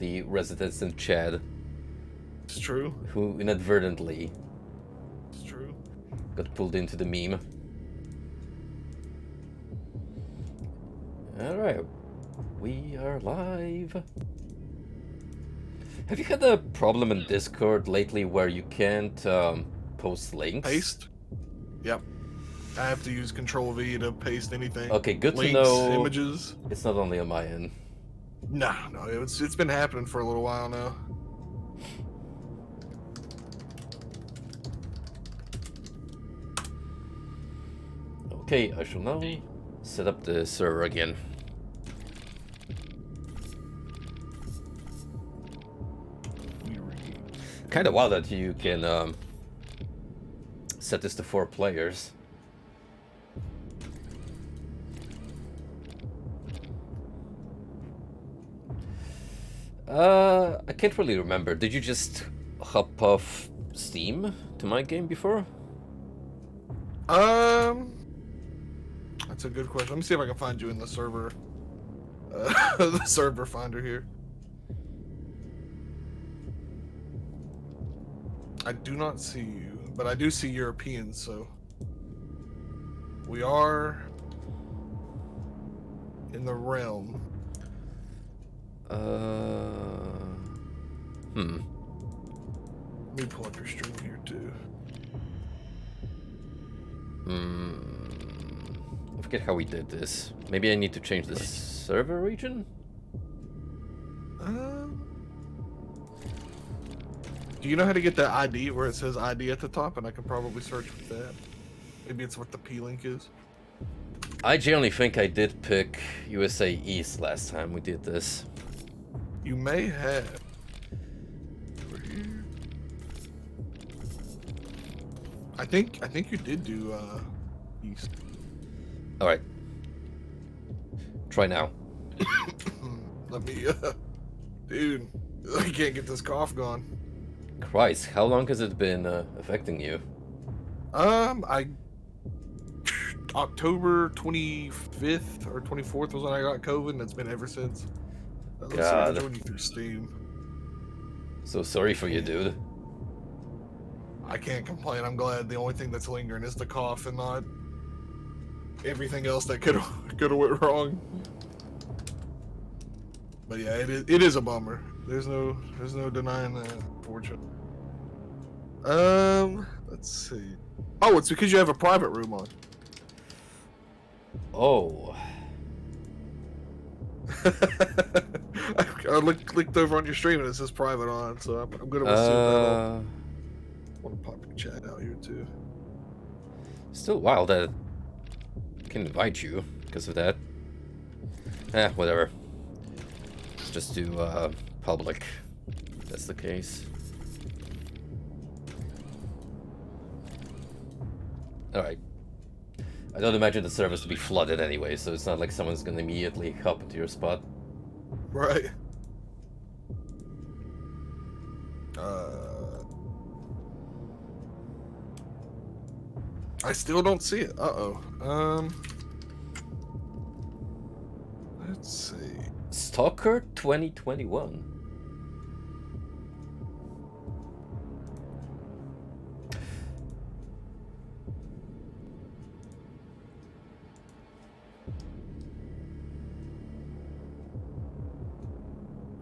the residents in Chad It's true. who inadvertently It's true. got pulled into the meme. Alright, we are live. Have you had a problem in Discord lately where you can't post links? Paste? Yep. I have to use Control V to paste anything. Okay, good Links, to know. Images. It's not only on my end. No, it's been happening for a little while now. Okay, I shall now set up the server again. Kind of wild that you can set this to 4 players. I can't really remember. Did you just hop off Steam to my game before? That's a good question. Let me see if I can find you in the server, the server finder here. I do not see you, but I do see Europeans, so we are in the realm. Let me pull up your stream here too. I forget how we did this. Maybe I need to change the server region? Do you know how to get that ID where it says ID at the top? And I can probably search with that. Maybe it's what the P-link is. I generally think I did pick USA East last time we did this. You may have. Over here. I think you did do East. All right. Try now. Let me, dude, I can't get this cough gone. Christ, how long has it been affecting you? October 25th or 24th was when I got COVID, and it's been ever since. Let's see if I God. can join you through Steam. So sorry for you, dude. I can't complain. I'm glad the only thing that's lingering is the cough and not everything else that could have went wrong. But yeah, it is a bummer. There's no denying that, unfortunately. Let's see. Oh, it's because you have a private room on. Oh. I clicked over on your stream and it says private on, so I'm gonna assume that. I want to pop your chat out here too. Still wild that I can invite you because of that. Whatever. Just do public. If that's the case. Alright. I don't imagine the servers to be flooded anyway, so it's not like someone's gonna immediately hop into your spot. Right. I still don't see it. Let's see. Stalker 2021.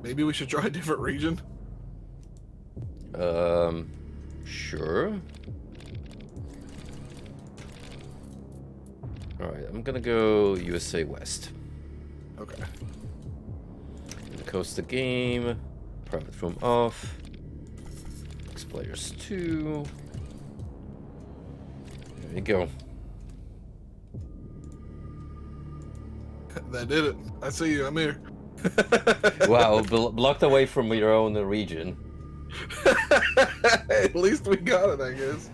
Maybe we should try a different region. Sure. Alright, I'm gonna go USA West. Okay. Coast the game. Private room off. X players 2. There you go. That did it. I see you. I'm here. Wow, blocked away from your own region. At least we got it, I guess.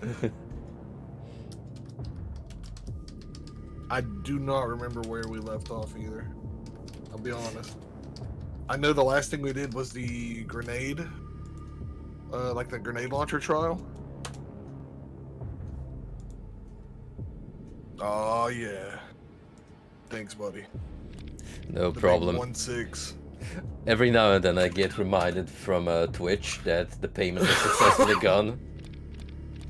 I do not remember where we left off either. I'll be honest. I know the last thing we did was the grenade, like the grenade launcher trial. Oh yeah. Thanks, buddy. No The problem. big 1-6. Every now and then I get reminded from Twitch that the payment is successfully gone.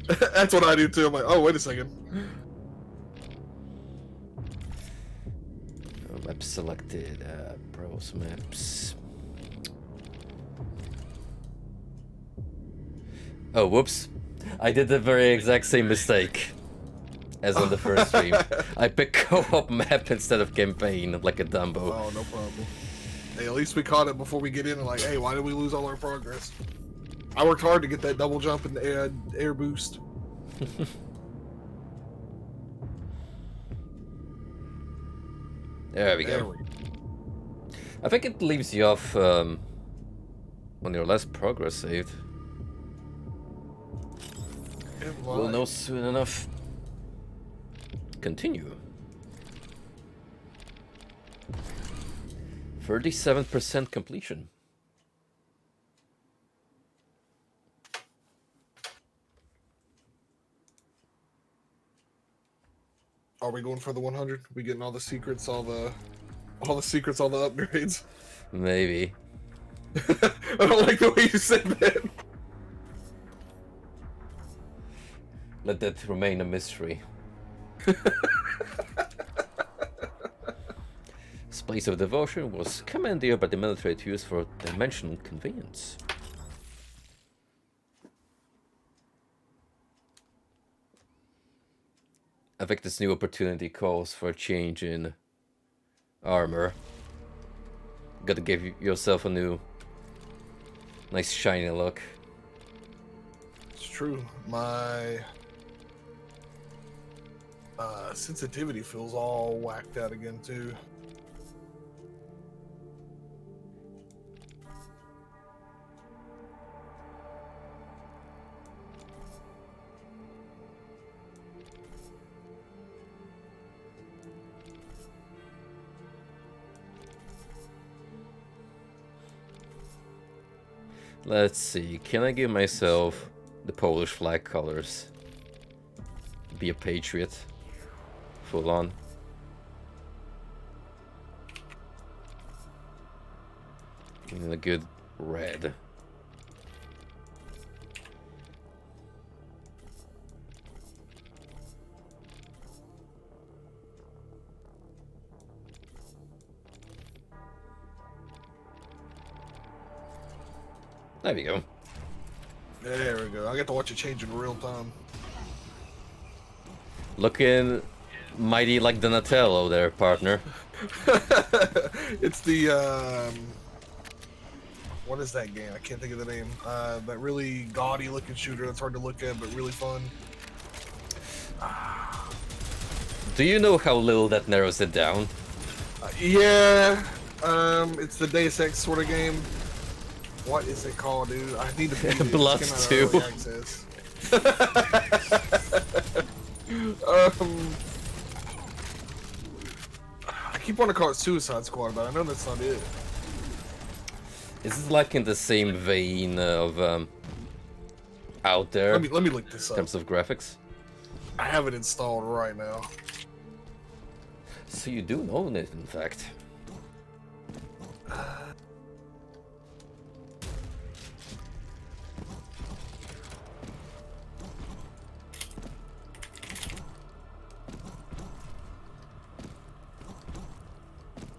That's what I do too. I'm like, oh, wait a second. Map selected. Browse maps. Oh, whoops. I did the very exact same mistake as on the first stream. I picked co-op map instead of campaign, like a Dumbo. Oh, no problem. Hey, at least we caught it before we get in and like, hey, why did we lose all our progress? I worked hard to get that double jump and air boost. There we go. I think it leaves you off on your last progress saved. We'll know soon enough. Continue. 37% completion. Are we going for the 100? We getting all the secrets, all the upgrades? Maybe. I don't like the way you said that. Let that remain a mystery. This place of devotion was commandeered by the military to use for dimensional convenience. I think this new opportunity calls for a change in armor. Gotta give yourself a new, nice shiny look. It's true. My sensitivity feels all whacked out again too. Let's see, can I give myself the Polish flag colors? Be a patriot. Full on. And a good red. There we go. There we go. I get to watch it change in real time. Looking mighty like Donatello there, partner. It's the what is that game? I can't think of the name. That really gaudy looking shooter that's hard to look at but really fun. Do you know how little that narrows it down? Yeah. It's the Deus Ex sort of game. What is it called, dude? I need to beat it. Blood 2. I keep wanting to call it Suicide Squad, but I know that's not it. Is this like in the same vein of Out There? Let me look this in up. terms of graphics? I have it installed right now. So you do own it, in fact.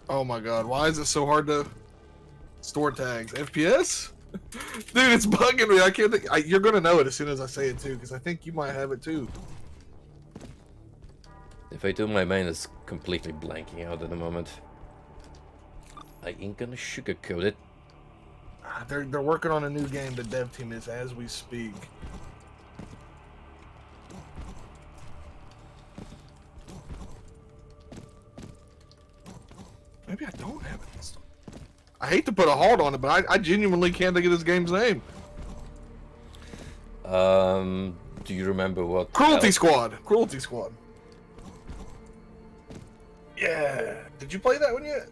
Oh my god, why is it so hard to store tags? FPS? Dude, it's bugging me. I can't think. You're gonna know it as soon as I say it too, because I think you might have it too. If I do, my mind is completely blanking out at the moment. I ain't gonna sugarcoat it. They're working on a new game. The dev team is as we speak. Maybe I don't have it installed. I hate to put a halt on it, but I genuinely can't think of this game's name. Do you remember what? Cruelty Squad. Cruelty Squad. Yeah. Did you play that one yet?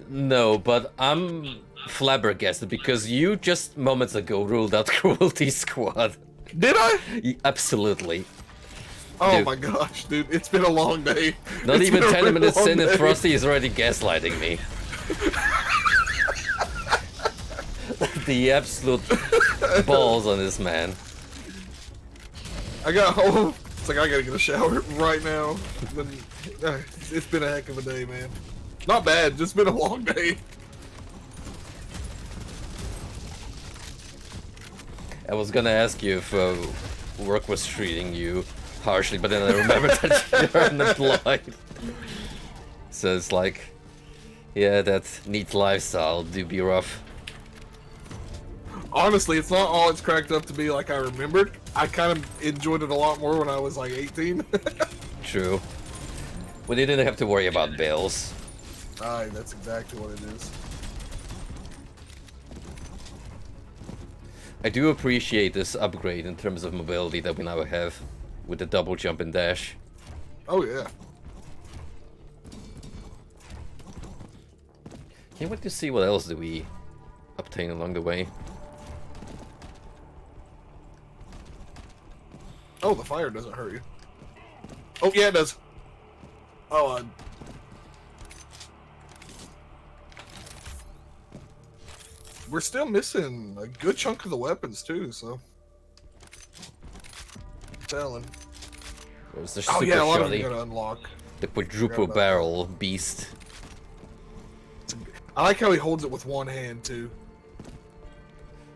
No, but I'm flabbergasted because you just moments ago ruled out Cruelty Squad. Did I? Absolutely. Oh Dude. my gosh, dude. It's been a long day. Not It's even been a 10 really minutes long in and day. Frosty is already gaslighting me. The absolute balls on this man. I got home. It's like I gotta get a shower right now. Then, it's been a heck of a day, man. Not bad, just been a long day. I was gonna ask you if work was treating you harshly, but then I remembered that you're unemployed. So it's like, yeah, that neat lifestyle do be rough. Honestly, it's not all it's cracked up to be like I remembered. I kind of enjoyed it a lot more when I was like 18. True. We didn't have to worry about bills. Aye, that's exactly what it is. I do appreciate this upgrade in terms of mobility that we now have with the double jump and dash. Oh yeah. Can't wait to see what else do we obtain along the way. Oh, the fire doesn't hurt you. Oh yeah, it does. Oh, we're still missing a good chunk of the weapons too, so. Telling. There's the Oh super yeah, a lot of shotty, them gotta unlock. the quadruple barrel beast. I like how he holds it with one hand too.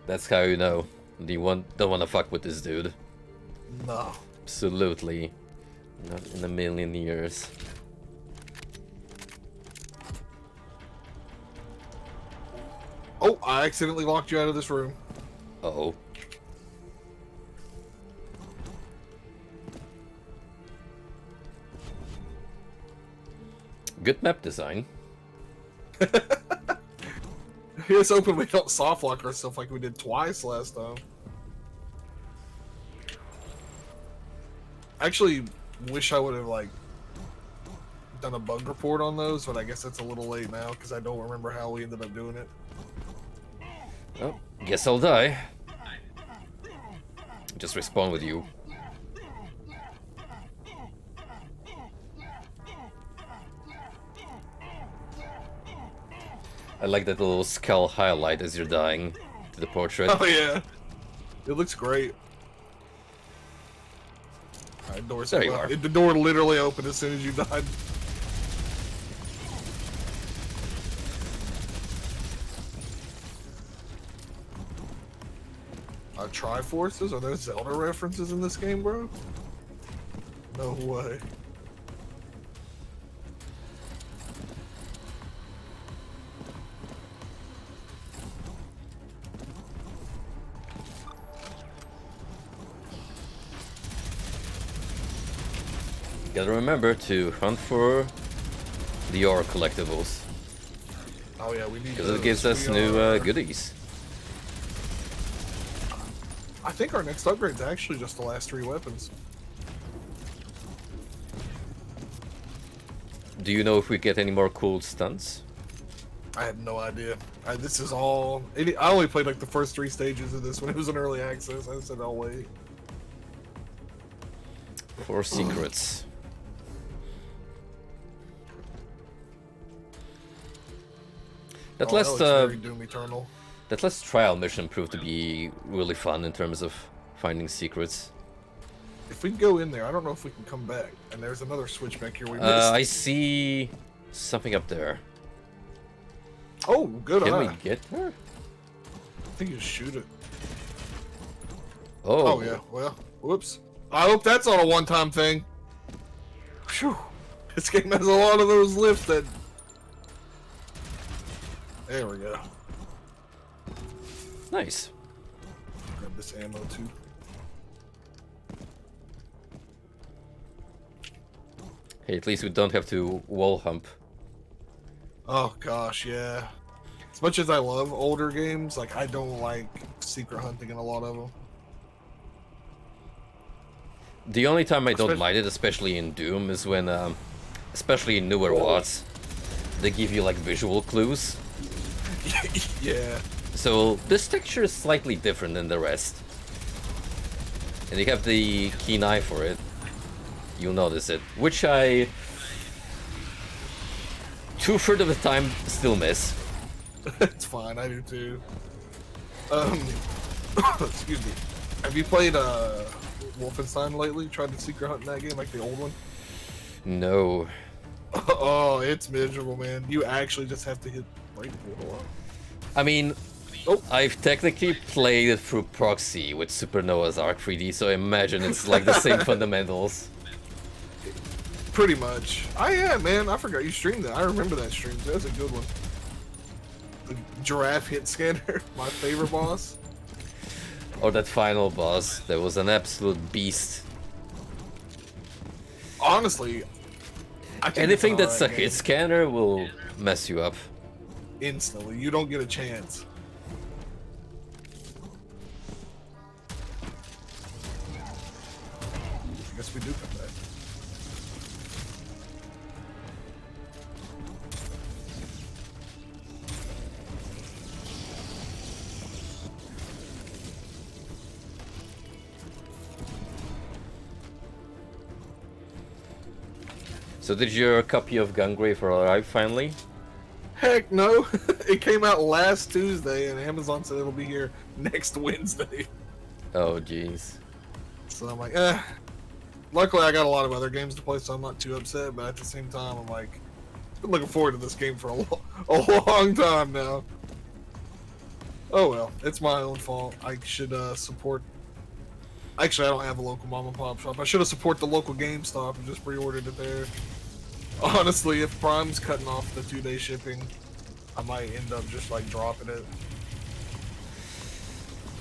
That's how you know don't want to fuck with this dude. No. Absolutely. Not in a million years. Oh, I accidentally locked you out of this room. Uh-oh. Good map design. Here's hoping we don't soft lock ourselves like we did twice last time. I actually wish I would have like done a bug report on those, but I guess that's a little late now because I don't remember how we ended up doing it. Oh, guess I'll die. Just respawn with you. I like that little skull highlight as you're dying to the portrait. Oh yeah, it looks great. Alright, door's There you open. are. The door literally opened as soon as you died. Triforces? Are there Zelda references in this game, bro? No way. Gotta remember to hunt for the ore collectibles, Oh yeah, we need because those. it gives us We new are- goodies. I think our next upgrade's actually just the last 3 weapons. Do you know if we get any more cool stunts? I have no idea. This is all... I only played like the first 3 stages of this when it was in early access. I said I'll wait. 4 secrets. That Oh, last looks very Doom Eternal. that last trial mission proved to be really fun in terms of finding secrets. If we go in there, I don't know if we can come back. And there's another switchback here we missed. I see something up there. Oh, good Can eye. we get there? I think you just shoot it. Oh, Oh, yeah. Well, whoops. I hope that's not a one-time thing. Phew. This game has a lot of those lifts that... There we go. Nice. Grab this ammo, too. Hey, at least we don't have to wall hump. Oh, gosh, yeah. As much as I love older games, like, I don't like secret hunting in a lot of them. The only time I don't Especially- mind it, especially in Doom, is when, especially in newer WADs, they give you like visual clues. Yeah. So this texture is slightly different than the rest. And you have the keen eye for it. You'll notice it. Which I... 2/3 of the time still miss. It's fine, I do too. Um, excuse me. Have you played Wolfenstein lately? Tried to secret hunt in that game, like the old one? No. Oh, it's miserable, man. You actually just have to hit right pull. I mean, Oh. I've technically played it through proxy with Supernova's Arc 3D, so I imagine it's like the same fundamentals. Pretty much. Yeah, man. I forgot you streamed that. I remember that stream. That was a good one. The giraffe hit scanner, my favorite boss. Or that final boss, that was an absolute beast. Honestly, I think Anything it's an that's a alright hit game. scanner will mess you up. Instantly. You don't get a chance. I guess we do come back. So did your copy of Gungrave arrive finally? Heck no. It came out last Tuesday and Amazon said it'll be here next Wednesday. Oh jeez. So I'm like, eh. Luckily I got a lot of other games to play, so I'm not too upset, but at the same time I'm like, been looking forward to this game for a long time now. Oh well, it's my own fault. I should support. Actually, I don't have a local mom and pop shop. I should have supported the local GameStop and just pre-ordered it there. Honestly, if Prime's cutting off the 2-day shipping, I might end up just like dropping it.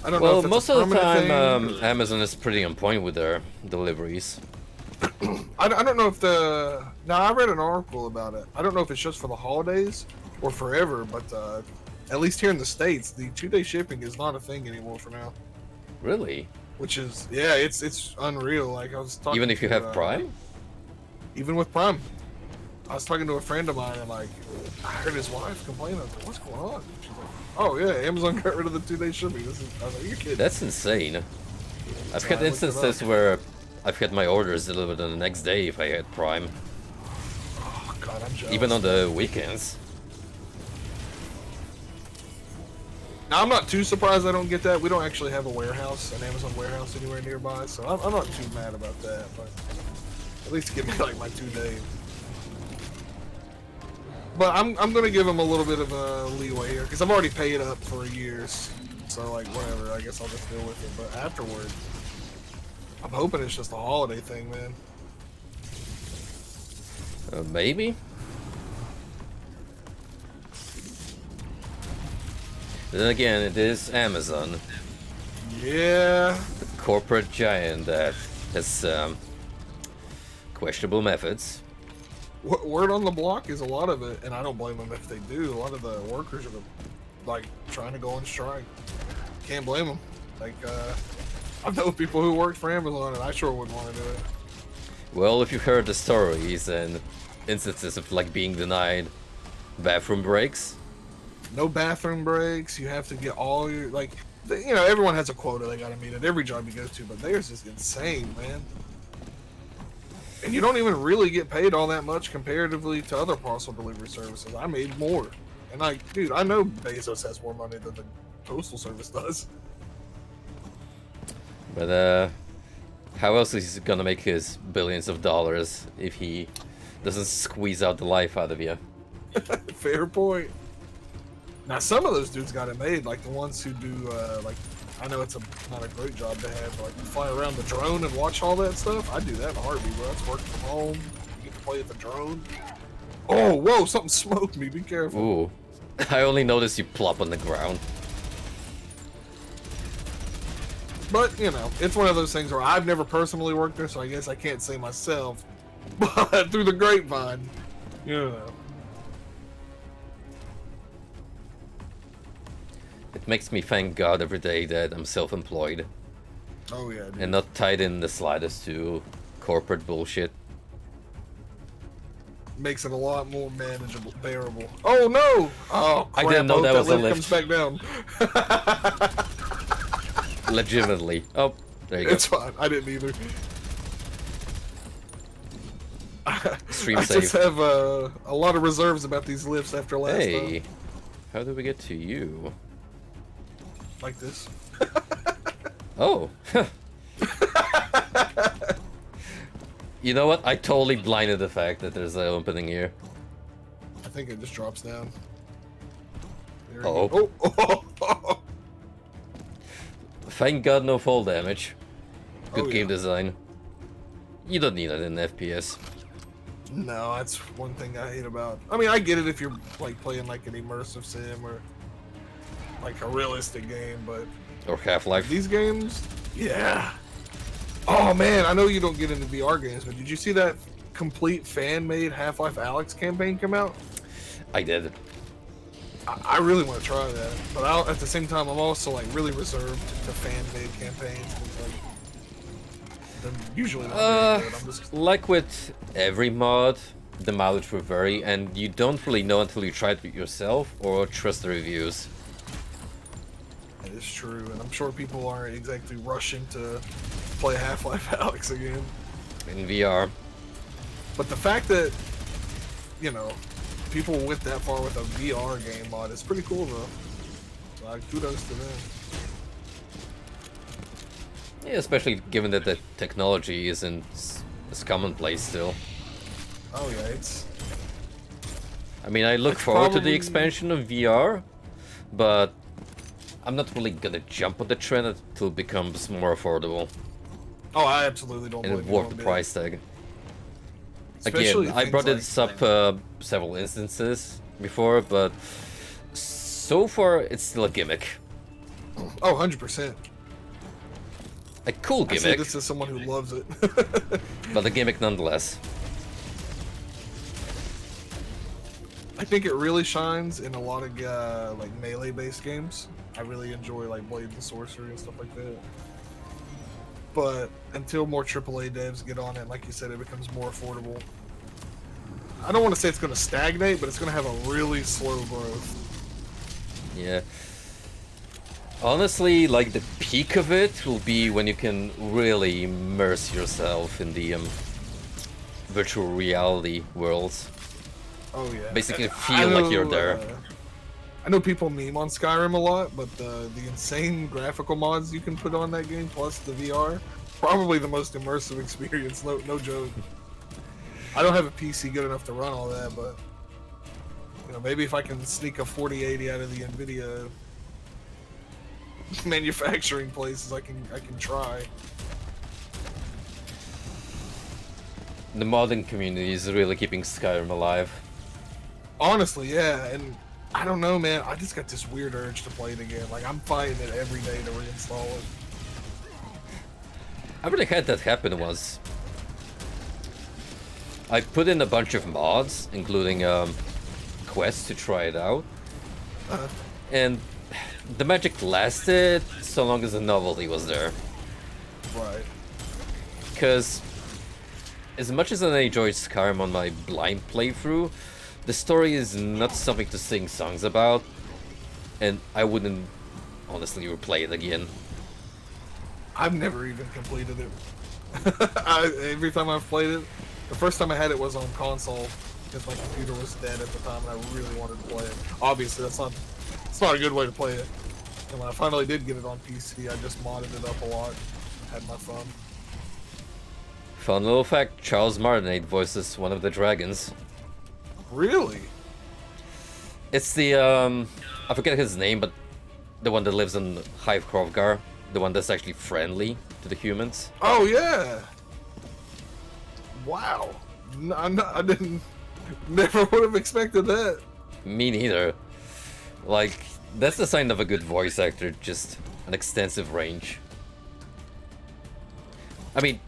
I don't know. Well, If it's most a of the permanent time, thing, or- Amazon is pretty on point with their deliveries. I don't know if the. Now I read an article about it. I don't know if it's just for the holidays or forever, but at least here in the States, the 2-day shipping is not a thing anymore for now. Really? Which is, yeah, it's unreal. Like I was talking. Even if you to, have Prime? Even with Prime, I was talking to a friend of mine, and like I heard his wife complaining. I was like, "What's going on?" She's like, "Oh yeah, Amazon got rid of the 2-day shipping." I was like, "You're kidding." That's insane. I've So had I looked it instances up. where I've had my orders delivered on the next day if I had Prime, Oh god, I'm jealous. even on the weekends. Now, I'm not too surprised I don't get that. We don't actually have a warehouse, an Amazon warehouse anywhere nearby, so I'm not too mad about that. But at least give me like my 2-day. But I'm gonna give them a little bit of a leeway here because I've already paid up for years, so like whatever. I guess I'll just deal with it. But afterward, I'm hoping it's just a holiday thing, man. Maybe? Then again, it is Amazon, Yeah. the corporate giant that has questionable methods. Word on the block is a lot of it, and I don't blame them if they do. A lot of the workers are like trying to go on strike. Can't blame them. Like I know people who worked for Amazon, and I sure wouldn't want to do it. Well, if you've heard the stories and instances of like being denied bathroom breaks, No bathroom breaks. You have to get all your like. You know, everyone has a quota they got to meet at every job you go to, but theirs is insane, man. And you don't even really get paid all that much comparatively to other parcel delivery services. I made more, and like, dude, I know Bezos has more money than the postal service does. but how else is he gonna make his billions of dollars if he doesn't squeeze out the life out of you? Fair point. Now, some of those dudes got it made, like the ones who do, like, I know it's not a great job to have, but like you fly around the drone and watch all that stuff. I do that in a heartbeat, bro. That's working from home. You get to play with the drone. Oh, whoa, something smoked me. Be careful. Ooh. I only noticed you plop on the ground. But, you know, it's one of those things where I've never personally worked there, so I guess I can't say myself. But through the grapevine, you know. It makes me thank God every day that I'm self-employed Oh, yeah, dude. and not tied in the slightest to corporate bullshit. Makes it a lot more manageable, bearable. Oh, no! Oh, crap. I didn't know hope that was a lift lift. comes back down. Legitimately. Oh, there you go. It's fine. I didn't either. Stream I save. just have a lot of reserves about these lifts after last Hey, time. how do we get to you? like this. Oh. You know what? I totally blinded the fact that there's an opening here. I think it just drops down. There Oh. we go. Oh. Thank God no fall damage. Good Oh, game yeah. design. You don't need it in FPS. No, that's one thing I hate about. I mean, I get it if you're like playing like an immersive sim or like a realistic game, but Or Half-Life. these games, yeah. Oh man, I know you don't get into VR games, but did you see that complete fan-made Half-Life Alyx campaign come out? I did. I really want to try that, but at the same time, I'm also like really reserved to fan-made campaigns. Like, they're usually not very good. I'm just Like with every mod, the mileage will vary, and you don't really know until you try it yourself or trust the reviews. That is true, and I'm sure people aren't exactly rushing to play Half-Life Alyx again. In VR. But the fact that, you know, people went that far with a VR game mod is pretty cool, though. Like, kudos to them. Yeah, especially given that the technology isn't as commonplace still. Oh yeah, it's. I mean, I look It's forward to probably- the expansion of VR, but I'm not really gonna jump on the trend until it becomes more affordable Oh, I absolutely don't. and blame you worth one the bit. price tag. Especially Again, I things brought like- this up several instances before, but so far it's still a gimmick. Oh, 100%. A cool I say gimmick, this as someone who loves it. but a gimmick nonetheless. I think it really shines in a lot of like melee-based games. I really enjoy like Blades and Sorcery and stuff like that. But until more AAA devs get on it, like you said, it becomes more affordable. I don't want to say it's going to stagnate, but it's going to have a really slow growth. Yeah. Honestly, like the peak of it will be when you can really immerse yourself in the virtual reality worlds. Oh yeah. Basically I feel like you're there. I know people meme on Skyrim a lot, but the insane graphical mods you can put on that game plus the VR, probably the most immersive experience. No joke. I don't have a PC good enough to run all that, but you know, maybe if I can sneak a 4080 out of the Nvidia manufacturing places, I can try. The modding community is really keeping Skyrim alive. Honestly, yeah, and I don't know, man. I just got this weird urge to play it again. Like I'm fighting it every day to reinstall it. I already had that happen once. I put in a bunch of mods, including quests to try it out, and the magic lasted so long as the novelty was there. Right. Because as much as I enjoyed Skyrim on my blind playthrough, the story is not something to sing songs about, and I wouldn't honestly replay it again. I've never even completed it. Every time I've played it, the first time I had it was on console because my computer was dead at the time and I really wanted to play it. Obviously, it's not a good way to play it. And when I finally did get it on PC, I just modded it up a lot, had my fun. Fun little fact, Charles Martinet voices one of the dragons. Really? It's the, I forget his name, but the one that lives on Hive Hrovgar, the one that's actually friendly to the humans. Oh yeah. Wow. I didn't. Never would have expected that. Me neither. Like, that's the sign of a good voice actor, just an extensive range. I mean,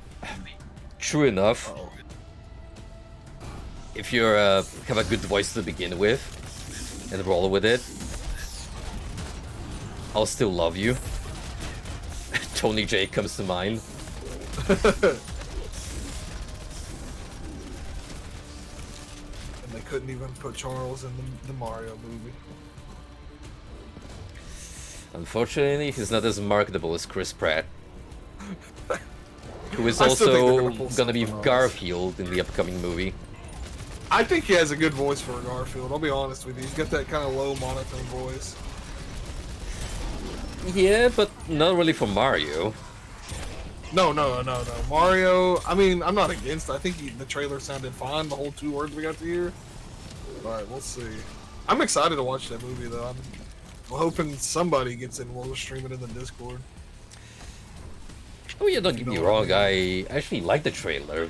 true enough, Oh. if you're have a good voice to begin with and roll with it, I'll still love you. Tony J comes to mind. And they couldn't even put Charles in the Mario movie. Unfortunately, he's not as marketable as Chris Pratt, who is I still think they're also gonna pull gonna be something else. Garfield in the upcoming movie. I think he has a good voice for a Garfield. I'll be honest with you. He's got that kind of low monotone voice. Yeah, but not really for Mario. No. Mario, I mean, I'm not against it. I think the trailer sounded fine, the whole 2 words we got to hear. Alright, we'll see. I'm excited to watch that movie, though. I'm hoping somebody gets in. We'll stream it in the Discord. Oh yeah, don't get me wrong, I actually like the trailer.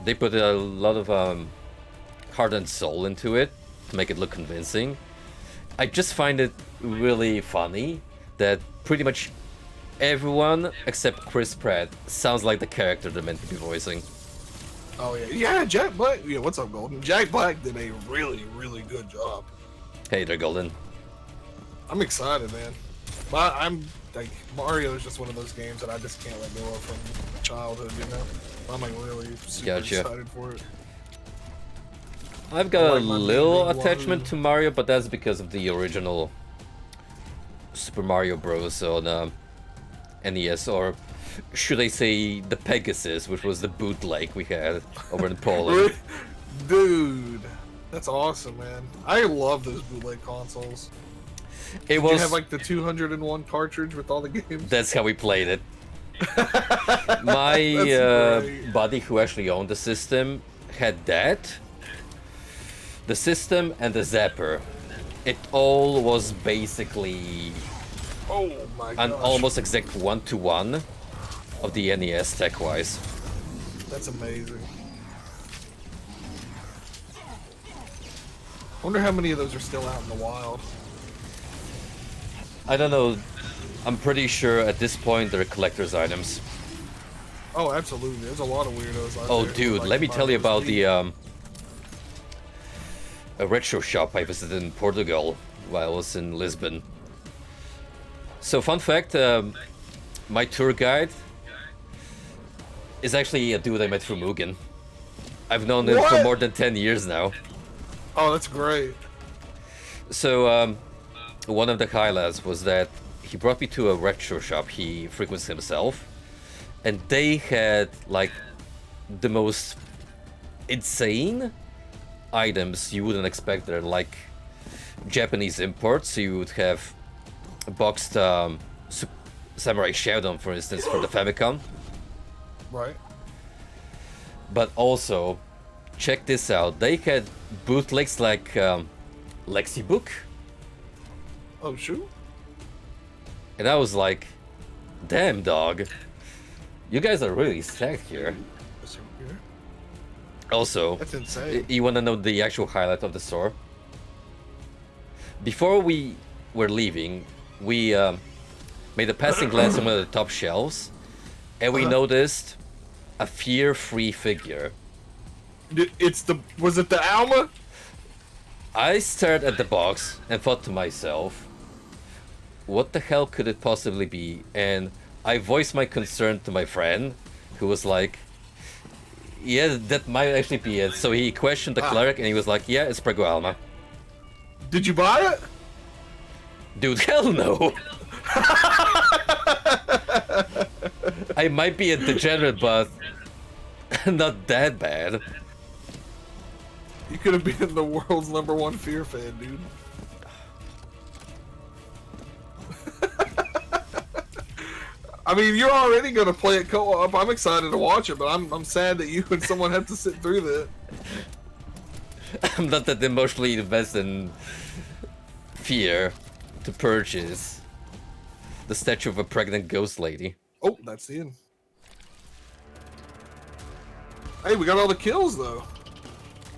They put a lot of heart and soul into it to make it look convincing. I just find it really funny that pretty much everyone except Chris Pratt sounds like the character they're meant to be voicing. Oh yeah, yeah, Jack Black. Yeah, what's up, Golden? Jack Black did a really, really good job. Hey there, Golden. I'm excited, man. But I'm like, Mario is just one of those games that I just can't let go of from childhood. You know, I'm like really super excited for it. I've got a little attachment to Mario, but that's because of the original Super Mario Bros. On NES, or should I say the Pegasus, which was the bootleg we had over in Poland. Dude, that's awesome, man. I love those bootleg consoles. Did you have like the 201 cartridge with all the games? That's how we played it. My buddy who actually owned the system had that. The system and the Zapper. It all was basically an almost exact 1-to-1 of the NES tech-wise. That's amazing. I wonder how many of those are still out in the wild. I don't know. I'm pretty sure at this point they're collector's items. Oh, absolutely. There's a lot of weirdos out there. Oh, dude, let me tell you about the a retro shop I visited in Portugal while I was in Lisbon. So, fun fact, my tour guide is actually a dude I met from Mugen. I've known him for more than 10 years now. Oh, that's great. So, one of the highlights was that he brought me to a retro shop he frequents himself, and they had like the most insane items you wouldn't expect there, like Japanese imports. So you would have a boxed Samurai Shodown, for instance, for the Famicom. Right. But also, check this out, they had bootlegs like Lexibook. Oh, shoot. And I was like, damn, dog. You guys are really stacked here. Also, that's insane. You want to know the actual highlight of the store? Before we were leaving, we made a passing glance on one of the top shelves, and we noticed a fear-free figure. Was it the Alma? I stared at the box and thought to myself, what the hell could it possibly be? And I voiced my concern to my friend, who was like, yeah, that might actually be it. So he questioned the cleric, and he was like, yeah, it's Prego Alma. Did you buy it? Dude, hell no! I might be a degenerate, but not that bad. You could have been the world's #1 fear fan, dude. I mean, you're already gonna play it co-op. I'm excited to watch it, but I'm sad that you and someone have to sit through that. I'm not that emotionally invested in fear to purchase the statue of a pregnant ghost lady. Oh, that's the end. Hey, we got all the kills though.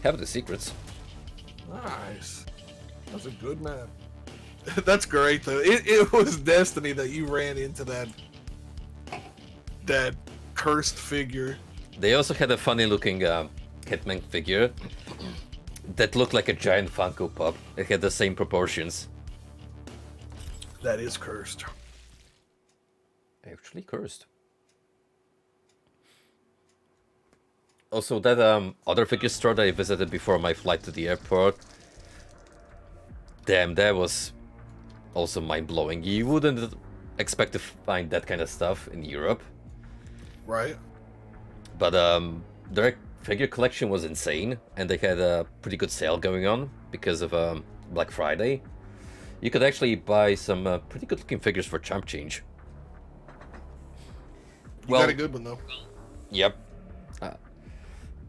Have the secrets. Nice. That's a good map. That's great though. It was destiny that you ran into that cursed figure. They also had a funny looking Hitman figure that looked like a giant Funko Pop. It had the same proportions. That is cursed. Actually cursed. Also, that other figure store that I visited before my flight to the airport. Damn, that was also mind-blowing. You wouldn't expect to find that kind of stuff in Europe. Right. But their figure collection was insane, and they had a pretty good sale going on because of Black Friday. You could actually buy some pretty good-looking figures for chump change. You got a good one though. Yep.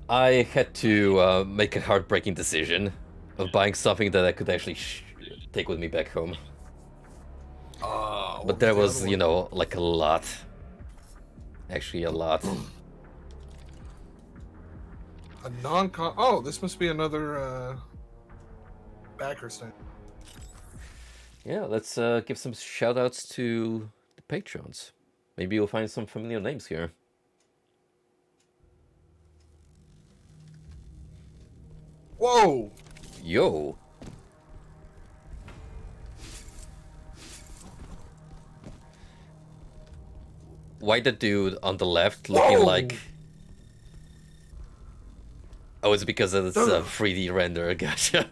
I had to make a heartbreaking decision of buying something that I could actually take with me back home. But there was, you know, like a lot. Actually, a lot. A non-con. Oh, this must be another backer stand. Yeah, let's give some shout-outs to the patrons. Maybe you'll find some familiar names here. Whoa! Yo! Why the dude on the left looking like... Oh, it's because it's a 3D render, gotcha.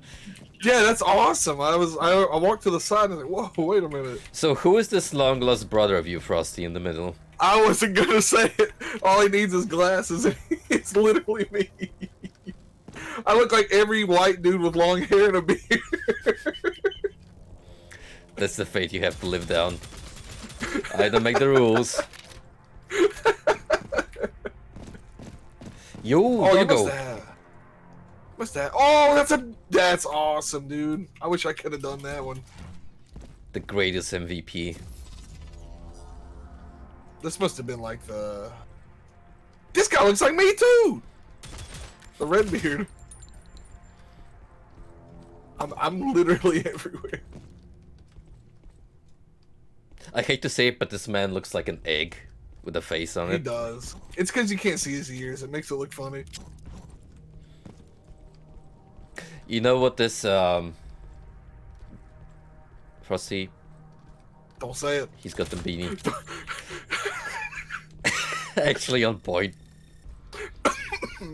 Yeah, that's awesome. I walked to the side and I was like, whoa, wait a minute. So who is this long-lost brother of you, Frosty, in the middle? I wasn't gonna say it. All he needs is glasses. It's literally me. I look like every white dude with long hair and a beard. That's the fate you have to live down. I don't make the rules. Yo, What's that? What's that? Oh, that's awesome, dude. I wish I could have done that one. The greatest MVP. This must have been like the... This guy looks like me too! The red beard. I'm literally everywhere. I hate to say it, but this man looks like an egg with a face on it. He does. It's because you can't see his ears. It makes it look funny. You know what this, Frosty? Don't say it. He's got the beanie. Actually on point.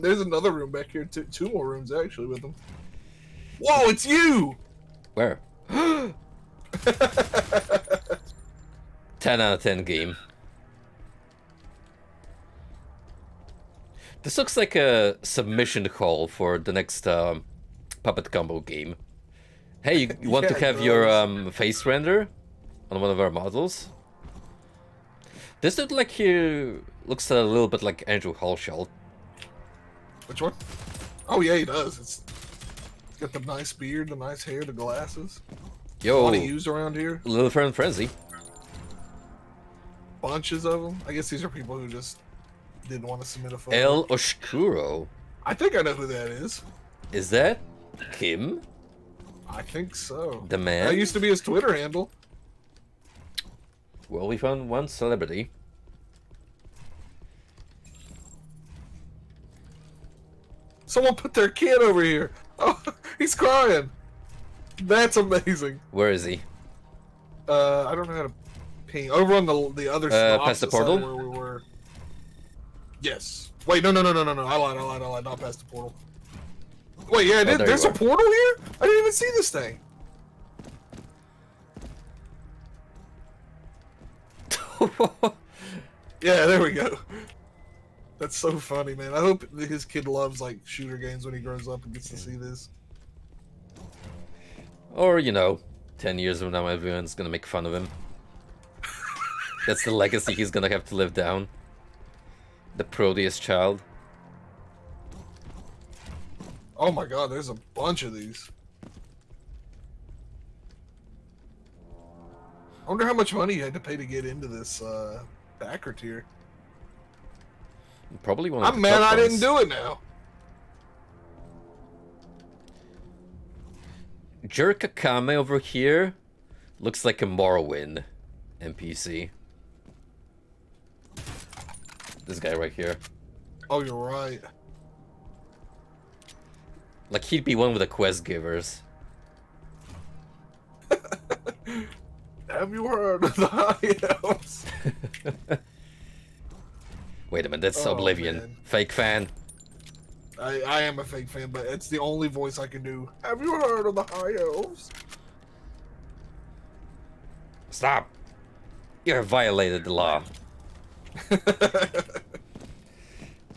There's another room back here. Two more rooms, actually, with them. Whoa, it's you! Where? 10 out of 10 game. This looks like a submission call for the next Puppet Combo game. Hey, you want to have your face render on one of our models? This dude like here looks a little bit like Andrew Halshall. Which one? Oh yeah, he does. It's got the nice beard, the nice hair, the glasses. Yo, what he used around here? Little Friend Frenzy. Bunches of them. I guess these are people who just didn't want to submit a photo. El Oscuro. I think I know who that is. Is that Kim? I think so. The man? That used to be his Twitter handle. Well, we found one celebrity. Someone put their kid over here. Oh, he's crying. That's amazing. Where is he? I don't know how to ping. Over on the other side. Past the portal? Where we were. Yes. Wait, no. I lied. Not past the portal. Wait, yeah, there's a portal here? I didn't even see this thing. Yeah, there we go. That's so funny, man. I hope his kid loves like shooter games when he grows up and gets to see this. Or, you know, 10 years from now everyone's gonna make fun of him. That's the legacy he's gonna have to live down. The Prodeus child. Oh my god, there's a bunch of these. I wonder how much money you had to pay to get into this backer tier. Probably one of the I'm mad I top didn't ones. do it now. Jerkakame over here looks like a Morrowind NPC. This guy right here. Oh, you're right. Like he'd be one with the quest givers. Have you heard of the High Elves? Wait a minute, that's Oh, Oblivion. man. Fake fan. I am a fake fan, but it's the only voice I can do. Have you heard of the High Elves? Stop! You have violated the law.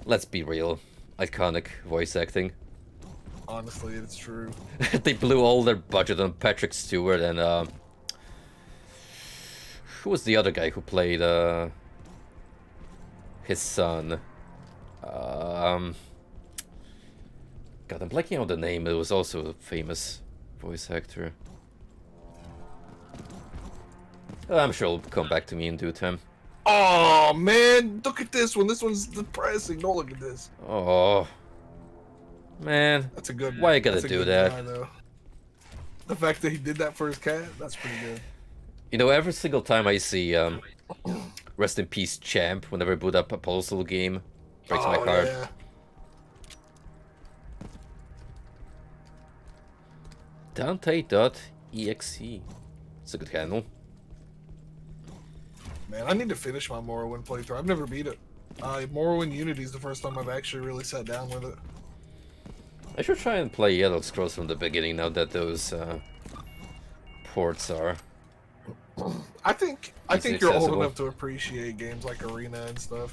Let's be real. Iconic voice acting. Honestly, it's true. They blew all their budget on Patrick Stewart and who was the other guy who played his son? God, I'm blanking on the name. It was also a famous voice actor. I'm sure it'll come back to me in due time. Oh man, look at this one. This one's depressing. Don't look at this. Oh man, That's a good. Why you gotta that's a do good that? guy, though. The fact that he did that for his cat, that's pretty good. You know, every single time I see Rest in Peace Champ, whenever I boot up a Postal game, breaks my heart. Yeah. Dante.exe. It's a good handle. Man, I need to finish my Morrowind playthrough. I've never beat it. Morrowind Unity is the first time I've actually really sat down with it. I should try and play Elder Scrolls from the beginning now that those ports are. I think Easy you're old accessible. enough to appreciate games like Arena and stuff.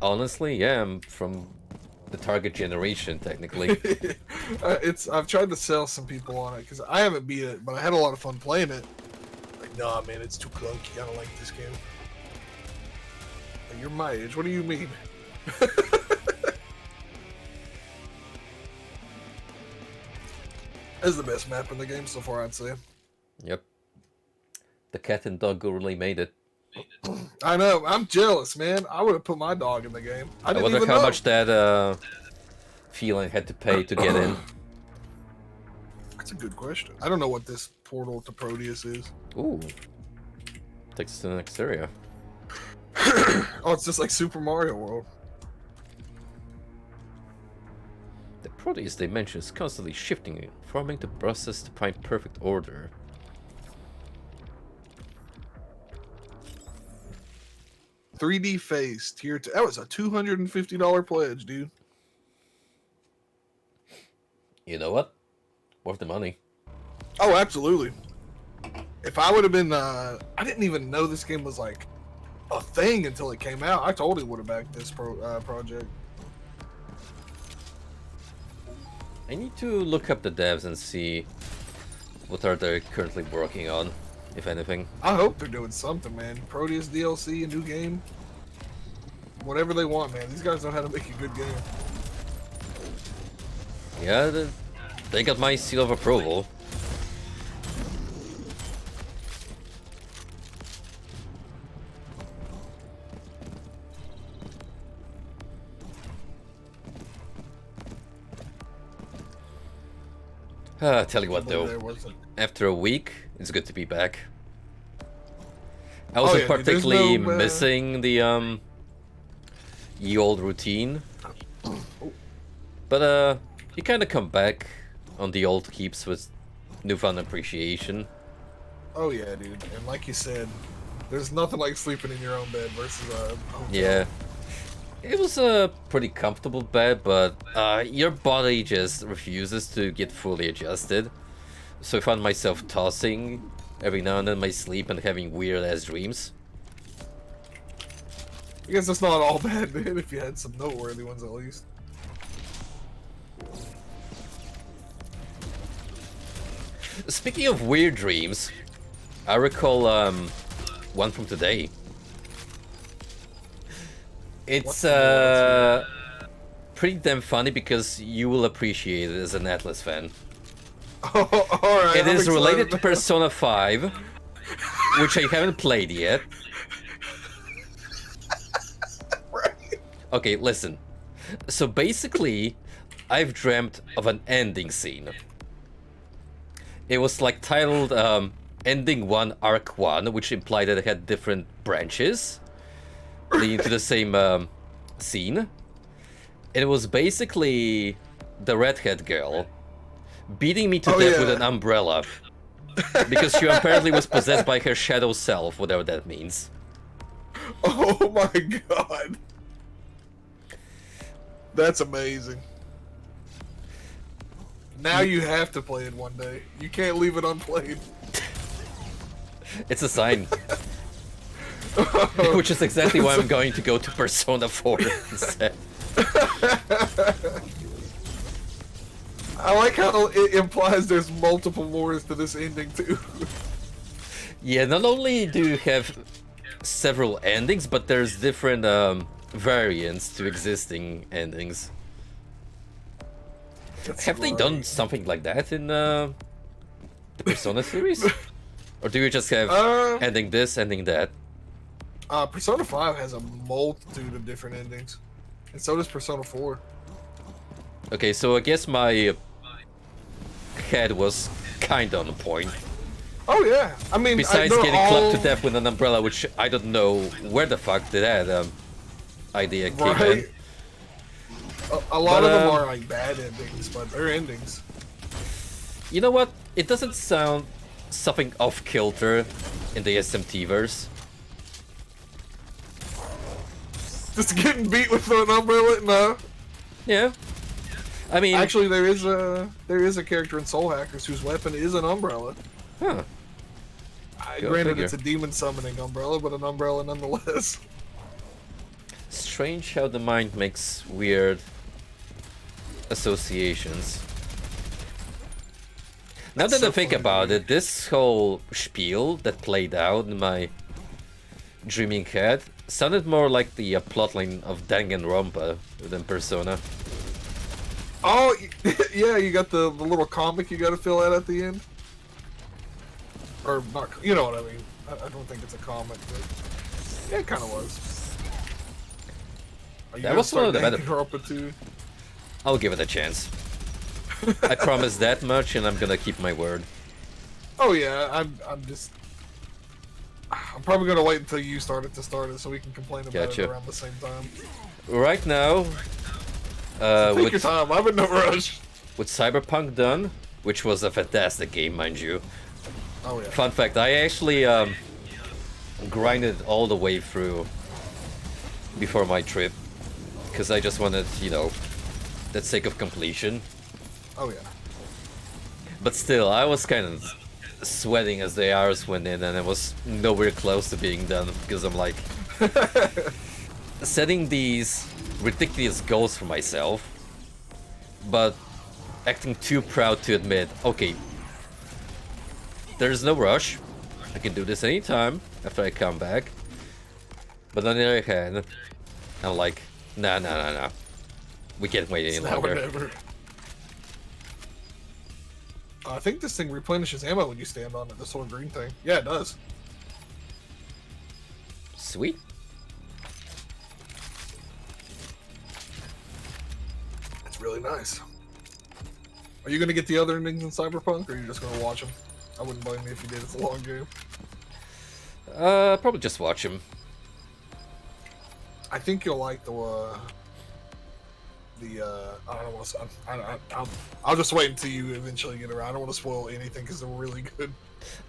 Honestly, yeah, I'm from the target generation, technically. I've tried to sell some people on it because I haven't beat it, but I had a lot of fun playing it. Like, nah, man, it's too clunky. I don't like this game. Like, you're my age. What do you mean? This is the best map in the game so far, I'd say. Yep. The cat and dog really made it. I know. I'm jealous, man. I would have put my dog in the game. I I didn't wonder even how know. much that feeling had to pay to get in. That's a good question. I don't know what this portal to Prodeus is. Ooh. Takes us to the next area. Oh, it's just like Super Mario World. The Prodeus dimension is constantly shifting, forming the process to find perfect order. 3D face tier 2. That was a $250 pledge, dude. You know what? Worth the money. Oh, absolutely. If I would have been, I didn't even know this game was like a thing until it came out. I totally would have backed this project. I need to look up the devs and see what are they currently working on, if anything. I hope they're doing something, man. Proteus DLC, a new game. Whatever they want, man. These guys know how to make a good game. Yeah, they got my seal of approval. Tell you what though, after a week, it's good to be back. I wasn't yeah, dude, there's particularly no, missing the ye old routine, but you kind of come back on the old keeps with newfound appreciation. Oh yeah, dude. And like you said, there's nothing like sleeping in your own bed versus a hotel. Yeah. It was a pretty comfortable bed, but your body just refuses to get fully adjusted. So I found myself tossing every now and then in my sleep and having weird-ass dreams. I guess it's not all bad, man, if you had some noteworthy ones at least. Speaking of weird dreams, I recall one from today. It's pretty damn funny because you will appreciate it as an Atlas fan. Oh, alright. It is related to Persona 5, which I haven't played yet. Right. Okay, listen. So basically, I've dreamt of an ending scene. It was like titled Ending 1 Arc 1, which implied that it had different branches leading to the same scene. And it was basically the redhead girl beating me to death with an umbrella because she apparently was possessed by her shadow self, whatever that means. Oh my god. That's amazing. Now you have to play it one day. You can't leave it unplayed. It's a sign. Which is exactly why I'm going to go to Persona 4 instead. I like how it implies there's multiple mores to this ending too. Yeah, not only do you have several endings, but there's different variants to existing endings. That's Have they done something like that in the Persona series? Or do you just have ending this, ending that? Persona 5 has a multitude of different endings. And so does Persona 4. Okay, so I guess my head was kinda on point. Oh yeah, I mean, Besides getting clubbed to death with an umbrella, which I don't know where the fuck did that idea came in. A lot of them are like bad endings, but they're endings. You know what? It doesn't sound something off kilter in the SMT verse. Just getting beat with an umbrella? No. Yeah. I mean, actually, there is a character in Soul Hackers whose weapon is an umbrella. Huh. Granted, it's a demon summoning umbrella, but an umbrella nonetheless. Strange how the mind makes weird associations. Now that I think about it, this whole spiel that played out in my dreaming head sounded more like the plotline of Danganronpa than Persona. Oh, yeah, you got the little comic you got to fill out at the end. Or not, you know what I mean. I don't think it's a comic, but yeah, it kind of was. That was one of the better. Too? I'll give it a chance. I promise that much, and I'm gonna keep my word. Oh yeah, I'm probably gonna wait until you start it so we can complain about it around the same time. Right now, take your time. I'm in no rush. With Cyberpunk done, which was a fantastic game, mind you. Oh yeah. Fun fact: I actually grinded all the way through before my trip because I just wanted, you know, that sake of completion. Oh yeah. But still, I was kind of sweating as the hours went in, and I was nowhere close to being done because I'm like setting these ridiculous goals for myself, but acting too proud to admit, okay, there's no rush. I can do this anytime after I come back. But on the other hand, I'm like, nah. We can't wait any longer. I think this thing replenishes ammo when you stand on it, this whole green thing. Yeah, it does. Sweet. It's really nice. Are you going to get the other endings in Cyberpunk, or are you just going to watch them? I wouldn't blame me if you did. It's a long game. Probably just watch him. I think you'll like I'll just wait until you eventually get around. I don't want to spoil anything because they're really good.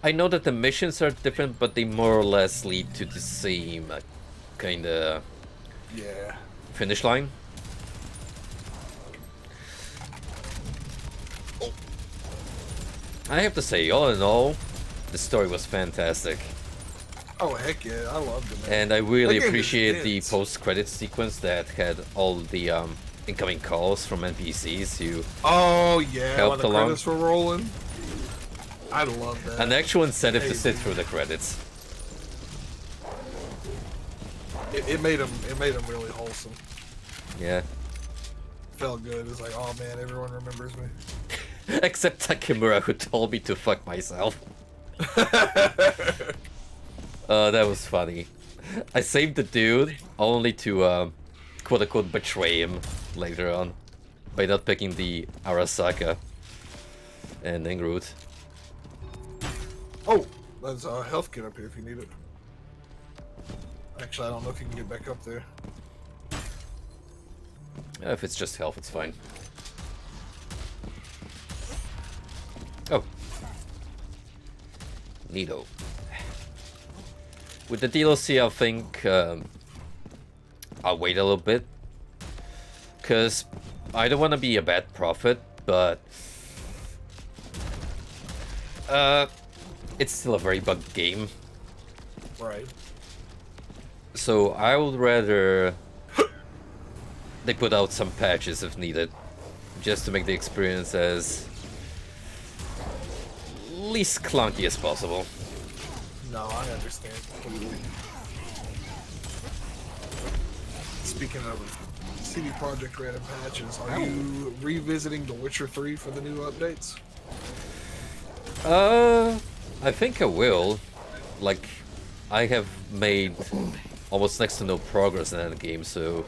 I know that the missions are different, but they more or less lead to the same kind of finish line. Oh. I have to say, all in all, the story was fantastic. Oh heck yeah, I loved it, man. And I really appreciate the post-credit sequence that had all the incoming calls from NPCs who helped when the along. credits were rolling. I love that. An actual incentive to sit through the credits. It made them really wholesome. Yeah. Felt good. It's like, oh man, everyone remembers me. Except Takemura, who told me to fuck myself. That was funny. I saved the dude only to quote-unquote betray him later on by not picking the Arasaka ending route. Oh, there's a health kit up here if you need it. Actually, I don't know if you can get back up there. If it's just health, it's fine. Oh. Neato. With the DLC, I think I'll wait a little bit. Because I don't want to be a bad prophet, but it's still a very bugged game. Right. So I would rather they put out some patches if needed, just to make the experience as least clunky as possible. No, I understand completely. Speaking of CD Projekt Red and patches, are you revisiting The Witcher 3 for the new updates? I think I will. Like, I have made almost next to no progress in that game, so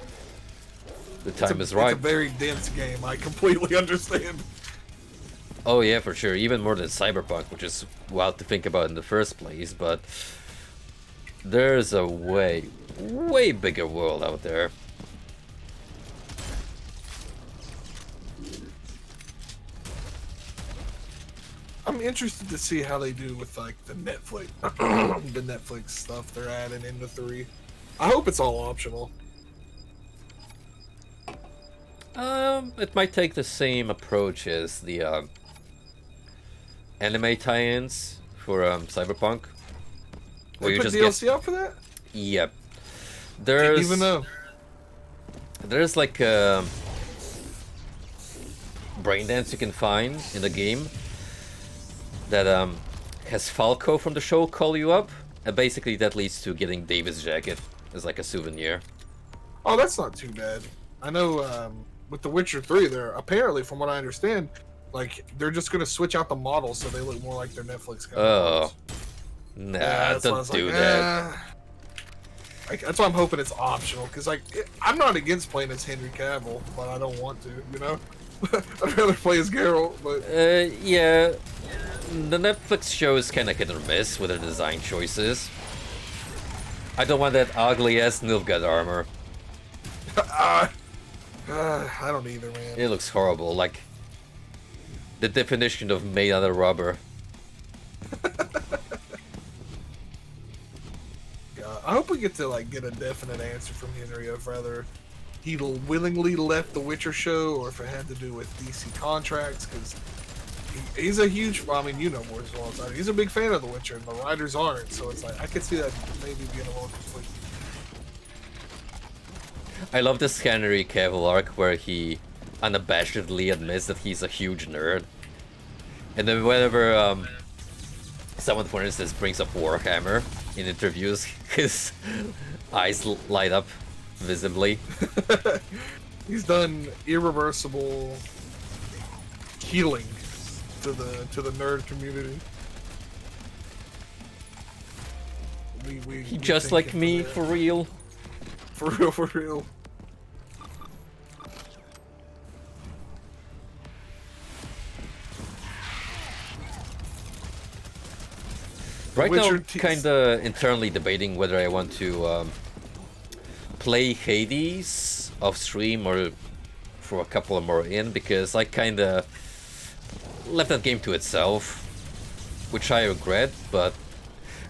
the time is right. It's a very dense game, I completely understand. Oh yeah, for sure. Even more than Cyberpunk, which is wild to think about in the first place, but there's a way, way bigger world out there. I'm interested to see how they do with like the Netflix, the Netflix stuff they're adding into 3. I hope it's all optional. It might take the same approach as the anime tie-ins for Cyberpunk. Where you just DLC out for that? Yep. Didn't even know. There's like brain dance you can find in the game that has Falco from the show call you up, and basically that leads to getting David's jacket as like a souvenir. Oh, that's not too bad. I know with The Witcher 3 there, apparently from what I understand, like they're just gonna switch out the models so they look more like their Netflix counterparts. Nah, yeah, don't do that. Like, that's why I'm hoping it's optional, because like I'm not against playing as Henry Cavill, but I don't want to, you know. I'd rather play as Geralt, but yeah, the Netflix show is kind of hit or miss with their design choices. I don't want that ugly ass Nilfgaard armor. I don't either, man. It looks horrible, like the definition of made out of rubber. I hope we get to like get a definite answer from Henry of whether he willingly left the Witcher show or if it had to do with DC contracts, because he's a huge, I mean, you know more as well as I do. He's a big fan of the Witcher and the writers aren't, so it's like I could see that maybe being a little conflict. I love this Henry Cavill arc where he unabashedly admits that he's a huge nerd, and then whenever someone, for instance, brings up Warhammer in interviews, his eyes light up visibly. He's done irreversible healing to the nerd community. He just like me, for real. For real, for real. Right now, I'm kinda internally debating whether I want to play Hades off stream or for a couple more in, because I kinda left that game to itself, which I regret, but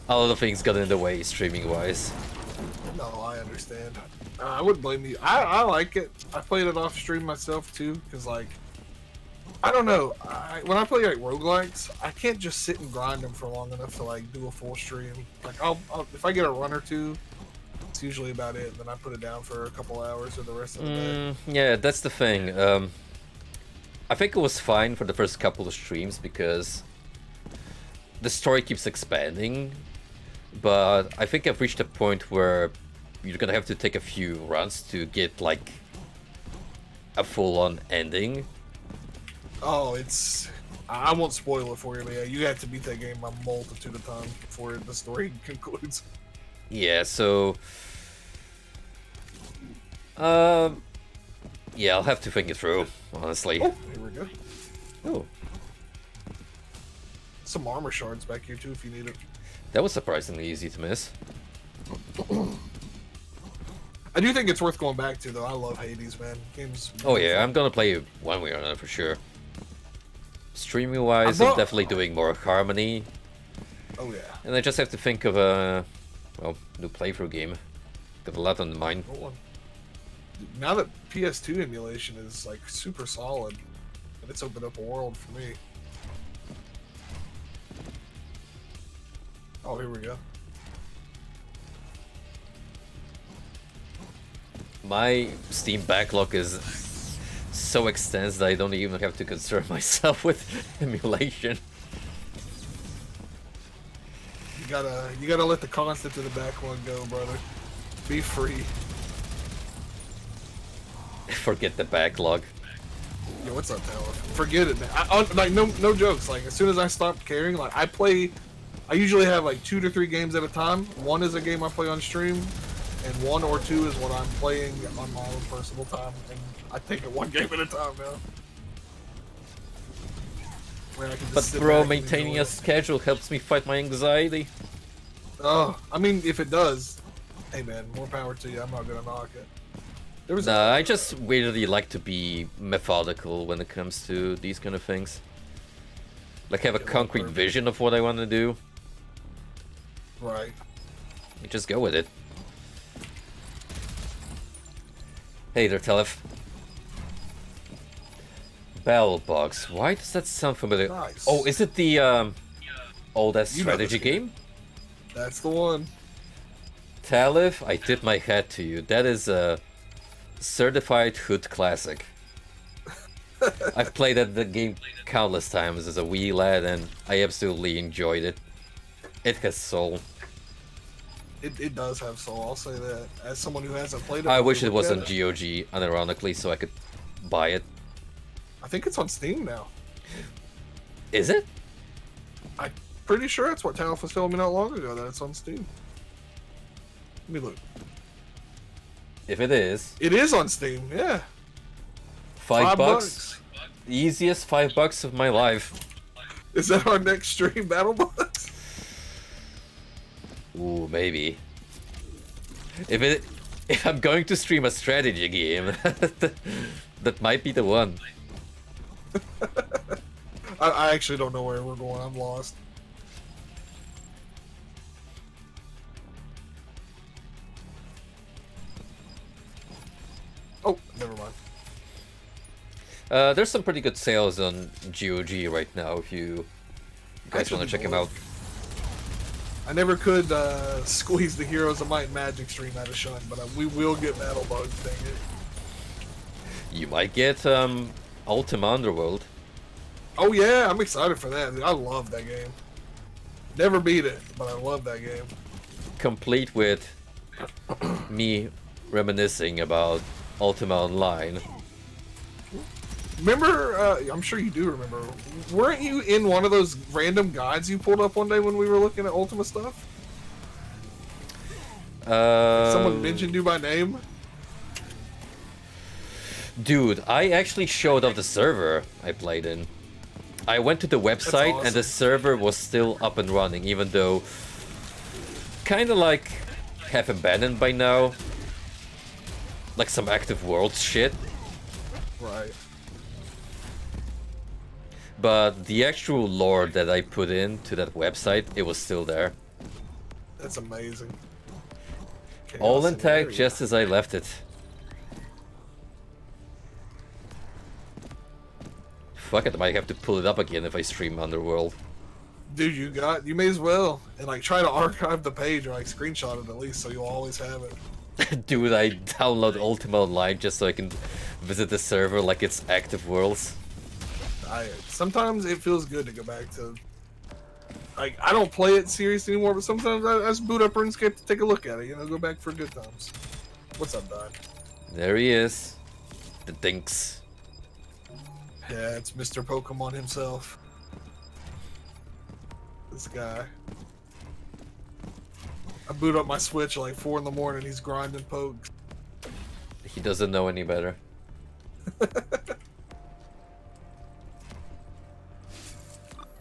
a lot of things got in the way streaming wise. No, I understand. I wouldn't blame you. I like it. I played it off stream myself too, because like, I don't know. When I play like roguelikes, I can't just sit and grind them for long enough to like do a full stream. Like I'll if I get a run or two, it's usually about it. Then I put it down for a couple hours or the rest of the day. Yeah, that's the thing. I think it was fine for the first couple of streams because the story keeps expanding, but I think I've reached a point where you're gonna have to take a few runs to get like a full-on ending. Oh, I won't spoil it for you, but yeah, you have to beat that game a multitude of times before the story concludes. Yeah, so yeah, I'll have to think it through, honestly. Oh, here we go. Oh, Some armor shards back here too if you need it. that was surprisingly easy to miss. I do think it's worth going back to though. I love Hades, man. Game's Oh yeah, I'm gonna play it one way or another for sure. Streaming wise, I'm definitely doing more Harmony. Oh yeah. And I just have to think of a, well, new playthrough game. Got a lot on the mind. Now that PS2 emulation is like super solid, and it's opened up a world for me. Oh, here we go. My Steam backlog is so extensive that I don't even have to concern myself with emulation. You gotta let the concept of the backlog go, brother. Be free. Forget the backlog. Yo, what's up, Taylor? Forget it, man. Like no jokes. Like as soon as I stopped caring, like I usually have like 2 to 3 games at a time. One is a game I play on stream, and 1 or 2 is what I'm playing on my own personal time. And I take it 1 game at a time now. Where I can just But sit bro, back and maintaining enjoy a it. schedule helps me fight my anxiety. Oh, I mean, if it does, hey man, more power to you. I'm not gonna knock it. There was Nah, I just weirdly like to be methodical when it comes to these kind of things. Like have a concrete vision of what I want to do. right. You just go with it. Hey there, Telef. Bell box. Why does that sound familiar? Nice. Oh, is it the old ass You know strategy this game. game? That's the one. Talif, I tip my hat to you. That is a certified hood classic. I've played the game countless times as a wee lad, and I absolutely enjoyed it. It has soul. It does have soul. I'll say that. As someone who hasn't played it, I I've wish it looked was at on GOG, unironically, so I could buy it. I think it's on Steam now. Is it? I'm pretty sure that's what Talif was telling me not long ago, that it's on Steam. Let me look. If it is, It is on Steam, yeah. $5 bucks. The easiest $5 of my life. Is that our next stream, Battle Box? Ooh, maybe. If I'm going to stream a strategy game, that might be the one. I actually don't know where we're going. I'm lost. Oh, never mind. There's some pretty good sales on GOG right now if you guys want to check them out. I never could squeeze the Heroes of Might and Magic stream out of Shun, but we will get Battle Bugs, dang it. You might get Ultima Underworld. Oh yeah, I'm excited for that. I love that game. Never beat it, but I love that game. Complete with me reminiscing about Ultima Online. Remember, I'm sure you do remember, weren't you in one of those random guides you pulled up one day when we were looking at Ultima stuff? Someone mentioned you by name? Dude, I actually showed up the server I played in. I went to the website awesome. and the server was still up and running, even though kinda like half abandoned by now. Like some active world shit. Right. But the actual lore that I put into that website, it was still there. That's amazing. All Chaos intact area. just as I left it. Fuck it, I might have to pull it up again if I stream Underworld. Dude, you may as well. And like try to archive the page or like screenshot it at least so you'll always have it. Dude, I download Ultima Online just so I can visit the server like it's active worlds. Sometimes it feels good to go back to. Like I don't play it serious anymore, but sometimes I just boot up RuneScape to take a look at it. You know, go back for good times. What's up, Doc? There he is. The dinks. Yeah, it's Mr. Pokemon himself. This guy. I boot up my Switch at like 4 in the morning. He's grinding pokes. He doesn't know any better.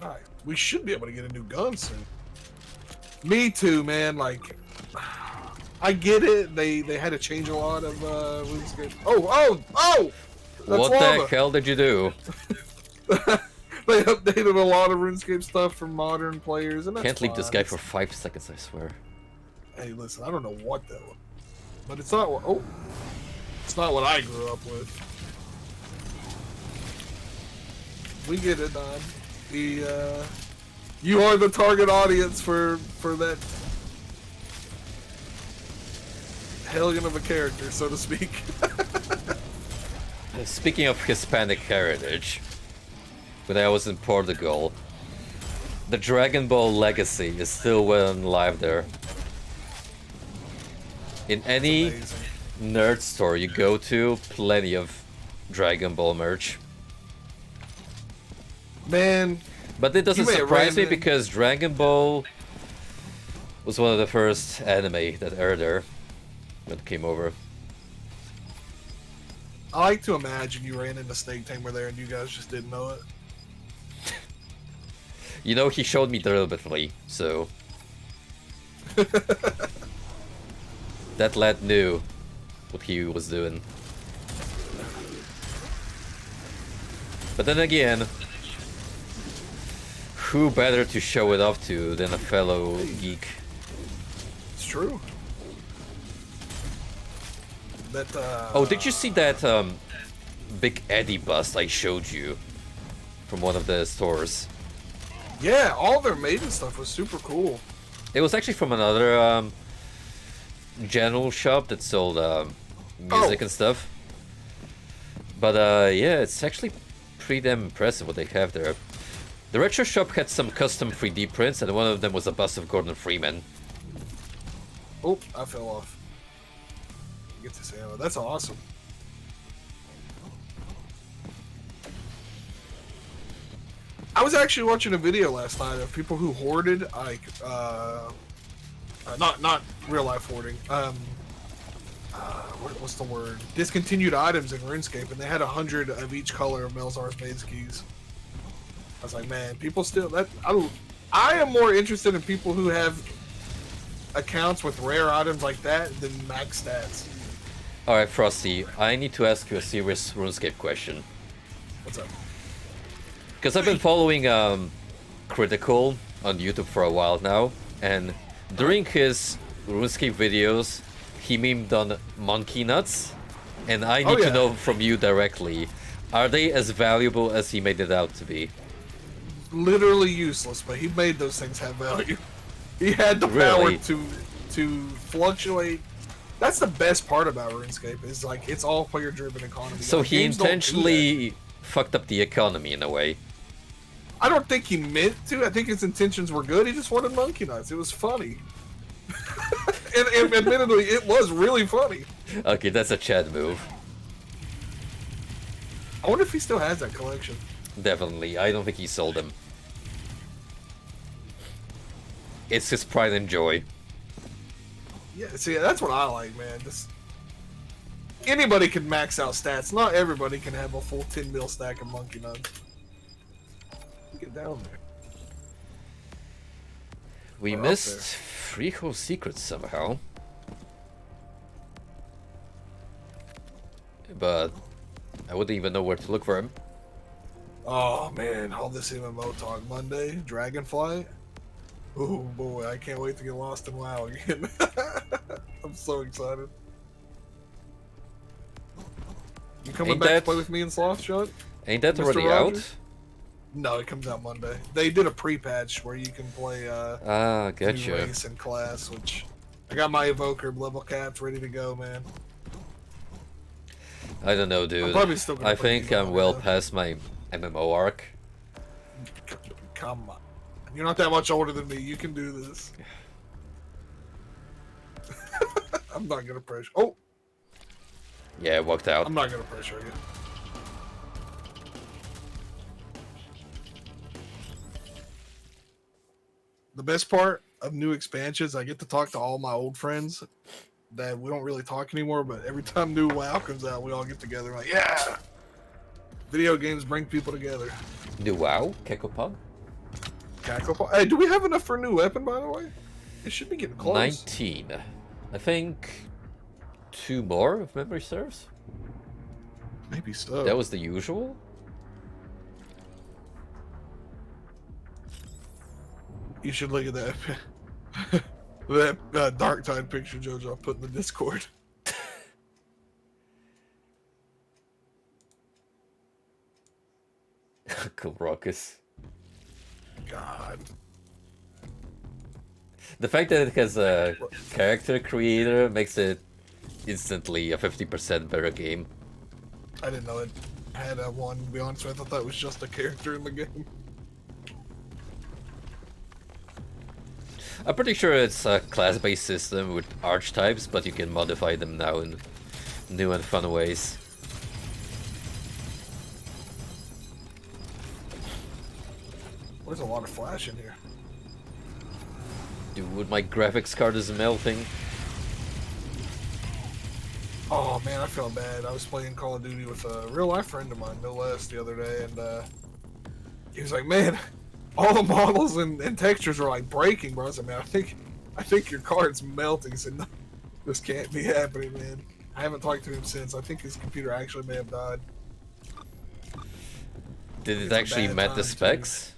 Alright, we should be able to get a new gun soon. Me too, man. Like, I get it. They had to change a lot of RuneScape. Oh! That's What lava. the hell did you do? They updated a lot of RuneScape stuff for modern players, and that's Can't leave this guy fine. for 5 seconds, I swear. Hey, listen, I don't know what that was, but it's not what. Oh, it's not what I grew up with. We get it, Don. You are the target audience for that hellion of a character, so to speak. Speaking of Hispanic heritage, when I was in Portugal, the Dragon Ball legacy is still well and alive there. In any nerd store you go to, plenty of Dragon Ball merch. Man, but it doesn't surprise me because Dragon Ball was one of the first anime that aired there when it came over. I like to imagine you ran into Snake Tamer there and you guys just didn't know it. You know, he showed me deliberately, so... that lad knew what he was doing. But then again, who better to show it off to than a fellow geek? It's true. That, oh, did you see that Big Eddie bust I showed you from one of the stores? Yeah, all their Maiden stuff was super cool. It was actually from another general shop that sold music and stuff. But yeah, it's actually pretty damn impressive what they have there. The retro shop had some custom 3D prints, and one of them was a bust of Gordon Freeman. Oh, I fell off. Get this ammo. That's awesome. I was actually watching a video last night of people who hoarded, like, not real life hoarding. What's the word? Discontinued items in RuneScape, and they had 100 of each color of Melzar's Maid's keys. I was like, man, people still that I am more interested in people who have accounts with rare items like that than max stats. All right, Frosty, I need to ask you a serious RuneScape question. What's up? Because I've been following Critical on YouTube for a while now, and during his RuneScape videos, he memed on monkey nuts, and I need to know from you directly, are they as valuable as he made it out to be? Literally useless, but he made those things have value. He had the power to fluctuate. That's the best part about RuneScape, is like it's all player driven economy. So like, he intentionally fucked up the economy in a way. I don't think he meant to. I think his intentions were good. He just wanted monkey nuts. It was funny. and admittedly, it was really funny. Okay, that's a Chad move. I wonder if he still has that collection. Definitely. I don't think he sold them. It's his pride and joy. Yeah, see, that's what I like, man. Anybody can max out stats. Not everybody can have a full 10 mil stack of monkey nuts. Get down there. We missed Freehold Secrets somehow. But I wouldn't even know where to look for him. Oh man, all this MMO talk Monday, Dragonflight. Oh boy, I can't wait to get lost in WoW again. I'm so excited. You coming back to play with me in Sloth, Sean? Ain't that Mr. already Rogers? out? No, it comes out Monday. They did a pre-patch where you can play gotcha. new race and class, which I got my Evoker level caps ready to go, man. I don't know, dude. I'm probably still gonna I think I'm well past my MMO arc. Come on. You're not that much older than me. You can do this. I'm not gonna pressure. Oh! Yeah, it worked out. I'm not gonna pressure you. The best part of new expansions, I get to talk to all my old friends that we don't really talk anymore, but every time new WoW comes out, we all get together like, yeah! Video games bring people together. New WoW? Kekopug? Cacklepog. Hey, do we have enough for a new weapon, by the way? It should be getting close. 19. I think 2 more, if memory serves. Maybe so. That was the usual? You should look at that. that Dark Tide picture JoJo put in the Discord. Cool Ruckus. God. The fact that it has a character creator makes it instantly a 50% better game. I didn't know it had a one, to be honest with you. I thought that was just a character in the game. I'm pretty sure it's a class-based system with archetypes, but you can modify them now in new and fun ways. There's a lot of flash in here. Dude, my graphics card is melting. Oh man, I feel bad. I was playing Call of Duty with a real-life friend of mine, no less, the other day, and he was like, "Man, all the models and textures are like breaking, bro." I said, "Man, I think your card's melting." He said, "No, this can't be happening, man." I haven't talked to him since. I think his computer actually may have died. Did it actually met the specs?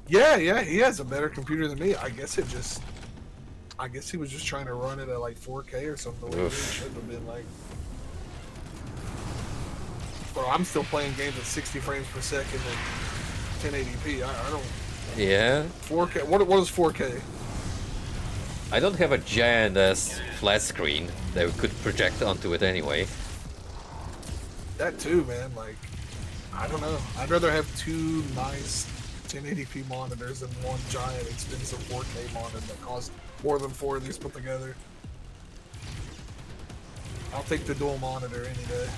Yeah, he has a better computer than me. I guess he was just trying to run it at like 4K or something. It should have been like. Bro, I'm still playing games at 60 frames per second and 1080p. I don't. Yeah. 4K. What is 4K? I don't have a giant ass flat screen that we could project onto it anyway. That too, man. Like, I don't know. I'd rather have two nice 1080p monitors than one giant expensive 4K monitor that costs more than four of these put together. I'll take the dual monitor any day.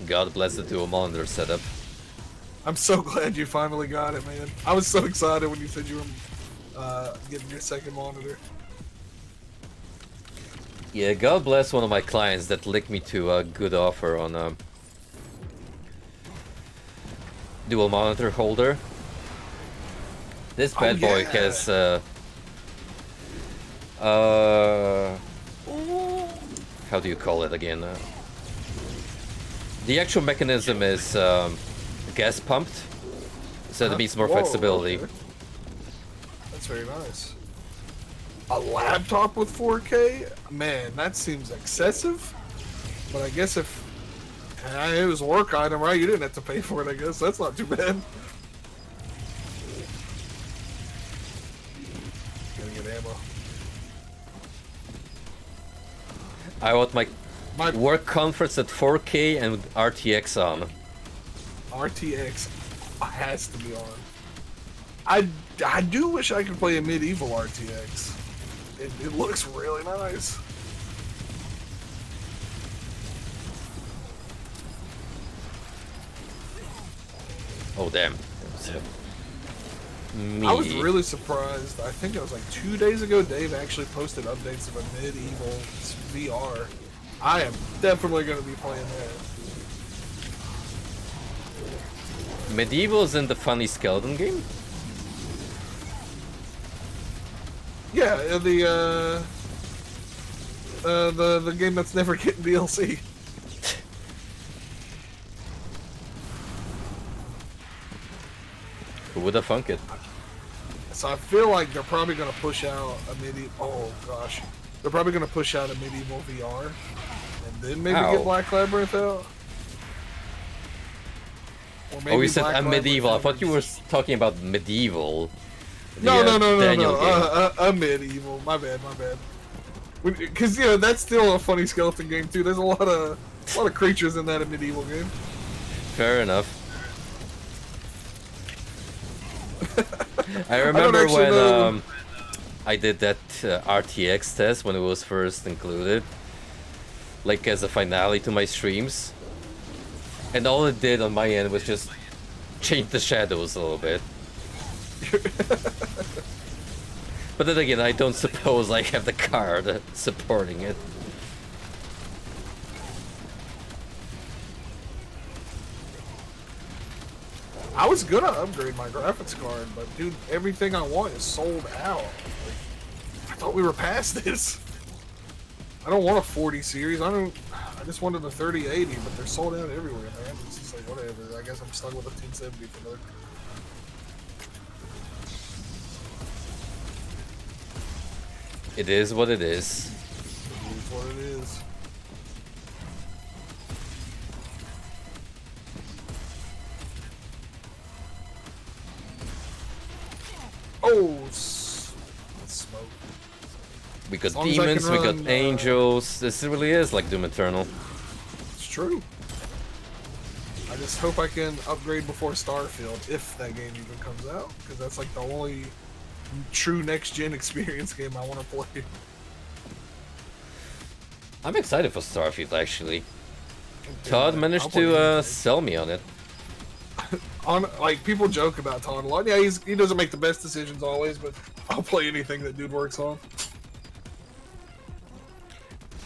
God bless the dual monitor setup. I'm so glad you finally got it, man. I was so excited when you said you were getting your second monitor. Yeah, God bless one of my clients that linked me to a good offer on a dual monitor holder. This bad boy has how do you call it again? The actual mechanism is gas pumped, so that means more flexibility. Okay. That's very nice. A laptop with 4K? Man, that seems excessive. But I guess if it was a work item, right? You didn't have to pay for it, I guess. That's not too bad. Gotta get ammo. I want my work conference at 4K and with RTX on. RTX has to be on. I do wish I could play a medieval RTX. It looks really nice. Oh damn. I was really surprised. I think it was like 2 days ago Dave actually posted updates of a medieval VR. I am definitely going to be playing that. Medieval is in the funny skeleton game? Yeah, the game that's never getting DLC. Who would have thunk it? So I feel like they're probably going to push out a medieval. Oh gosh, they're probably going to push out a medieval VR, and then maybe get Black Labyrinth out. Or maybe you said Black a medieval. I thought you were talking about medieval. No, Daniel game. A medieval. My bad. Because that's still a funny skeleton game too. There's a lot of creatures in that medieval game. Fair enough. I remember when I did that RTX test when it was first included, like as a finale to my streams, and all it did on my end was just change the shadows a little bit. But then again, I don't suppose I have the card supporting it. I was gonna upgrade my graphics card, but dude, everything I want is sold out. Like, I thought we were past this. I don't want a 40 series. I just wanted a 3080, but they're sold out everywhere, man. It's just like whatever. I guess I'm stuck with a 1070 for another. It is what it is. It is what it is. Oh, smoke. We got As long as I can demons, we got run, angels. This really is like Doom Eternal. It's true. I just hope I can upgrade before Starfield, if that game even comes out, because that's like the only true next-gen experience game I want to play. I'm excited for Starfield, actually. Dude, Todd I'll managed play to anything. sell me on it. Like, people joke about Todd a lot. Yeah, he doesn't make the best decisions always, but I'll play anything that dude works on.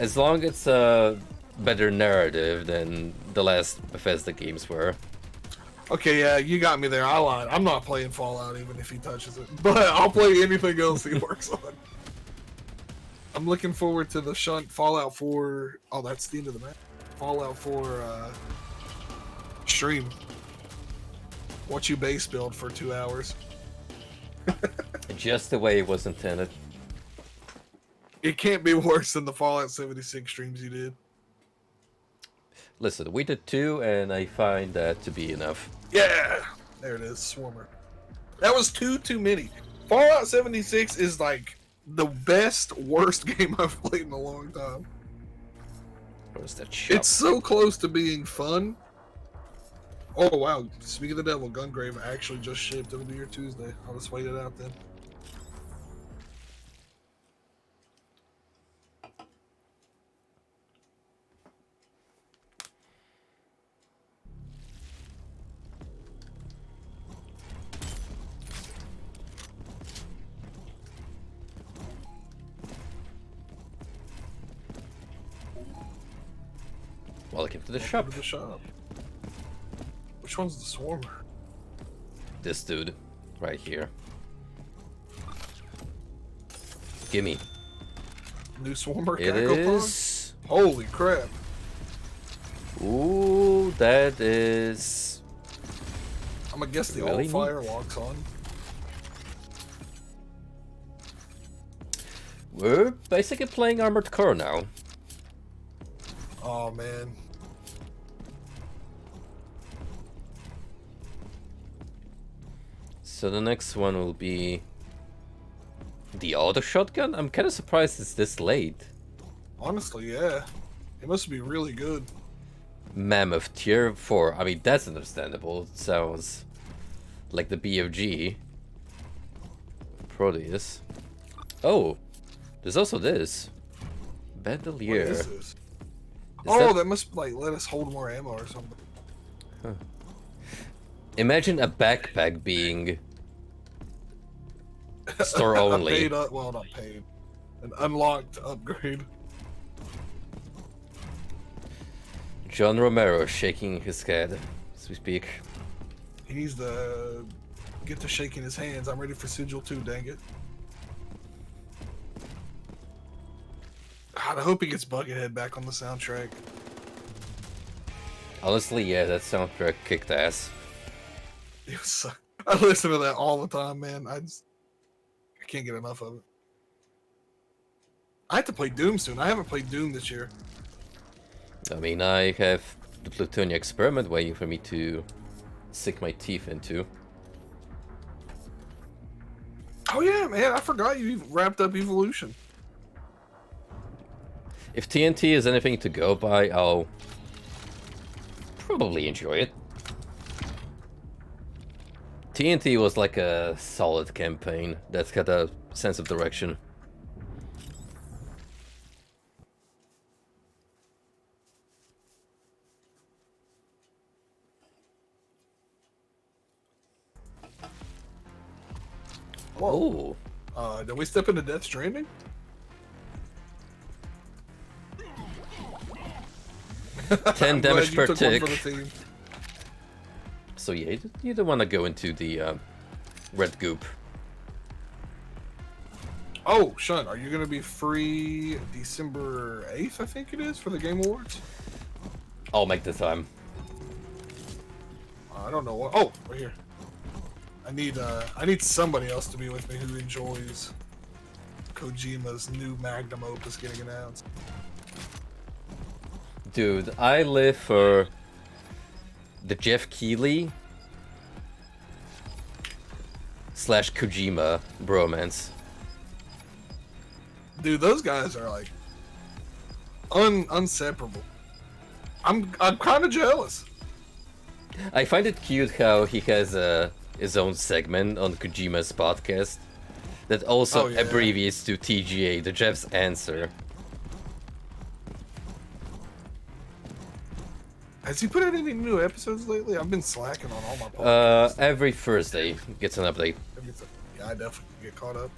As long as it's a better narrative than the last Bethesda games were. Okay, yeah, you got me there. I lied. I'm not playing Fallout even if he touches it, but I'll play anything else he works on. I'm looking forward to the Fallout 4. Oh, that's the end of the map. Fallout 4 stream. Watch you base build for 2 hours. Just the way it was intended. It can't be worse than the Fallout 76 streams you did. Listen, we did 2, and I find that to be enough. Yeah! There it is, Swarmer. That was too many. Fallout 76 is like the best, worst game I've played in a long time. Where's that shop? It's so close to being fun. Oh wow, speaking of the devil, Gungrave actually just shipped. It'll be here Tuesday. I'll just wait it out then. Welcome to the Welcome shop. to the shop. Which one's the Swarmer? This dude, right here. Gimme. New Swarmer It Cackle Pug? is. Holy crap. Ooh, that is. I'm gonna guess the Really old fire locks on. We're basically playing Armored Core now. Oh man. So the next one will be the auto shotgun. I'm kind of surprised it's this late. Honestly, yeah. It must be really good. Mammoth tier 4. I mean, that's understandable. It sounds like the BFG. Prodeus. Oh, there's also this. Bandolier. What is this? Is Oh, that- that must like let us hold more ammo or something. Imagine a backpack being store A only. paid well, not paid. An unlocked upgrade. John Romero shaking his head as we speak. He needs to get to shaking his hands. I'm ready for Sigil 2, dang it. God, I hope he gets Buckethead back on the soundtrack. Honestly, yeah, that soundtrack kicked ass. It was so, I listen to that all the time, man. I can't get enough of it. I have to play Doom soon. I haven't played Doom this year. I mean, I have the Plutonia experiment waiting for me to sink my teeth into. Oh yeah, man, I forgot you wrapped up Evolution. If TNT is anything to go by, I'll probably enjoy it. TNT was like a solid campaign that's got a sense of direction. Whoa. Oh, Did we step into Death Stranding? ten I'm damage glad you per took one tick. for the team. So yeah, you don't want to go into the red goop. Oh, Shun, are you going to be free December 8th, I think it is, for the Game Awards? I'll make the time. I don't know what. Oh, right here. I need somebody else to be with me who enjoys Kojima's new magnum opus getting announced. Dude, I live for the Jeff Keighley / Kojima bromance. Dude, those guys are like unseparable. I'm kind of jealous. I find it cute how he has his own segment on Kojima's podcast that also abbreviates to TGA, the Jeff's answer. Has he put out any new episodes lately? I've been slacking on all my podcasts. Every Thursday gets an update. Yeah, I definitely get caught up.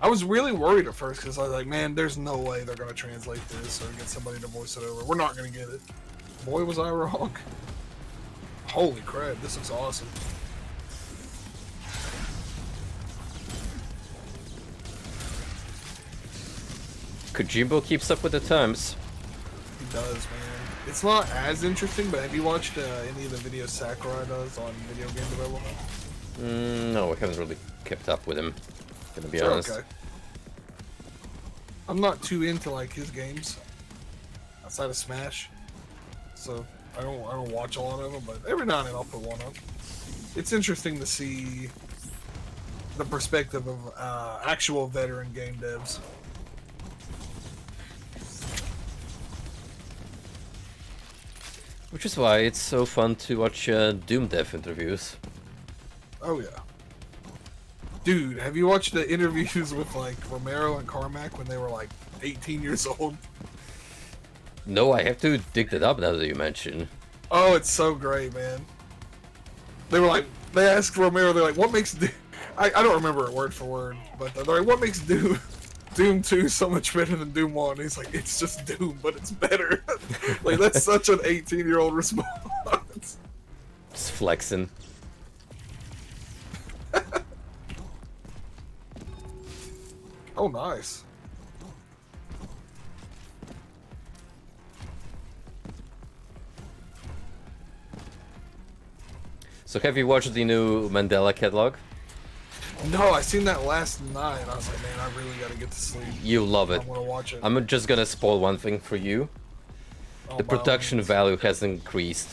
I was really worried at first because I was like, man, there's no way they're going to translate this or get somebody to voice it over. We're not going to get it. Boy, was I wrong. Holy crap, this looks awesome. Kojimbo keeps up with the times. He does, man. It's not as interesting, but have you watched any of the videos Sakurai does on video game development? No, I haven't really kept up with him, gonna be honest. Okay. I'm not too into like his games outside of Smash, so I don't watch a lot of them. But every now and then I'll put one on. It's interesting to see the perspective of actual veteran game devs. Which is why it's so fun to watch Doom Dev interviews. Oh yeah. Dude, have you watched the interviews with like Romero and Carmack when they were like 18 years old? No, I have to dig that up now that you mention. Oh, it's so great, man. They were like, they asked Romero, they're like, what makes Doom... I don't remember it word for word, but they're like, what makes Doom 2 so much better than Doom 1? And he's like, it's just Doom, but it's better. Like, that's such an 18-year-old response. Just flexing. Oh, nice. So have you watched the new Mandela catalog? No, I seen that last night. I was like, man, I really gotta get to sleep. You love it. I wanna watch it. I'm just gonna spoil one thing for you. Oh, the production value has increased.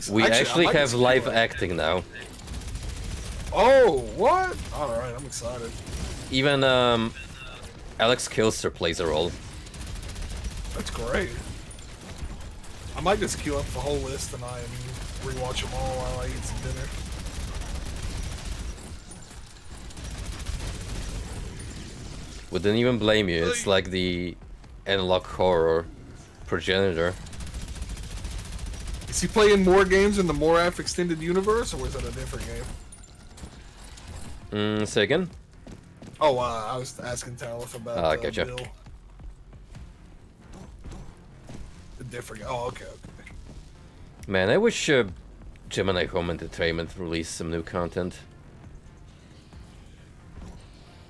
We actually have live acting now. Oh, what? Alright, I'm excited. Even Alex Kilster plays a role. That's great. I might just queue up the whole list tonight and rewatch them all while I eat some dinner. Wouldn't even blame you. It's like the analog horror progenitor. Is he playing more games in the Moraph Extended Universe, or was that a different game? Say again? Oh, I was asking Talif about gotcha. Bill. A different. Oh, okay, okay. Man, I wish Gemini Home Entertainment released some new content.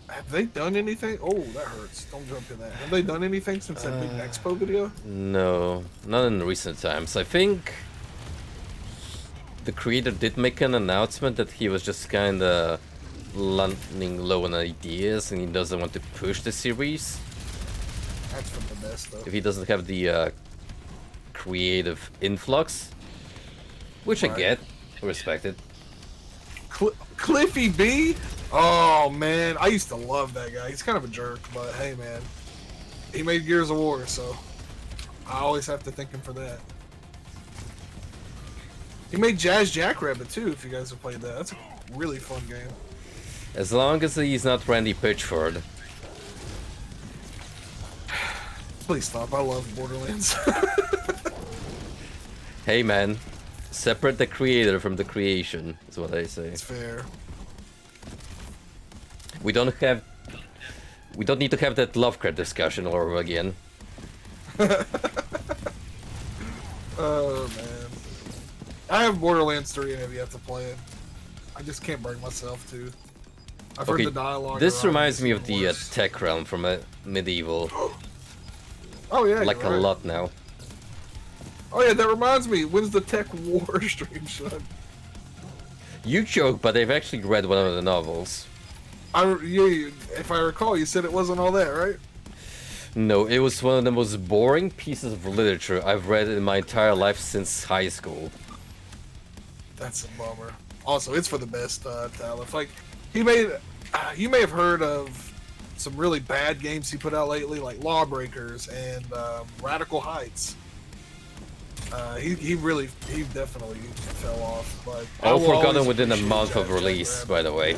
Have they done anything? Oh, that hurts. Don't jump in that. Have they done anything since that big Expo video? No, not in recent times. I think the creator did make an announcement that he was just kinda running low on ideas and he doesn't want to push the series. That's from the best, though. If he doesn't have the creative influx, which I get, I respect it. Cliffy B? Oh man, I used to love that guy. He's kind of a jerk, but hey man, he made Gears of War, so I always have to thank him for that. He made Jazz Jackrabbit too, if you guys have played that. That's a really fun game. As long as he's not Randy Pitchford. Please stop, I love Borderlands. Hey man, separate the creator from the creation, is what I say. It's fair. We don't need to have that Lovecraft discussion all over again. Oh man. I have Borderlands 3 and have yet to play it. I just can't bring myself to. I've heard the dialogue. This reminds me of the tech realm from Medieval. Oh yeah, like a lot now. Oh yeah, that reminds me. When's the Tech War stream shot? You joke, but I've actually read one of the novels. If I recall, you said it wasn't all that, right? No, it was one of the most boring pieces of literature I've read in my entire life since high school. That's a bummer. Also, it's for the best, Talif. Like, he made... you may have heard of some really bad games he put out lately, like Lawbreakers and Radical Heights. He definitely fell off. But All forgotten within a month of release, by the way.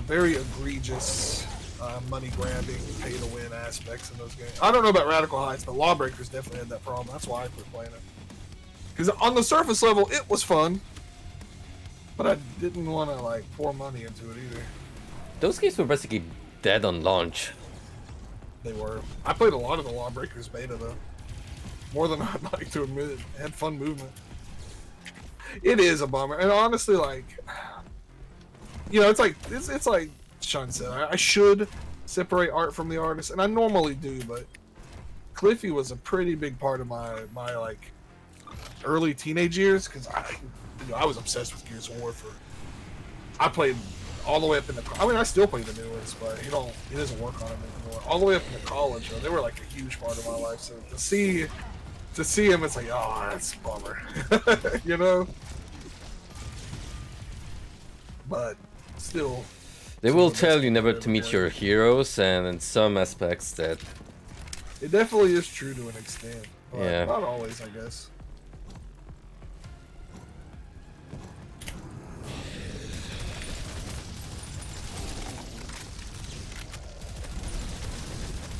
Very egregious money grabbing, pay to win aspects in those games. I don't know about Radical Heights, but Lawbreakers definitely had that problem. That's why I quit playing it. Because on the surface level, it was fun, but I didn't want to like pour money into it either. Those games were basically dead on launch. They were. I played a lot of the Lawbreakers beta though. More than I'd like to admit. It had fun movement. It is a bummer, and honestly, like, you know, it's like Sean said. I should separate art from the artist, and I normally do, but Cliffy was a pretty big part of my like early teenage years because I was obsessed with Gears of War. I played all the way up into. I mean, I still play the new ones, but he doesn't work on them anymore. All the way up into college, though, they were like a huge part of my life. So to see him, it's like, oh, that's a bummer, you know. But still, they will tell you never to meet your heroes, and in some aspects that it definitely is true to an extent. But yeah, not always, I guess.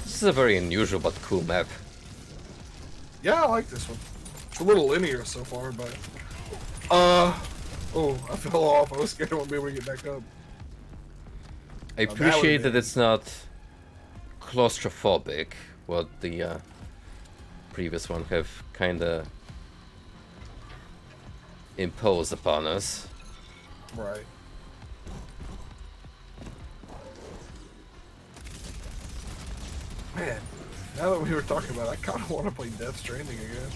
This is a very unusual but cool map. Yeah, I like this one. It's a little linear so far, but oh, I fell off. I was scared I wouldn't be able to get back up. I appreciate that it's not claustrophobic, what the previous one have kinda imposed upon us. Right. Man, now that we were talking about it, I kind of want to play Death Stranding again.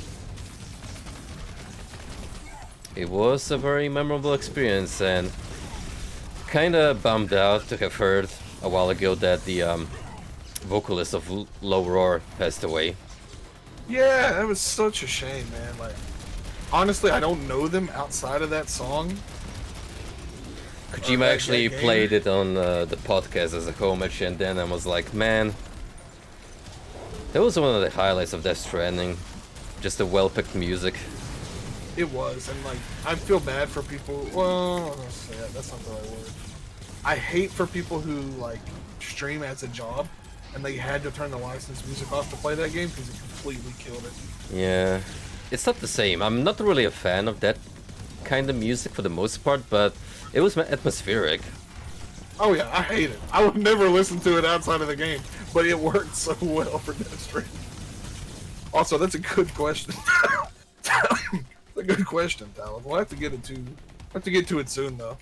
It was a very memorable experience, and kinda bummed out to have heard a while ago that the vocalist of Low Roar passed away. Yeah, that was such a shame, man. Like, honestly, I don't know them outside of that song. Kojima actually played it on the podcast as a homage, and then I was like, man, that was one of the highlights of Death Stranding. Just the well-picked music. It was, and like, I feel bad for people. Well, that's not the right word. I hate for people who like stream as a job, and they had to turn the licensed music off to play that game because it completely killed it. Yeah, it's not the same. I'm not really a fan of that kind of music for the most part, but it was atmospheric. Oh yeah, I hate it. I would never listen to it outside of the game, but it worked so well for Death Stranding. Also, that's a good question. A good question, Talon. We'll have to get to it soon, though.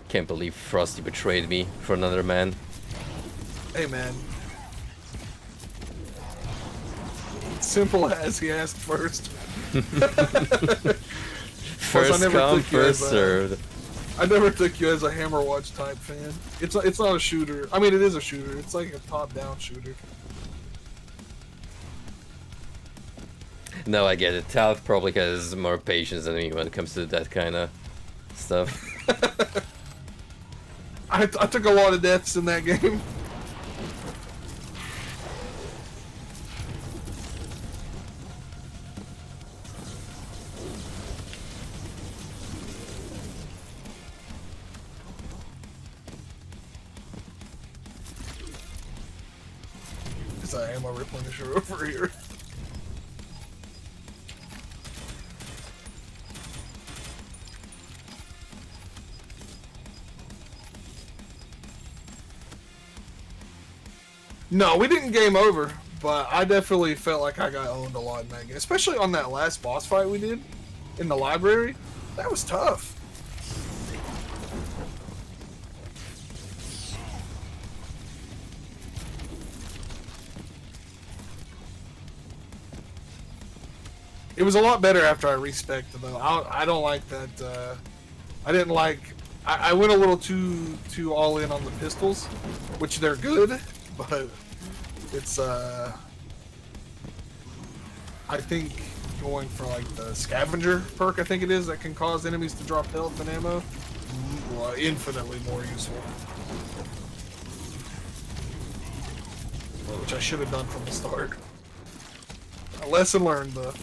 Can't believe Frosty betrayed me for another man. Hey, man. Simple as he asked first. First come, first served. I never took you as a Hammerwatch type fan. It's not a shooter. I mean, it is a shooter. It's like a top-down shooter. No, I get it. Tal probably has more patience than me when it comes to that kind of stuff. I took a lot of deaths in that game. There's an ammo replenisher over here. No, we didn't game over, but I definitely felt like I got owned a lot in that game. Especially on that last boss fight we did in the library. That was tough. It was a lot better after I respected though. I don't like that. I didn't like. I went a little too all in on the pistols, which they're good, but it's I think going for like the scavenger perk, I think it is, that can cause enemies to drop health and ammo. infinitely more useful. Which I should have done from the start. A lesson learned, though.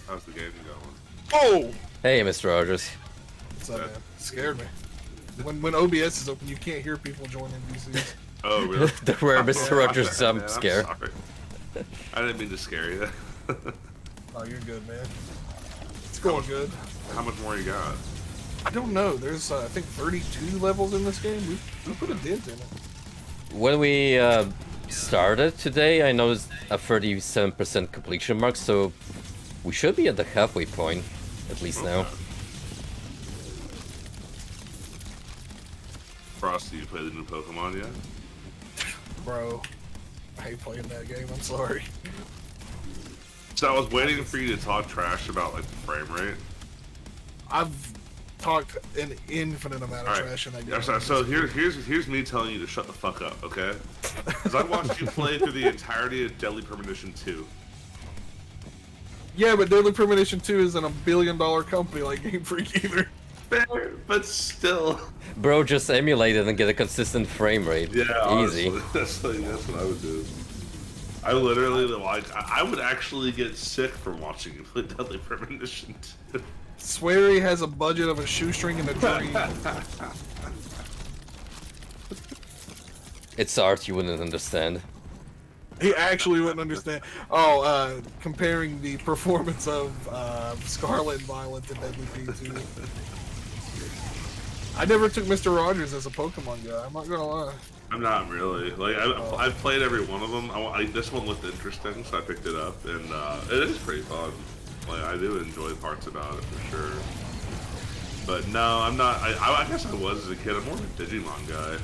How's the game going? Oh! Hey, Mr. Rogers. What's up, man? Scared me. When OBS is open, you can't hear people join NPCs. Oh, really? The rare Mr. Rogers jump Man, scare. I'm sorry. I didn't mean to scare you. Oh, you're good, man. It's going good. How much more you got? I don't know. There's, I think, 32 levels in this game. We put a dent in it. When we started today, I noticed a 37% completion mark, so we should be at the halfway point, at least now. Frosty, you play the new Pokemon yet? Bro, I hate playing that game. I'm sorry. So I was waiting for you to talk trash about like the frame rate. I've talked an infinite amount of trash in that game. So here's me telling you to shut the fuck up, okay? Because I watched you play through the entirety of Deadly Premonition 2. Yeah, but Deadly Premonition 2 isn't a billion-dollar company like Game Freak either. Fair, but still. Bro, just emulate it and get a consistent frame rate. Yeah, Easy. Honestly, that's what I would do. I literally, like, I would actually get sick from watching you play Deadly Premonition 2. Swear he has a budget of a shoestring and a dream. It's art you wouldn't understand. He actually wouldn't understand. Oh, comparing the performance of Scarlet and Violet to Deadly P2. I never took Mr. Rogers as a Pokemon guy, I'm not gonna lie. I'm not really. Like, I've played every one of them. This one looked interesting, so I picked it up, and it is pretty fun. Like, I do enjoy parts about it, for sure. But no, I'm not. I guess I was as a kid. I'm more of a Digimon guy.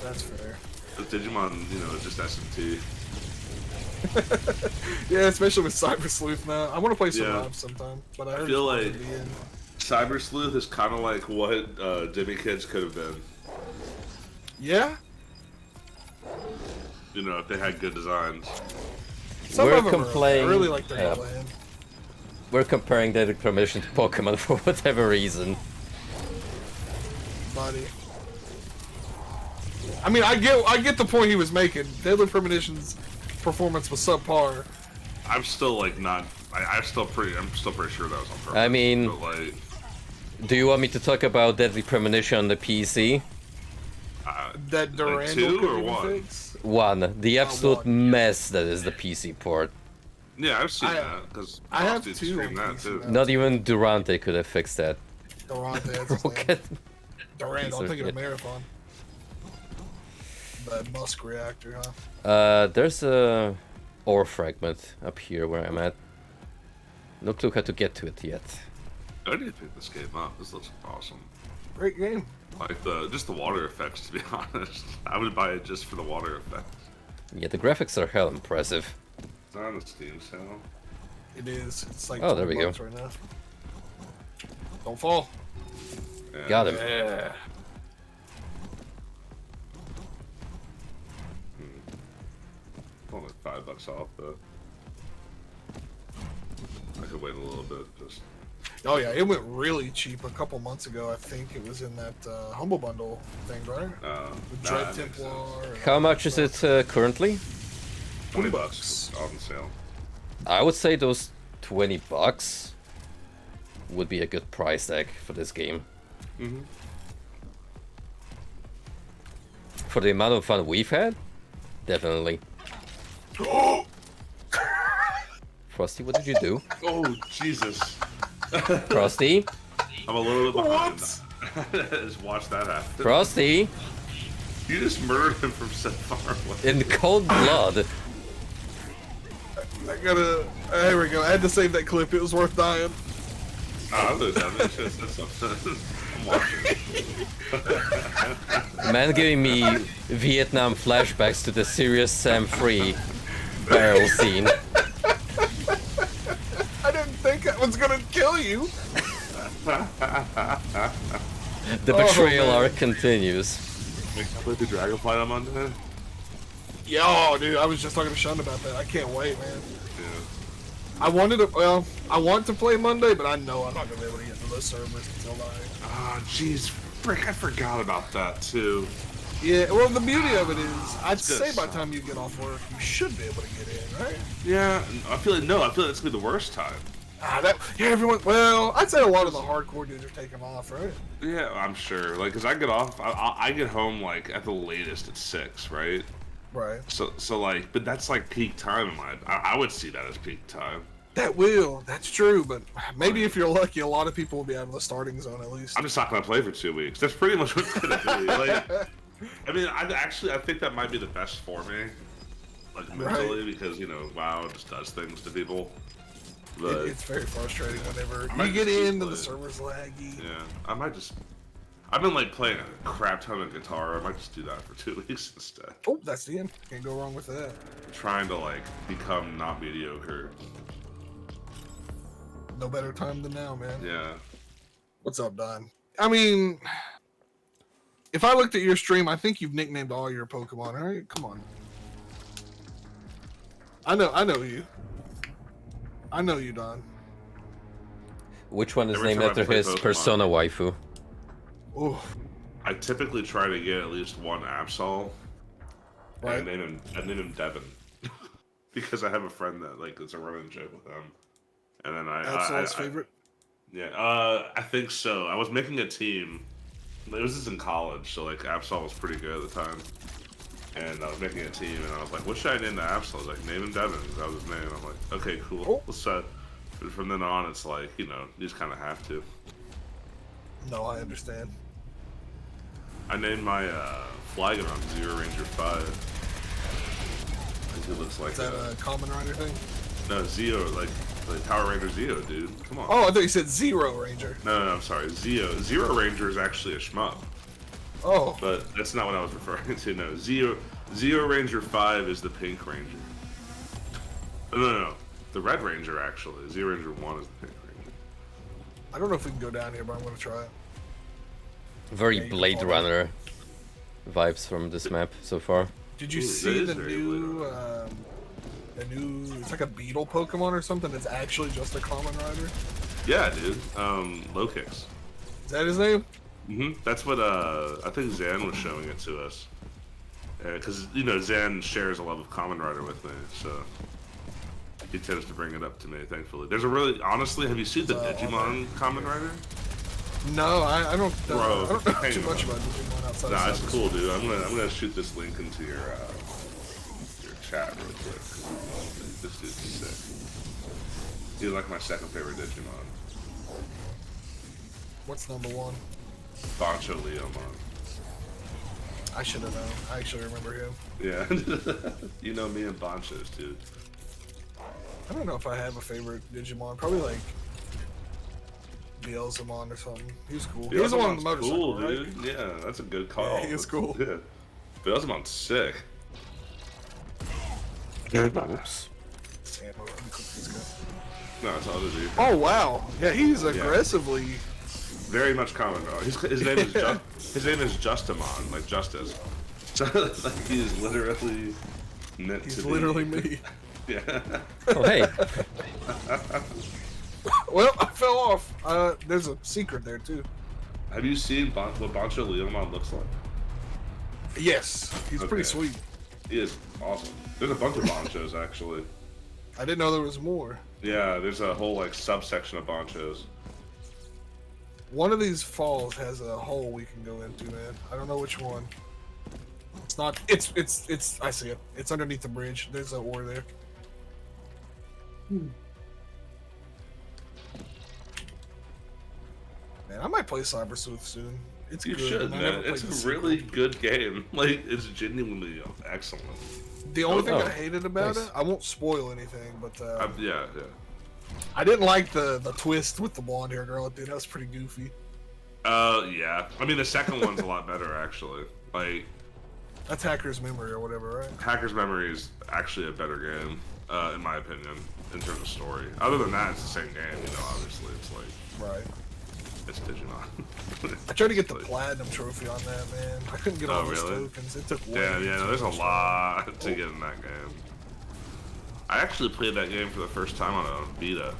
That's fair. But Digimon, you know, is just SMT. Yeah, especially with Cyber Sleuth now. I want to play some Rob sometime, but I feel like Cyber Sleuth is kind of like what Demi Kids could have been. Yeah? You know, if they had good designs. Some of them I really like their plan. We're comparing Deadly Premonition to Pokemon for whatever reason. Buddy. I mean, I get the point he was making. Deadly Premonition's performance was subpar. I'm still like not. I'm still pretty sure that was on purpose. I mean, but, like, do you want me to talk about Deadly Premonition on the PC? That Durandal like 2 or could 1? fix? 1. The absolute mess that is the PC port. Yeah, I've seen that because I have two two that too. Not even Durante could have fixed that. Durante, that's his name. Durant, I'm thinking of Marathon. That Musk reactor, huh? There's a ore fragment up here where I'm at. No clue how to get to it yet. I need to pick this game up. This looks awesome. Great game. Like just the water effects, to be honest. I would buy it just for the water effects. Yeah, the graphics are hell impressive. It's not on the Steam sale. It is. It's like oh, there we go. Right now. Don't fall. Yeah. Got him. Yeah. Only $5 off though. I could wait a little bit. Just. Oh yeah, it went really cheap a couple months ago. I think it was in that Humble Bundle thing, right? With Dread Templar. How much is it currently? $20 on sale. I would say those $20 would be a good price tag for this game. Mm-hmm. For the amount of fun we've had, definitely. Frosty, what did you do? Oh Jesus! Frosty? I'm a little bit behind. Just watch that happen. Frosty? You just murdered him from so far away. In cold blood. I gotta. There we go. I had to save that clip. It was worth dying. I lose that. It's just that's something. I'm watching. Man giving me Vietnam flashbacks to the serious Sam Free barrel scene. I didn't think that was gonna kill you. The betrayal arc continues. Play the Dragonflight on Monday? Yo, dude, I was just talking to Sean about that. I can't wait, man. Yeah. I wanted to. Well, I want to play Monday, but I know I'm not gonna be able to get to those servers until like. Ah, jeez, frick! I forgot about that too. Yeah. Well, the beauty of it is, I'd It's gonna say by the suck. time you get off work, you should be able to get in, right? Yeah, I feel like no. I feel like it's gonna be the worst time. Yeah, everyone. Well, I'd say a lot of the hardcore dudes are taking off, right? Yeah, I'm sure. Like, cause I get off. I get home like at the latest at 6, right? Right. So like, but that's like peak time in my. I would see that as peak time. That's true, but maybe if you're lucky, a lot of people will be out of the starting zone at least. I'm just not gonna play for 2 weeks. That's pretty much what it's gonna be. Like, I mean, I think that might be the best for me, like mentally, because you know, WoW just does things to people. But It's very frustrating whenever might you get just keep into the playing. server's laggy. yeah, I might just. I've been like playing a crap ton of guitar. I might just do that for 2 weeks instead. Oh, that's the end. Can't go wrong with that. Trying to like become not mediocre. No better time than now, man. Yeah. What's up, Don? I mean, if I looked at your stream, I think you've nicknamed all your Pokemon, right? Come on. I know you. I know you, Don. Which one is Every named time I after play his Pokemon. persona waifu? Ooh, I typically try to get at least one Absol. right. And I name him Devin. Because I have a friend that like it's a running joke with him. And then Absol's favorite. Yeah, I think so. I was making a team. It was just in college, so like Absol was pretty good at the time. And I was making a team, and I was like, "What should I name the Absol?" I was like, "Name him Devin." That was his name. I'm like, "Okay, cool." Oh. So from then on, it's like you know, you just kind of have to. No, I understand. I named my Flagon on Zero Ranger 5. He looks like Is that a Common Rider thing? no Zeo, like Power Ranger Zeo, dude. Come on. Oh, I thought you said Zero Ranger. No, I'm sorry. Zero Ranger is actually a shmup, Oh, but that's not what I was referring to. No, Zero Ranger 5 is the Pink Ranger. No. The Red Ranger actually. Zero Ranger 1 is the Pink Ranger. I don't know if we can go down here, but I'm gonna try it. Very Yeah, you can Blade follow. Runner vibes from this map so far. Did you Ooh, see that the is very new, it's like a beetle Pokemon or something that's actually just a Common Rider? Yeah, dude. Low kicks. Is that his name? That's what I think Zan was showing it to us. Because you know Zan shares a love of Kamen Rider with me, so he tends to bring it up to me. Thankfully, there's a really honestly. Have you seen the Digimon Kamen Rider? No, I don't. Bro, I don't know hang too much on. about Digimon outside. Nah, of it's Cyber cool, Sleuth. dude. I'm gonna shoot this link into your chat real quick. This dude's sick. He's like my second favorite Digimon. What's number one? Bancho Leomon. I should have known. I actually remember him. Yeah, you know me and Banchos, dude. I don't know if I have a favorite Digimon. Probably like Beelzemon or something. He was cool. He was the one on the Beelzemon's motorcycle, cool, right? dude. Yeah, that's a good call. Yeah, he is cool. Yeah. Beelzemon's sick. Oops. Damn, let me click this guy. No, it's all the dude. Oh wow! Yeah, he's aggressively. Very much common dog. His name is his name is Justamon, like Justice. So like he's literally meant He's to be. literally me. Yeah. Oh hey, Well, I fell off. There's a secret there too. Have you seen what Bancho Leomon looks like? Yes, he's pretty Okay. sweet. He is awesome. There's a bunch of Banchos actually. I didn't know there was more. Yeah, there's a whole like subsection of Banchos. One of these falls has a hole we can go into, man. I don't know which one. It's not. It's. I see it. It's underneath the bridge. There's a ore there. Man, I might play Cyber Sleuth soon. It's You good. should, and I man. never played It's the a sequel. really good game. Like it's genuinely excellent. The only thing Oh, I hated about nice. it, I won't spoil anything, but Yeah. I didn't like the twist with the blonde hair girl. Dude, that was pretty goofy. Yeah. I mean, the second one's a lot better, actually. Like, That's Hacker's Memory or whatever, right? Hacker's Memory is actually a better game, in my opinion, in terms of story. Other than that, it's the same game, you know, obviously. It's like, Right. it's Digimon. I tried to get the Like, platinum trophy on that, man. I couldn't get Oh, all those really? tokens. It took way Yeah, too there's a much. lot to get in that game. I actually played that game for the first time on a Vita.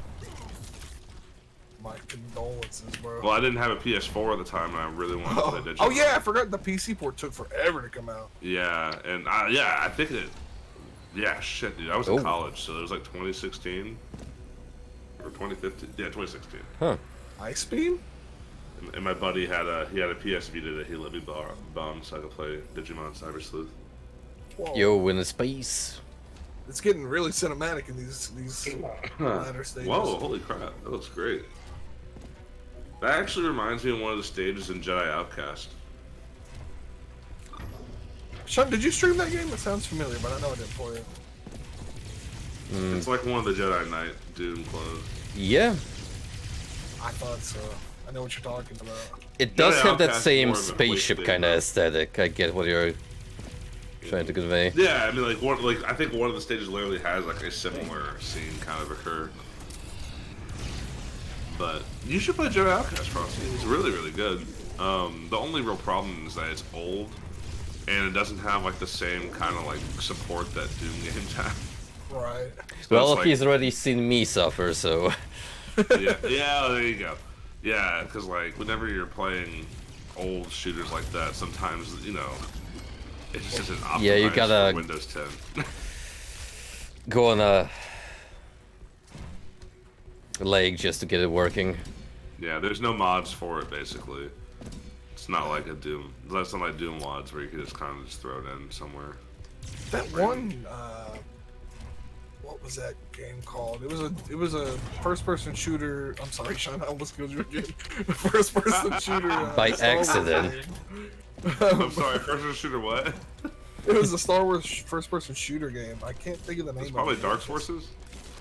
My condolences, bro. Well, I didn't have a PS4 at the time, and I really wanted to play Digimon. Oh yeah, I forgot the PC port took forever to come out. Yeah, and I think it. Yeah, shit, dude. I was in college, so it was like 2016 or 2015. Yeah, 2016. Huh. Ice Beam? And my buddy had a PS Vita that he let me bomb so I could play Digimon Cyber Sleuth. Whoa. Yo, in space. It's getting really cinematic in these latter stages. Whoa, holy crap. That looks great. That actually reminds me of one of the stages in Jedi Outcast. Sean, did you stream that game? It sounds familiar, but I know I didn't play it. It's like one of the Jedi Knight Doom clones. Yeah. I thought so. I know what you're talking about. It does Jedi have that Outcast same more of a spaceship wasted kind of game. aesthetic. I get what you're trying to convey. Yeah, I mean, I think one of the stages literally has like a similar scene kind of occur. But you should play Jedi Outcast, Frosty. It's really, really good. The only real problem is that it's old, and it doesn't have like the same kind of like support that Doom games have. Right. So Well, it's like- he's already seen me suffer, so... yeah, there you go. Yeah, because like whenever you're playing old shooters like that, sometimes it just isn't optimized Yeah, you gotta- for Windows 10. go on a leg just to get it working. Yeah, there's no mods for it basically. It's not like a Doom. That's not like Doom mods where you can just kind of just throw it in somewhere. That one, what was that game called? It was a first-person shooter. I'm sorry, Sean, I almost killed you again. First-person shooter. By Star Wars accident. game. I'm sorry, first-person shooter what? It was a Star Wars first-person shooter game. I can't think of the name. It's of probably it. Dark Forces?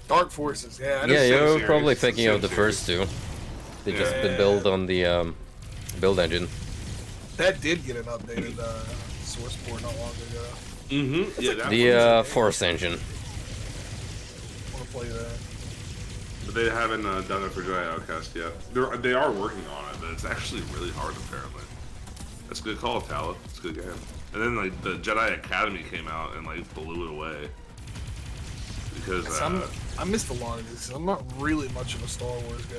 Dark Forces. Yeah. Yeah, same you're series, probably it's the thinking of same the first two. They just Yeah. been built on the build engine. That did get an updated source port not long ago. Mm-hmm. Yeah, that The Force engine. I want to play that. but they haven't done it for Jedi Outcast yet. They are working on it, but it's actually really hard apparently. That's a good call, Talon. It's a good game. And then like the Jedi Academy came out and like blew it away. Because I missed a lot of this. I'm not really much of a Star Wars guy.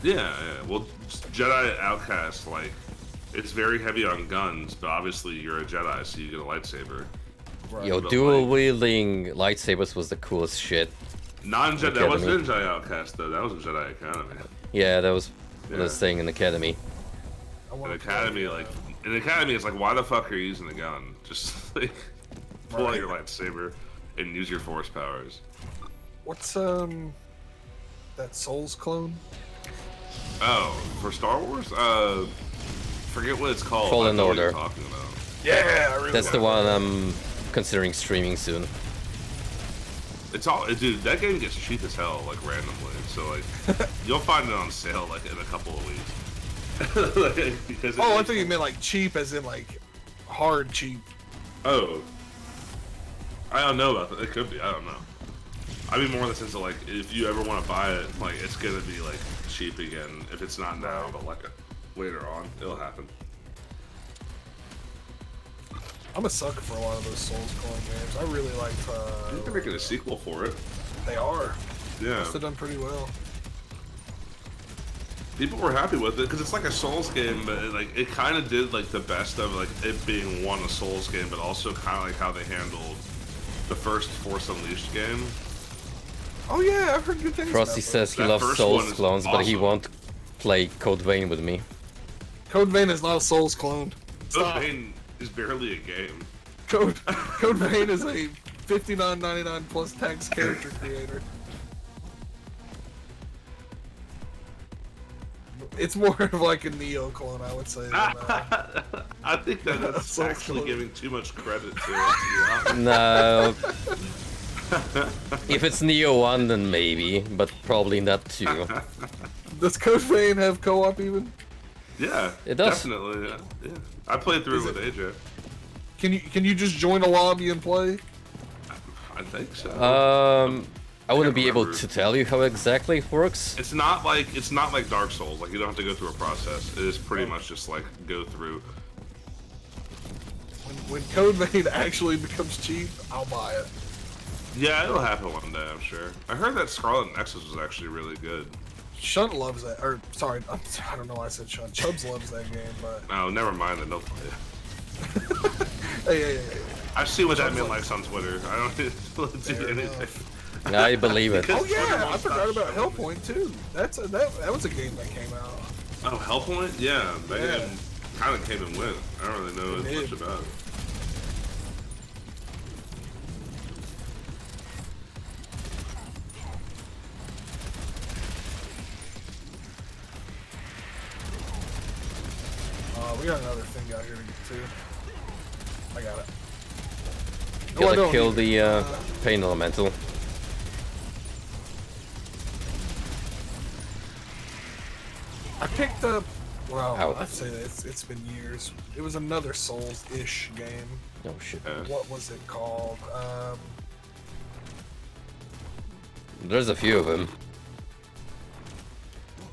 yeah. Well, Jedi Outcast, like, it's very heavy on guns, but obviously you're a Jedi, so you get a lightsaber. Right. Yo, but dual like- wielding lightsabers was the coolest shit. Non-Jedi, that wasn't in Academy. Jedi Outcast though. That was in Jedi Academy. Yeah, that was what I was Yeah. saying in Academy. I In wanna Academy, play, like, in Academy, it's like, why the fuck are you using a gun? Just like pull out Right. your lightsaber and use your force powers. what's that Souls clone? Oh, for Star Wars? Forget what it's called. Fallen I know what you're Order. talking about. Yeah, I really. That's the wanna one play I'm considering streaming soon. It's all, dude. That game gets cheap as hell, like randomly. So like, you'll find it on sale like in a couple of weeks. Like, because that. Oh, I think you meant like cheap, as in like hard cheap. Oh, I don't know about that. It could be. I don't know. I mean more in the sense of like, if you ever want to buy it, like it's gonna be like cheap again. If it's not now, but like later on, it'll happen. I'm a sucker for a lot of those Souls clone games. I really like. You can make it a sequel for it. They are. Yeah. They've done pretty well. People were happy with it because it's like a Souls game, but it kind of did like the best of like it being one a Souls game, but also kind of like how they handled the first Force Unleashed game. Oh yeah, I've heard good things. Frosty about says he That loves first Souls one is clones, but he awesome. won't play Code Vein with me. those. Code Vein is not a Souls clone. Stop. Code Vein is barely a game. Code Vein is a $59.99 plus tax character creator. It's more of like a Neo clone, I would say. Than, I think that's Souls actually clone. giving too much credit to it. To be honest. No. If it's Neo 1, then maybe, but probably not 2. Does Code Vein have co-op even? Yeah, It does. definitely. Yeah. I played through Is it with AJ. Can you just join a lobby and play? I think so. I wouldn't be able remember. to tell you how exactly it works. It's not like Dark Souls. Like you don't have to go through a process. It is pretty much just like go through. When Code Vein actually becomes cheap, I'll buy it. Yeah, it'll happen one day, I'm sure. I heard that Scarlet Nexus was actually really good. Shunt loves that. Or sorry, I don't know why I said Shunt. Chubbs loves that game, but Oh, never mind then. Don't play it. hey. I've seen what that man likes on Twitter. I don't do anything. I believe it. Oh yeah, I forgot about Hellpoint too. That was a game that came out. Oh, Hellpoint? Yeah, that Yeah. game kind of came and went. I don't really know It as did. much about it. We got another thing out here to get to. I got it. No, I Gotta don't kill either. the pain elemental. I picked up. Well, Ow. I'd say that it's been years. It was another Souls-ish game. Oh shit. What was it called? There's a few of them.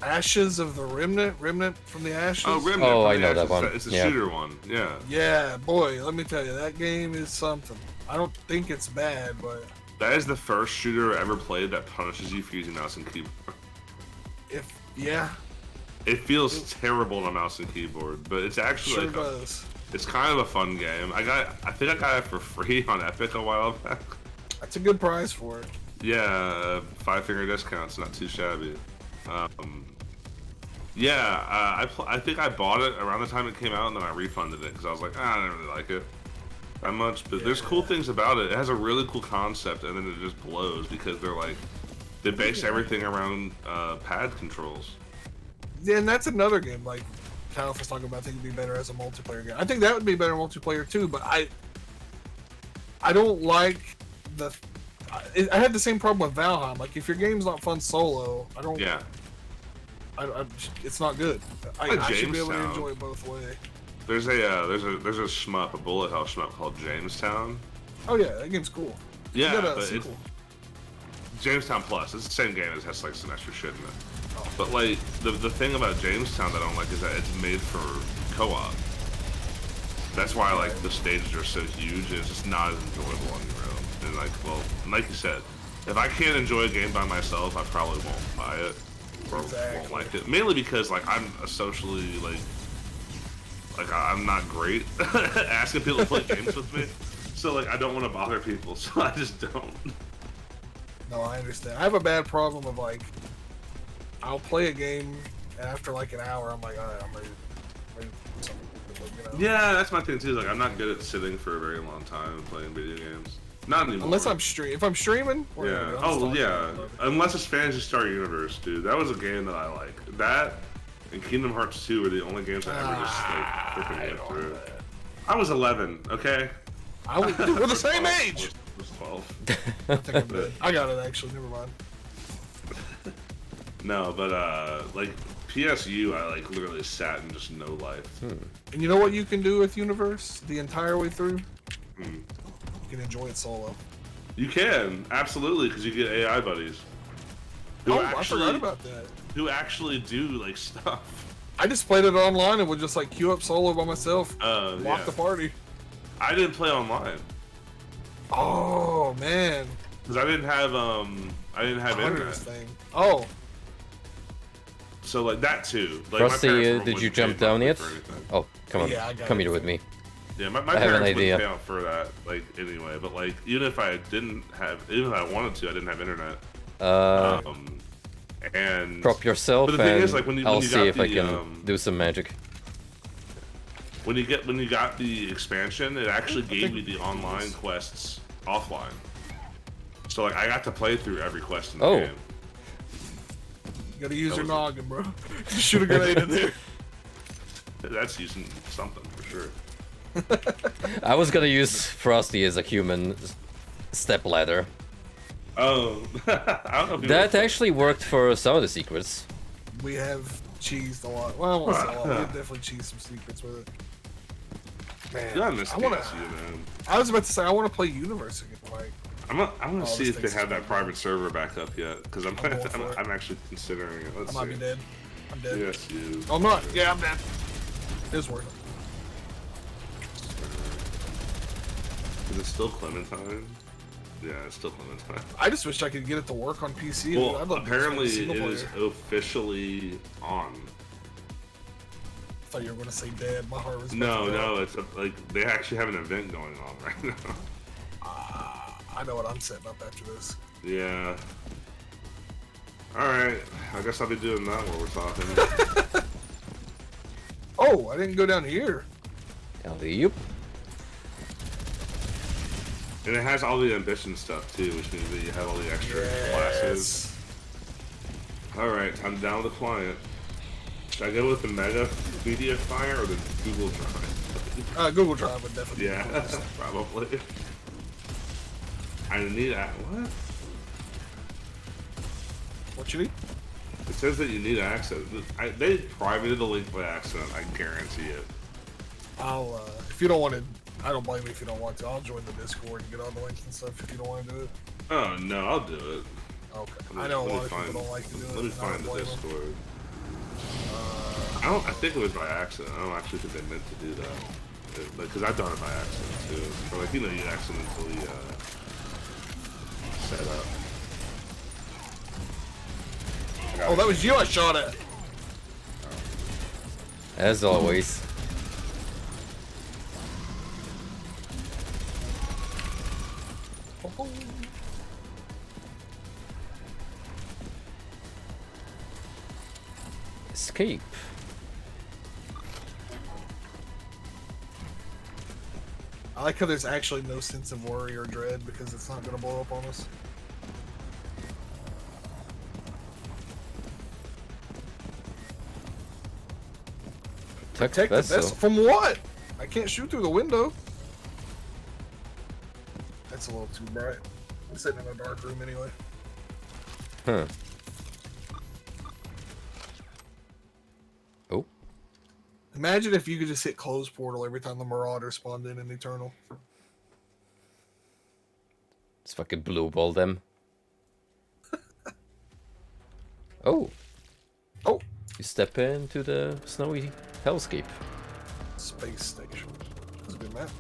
Ashes of the Remnant. Remnant from the Ashes. Oh, Remnant. Oh, from I the know that Ashes. one. It's a Yeah. shooter one. Yeah. Yeah, boy, let me tell you, that game is something. I don't think it's bad, but That is the first shooter I ever played that punishes you for using mouse and keyboard. yeah, It feels terrible on a mouse and keyboard, but it's actually sure like does. it's kind of a fun game. I think I got it for free on Epic a while back. That's a good price for it. Yeah, 5-finger discounts, not too shabby. I think I bought it around the time it came out, and then I refunded it because I was like, I don't really like it that much. But there's cool things about it. It has a really cool concept, and then it just blows because they base everything around pad controls. Yeah, and that's another game like Calif was talking about. I think it'd be better as a multiplayer game. I think that would be better multiplayer too, but I don't like I had the same problem with Valheim. Like, if your game's not fun solo, I don't. Yeah. It's not good. I should be able to Jamestown. enjoy it both ways. There's a shmup, a bullet hell shmup called Jamestown. Oh yeah, that game's cool. Yeah, You got a but sequel. Jamestown Plus. It's the same game. It has like some extra shit in it. Oh. But like the thing about Jamestown that I don't like is that it's made for co-op. That's why like the stages are so huge and it's just not as enjoyable on your own. And like you said, if I can't enjoy a game by myself, I probably won't buy it or won't like it. Mainly because like I'm a socially I'm not great asking people to play games with me. So like I don't want to bother people, so I just don't. No, I understand. I have a bad problem of like, I'll play a game and after like an hour, I'm like, all right, I'm ready to do something. You know? Yeah, that's my thing too. Like I'm not good at sitting for a very long time and playing video games. Not anymore. Unless I'm if I'm streaming. Yeah. Oh yeah. Unless it's Fantasy Star Universe, dude. That was a game that I like. That and Kingdom Hearts 2 were the only games I ever just freaking went through. I was 11. Okay. Dude, we're the same age. I was 12. I think I'm good. I got it actually. Never mind. No, but like PSU, I like literally sat in just no life. And you know what you can do with Universe the entire way through? Hmm. You can enjoy it solo. You can absolutely because you get AI buddies. I forgot about that. Who actually do like stuff. I just played it online and would just like queue up solo by myself, lock Yeah. the party. I didn't play online Oh man, because I didn't have internet. this thing. Oh, So like that too. Like, my parents Frostii, wouldn't did you pay jump my down money yet? for anything. Oh, come on. Yeah, I got Come it. here with me. Yeah, my I have an parents idea. wouldn't pay out for that, like anyway. But like, even if I wanted to, I didn't have internet. And Prop yourself But the thing and is, like, when you I'll got see if I the, can do some magic. when you got the expansion, it actually gave you the online quests offline. So like, I got to play through every quest in the Oh. game. you gotta use That your was- noggin, bro. Shoot a grenade in there. That's using something for sure. I was gonna use Frosty as a human step ladder. Oh, I don't know if you That actually worked for some of the secrets. We have cheesed a lot. Well, I won't say a lot. We've definitely cheesed some secrets with it. Man, I miss I wanna. PSU, man. I was about to say I want to play Universe again. Like, I'm gonna see this if they thing's have that fun. private server back up yet, because I'm going for it. I'm actually considering it. I Let's might see. be dead. I'm dead. Yes, you. Oh, I'm not. Yeah, I'm dead. It's worth it. Is it still Clementine? Yeah, it's still fun. I just wish I could get it to work on PC. Well, I'd love to apparently just it play single is player. officially on. I thought you were going to say dead. My heart was. No, it's like they actually have an event going on right now. I know what I'm setting up after this. Yeah. All right, I guess I'll be doing that while we're talking. Oh, I didn't go down here. Alley-oop. And it has all the ambition stuff too, which means that you have all the extra classes. All right, time to download the client. Should I go with the Mega Media Fire or the Google Drive? Google Drive would definitely. Yeah, be the best. probably. I need what? What you need? It says that you need access. They privated the link by accident. I guarantee it. I'll. If you don't want to, I don't blame you if you don't want to. I'll join the Discord and get all the links and stuff if you don't want to do it. Oh no, I'll do it. Okay. I know a lot of people don't like to do it. Let me and I find don't the blame them. Discord. I think it was by accident. I don't actually think they meant to do that. Because I've done it by accident too. Or like, you accidentally set up. Oh, that was you I shot at. As always. Oh. Escape. I like how there's actually no sense of worry or dread because it's not going to blow up on us. Protect the vessel. From what? I can't shoot through the window. That's a little too bright. I'm sitting in a dark room anyway. Huh. Oh. Imagine if you could just hit close portal every time the Marauder spawned in Eternal. Let's fucking blue ball them. Oh. Oh. You step into the snowy hellscape. Space station. That's a good map.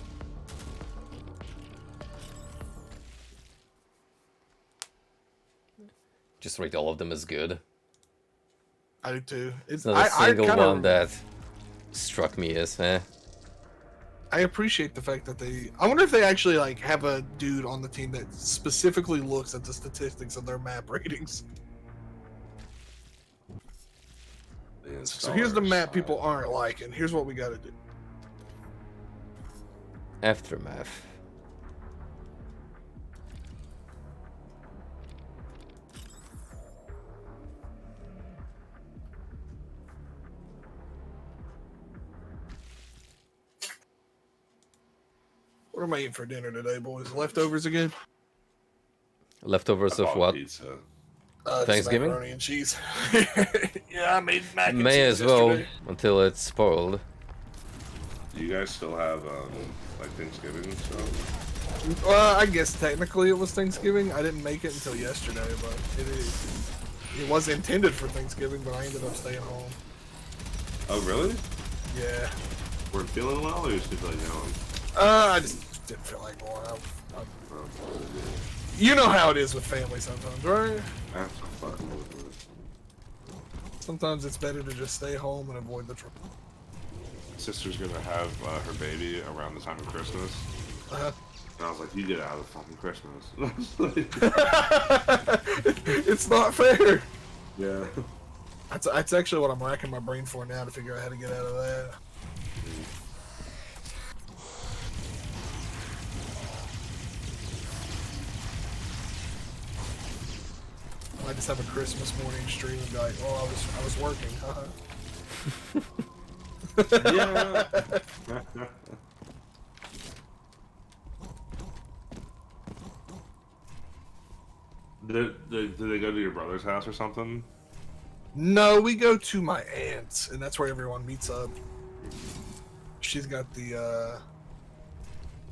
Just rate all of them as good. I do too. It's not a single one that struck me as, eh. I appreciate the fact that they. I wonder if they actually like have a dude on the team that specifically looks at the statistics of their map ratings. So here's the map people aren't liking. Here's what we got to do. Aftermath. What am I eating for dinner today, boys? Leftovers again? Leftovers of what? Pizza. Thanksgiving? Macaroni and cheese. Yeah, I made mac and May cheese as well, yesterday. until it's spoiled. Do you guys still have like Thanksgiving stuff? Well, I guess technically it was Thanksgiving. I didn't make it until yesterday, but it was intended for Thanksgiving, but I ended up staying home. Oh really? Yeah. Weren't feeling well, or you just feeling young? I just didn't feel like going out. You know how it is with family sometimes, right? That's a fucking Sometimes it's better to just stay home and avoid the trouble. Sister's gonna have her baby around the time of Christmas. Uh-huh. And I was like, you get out of fucking Christmas. It's not fair. Yeah. That's actually what I'm racking my brain for now to figure out how to get out of that. I just have a Christmas morning stream and be like, oh, I was working, Yeah. Did they go to your brother's house or something? No, we go to my aunt's, and that's where everyone meets up. She's got the,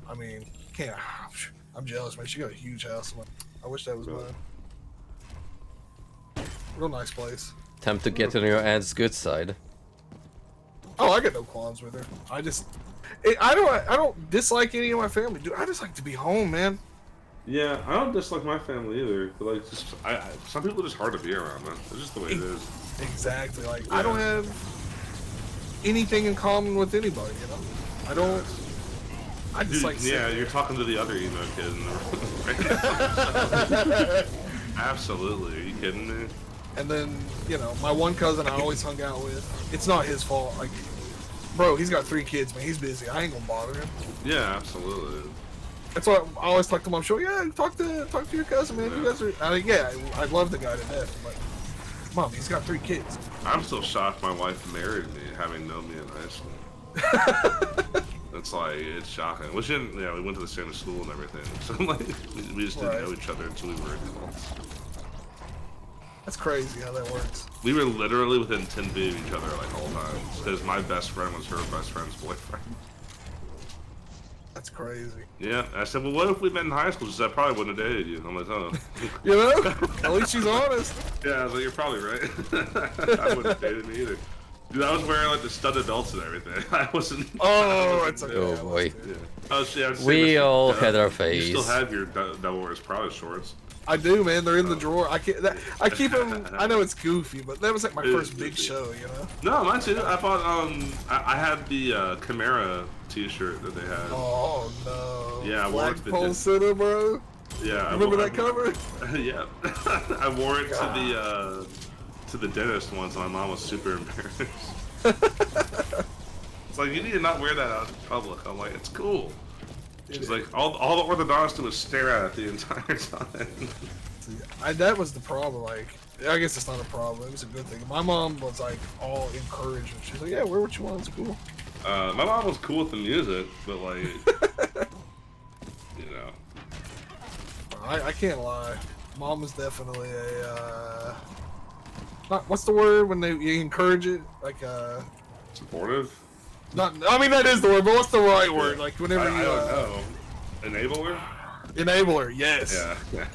I mean, can't. I'm jealous, man. She got a huge house. I wish that was mine. Real nice place. Time to get on your aunt's good side. Oh, I got no qualms with her. I don't dislike any of my family, dude. I just like to be home, man. Yeah, I don't dislike my family either. But like, just some people are just hard to be around, man. It's just the way it is. Exactly. Like I don't have anything in common with anybody. You know, I don't. I just Dude, like. yeah, you're talking to the other emo kid in the room. Absolutely. Are you kidding me? And then, you know, my one cousin I always hung out with. It's not his fault. Like, bro, he's got 3 kids, man. He's busy. I ain't gonna bother him. Yeah, absolutely. That's why I always talk to him. I'm sure, yeah, talk to your cousin, man. You guys are. I love the guy to death, but mom, he's got 3 kids. I'm still shocked my wife married me, having known me in high school. It's like, it's shocking. We went to the same school and everything. So like, we just didn't know each other until we were adults. That's crazy how that works. We were literally within 10 feet of each other like all times because my best friend was her best friend's boyfriend. That's crazy. Yeah, I said, well, what if we met in high school? She said, I probably wouldn't have dated you. I'm like, oh. You know? At least she's honest. Yeah, I was like, you're probably right. I wouldn't have dated me either. Dude, I was wearing like the studded belts and everything. I wasn't. Oh, it's okay. Oh boy. Yeah. Oh, yeah, We all had our phase. You still have your Devil Wears Prada shorts. I do, man. They're in the drawer. I keep them. I know it's goofy, but that was like my first big show, you know. No, mine too. I bought I had the Chimera T-shirt that they had. Oh no. Yeah, I wore it to the Flagpole Center, bro. Yeah, Remember that cover? Yeah, I wore it to the dentist once, and my mom was super embarrassed. It's like, you need to not wear that out in public. I'm like, it's cool. She's like, all the orthodontist did was stare at it the entire time. That was the problem. Like, I guess it's not a problem. It was a good thing. My mom was like all encouraging. She's like, yeah, wear what you want. It's cool. My mom was cool with the music, but like, you know. I can't lie. Mom was definitely a, what's the word when you encourage it? Like, Supportive? Not, I mean, that is the word, but what's the right word? Like, whenever I don't know. Enabler? Enabler, yes. Yeah.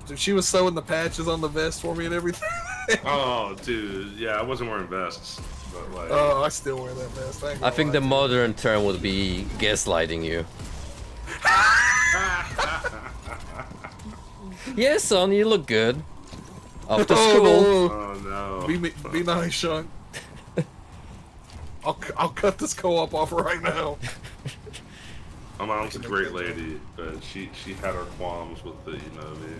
Dude, she was sewing the patches on the vest for me and everything. Oh, dude. Yeah, I wasn't wearing vests. But like... Oh, I still wear that vest. I think the modern term would be gaslighting you. Yes, son, you look good. After school. Oh, no. Be nice, Sean. I'll cut this co-op off right now. My mom's a great lady, but she had her qualms with the me.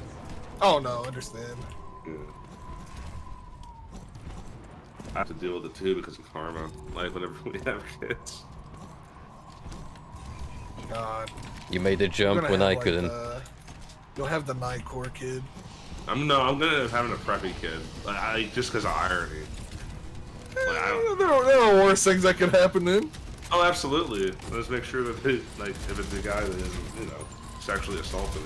Oh no, understand. Yeah. I have to deal with it too because of karma. Like whenever we have kids. God. You made a jump when I couldn't. You'll have the Nightcore kid. I'm gonna end up having a preppy kid. Like just because of irony. Like, There are worse things that could happen then. Oh, absolutely. Let's make sure that like if it's a guy that isn't, sexually assaulted,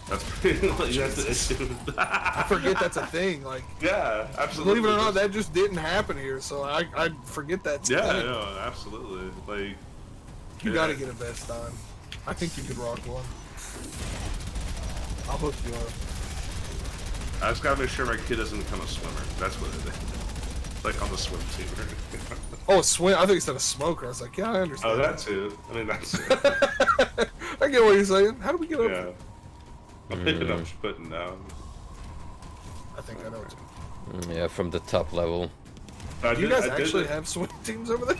that's pretty. Like, that's the issue. I forget that's a thing. Like, yeah, absolutely. Believe it or not, that just didn't happen here. So I forget that's a thing. No, absolutely. Like, you gotta get a vest on. I think you could rock one. I'll hook you up. I just gotta make sure my kid doesn't become a swimmer. That's what it is. Like on the swim team. Oh, swim! I think you said a smoker. I was like, yeah, I understand. Oh, that too. I mean, that's it. I get what you're saying. How do we get up? Yeah. I'm picking up, putting down. I think I know too. Yeah, from the top level. Do you guys actually have swim teams over there?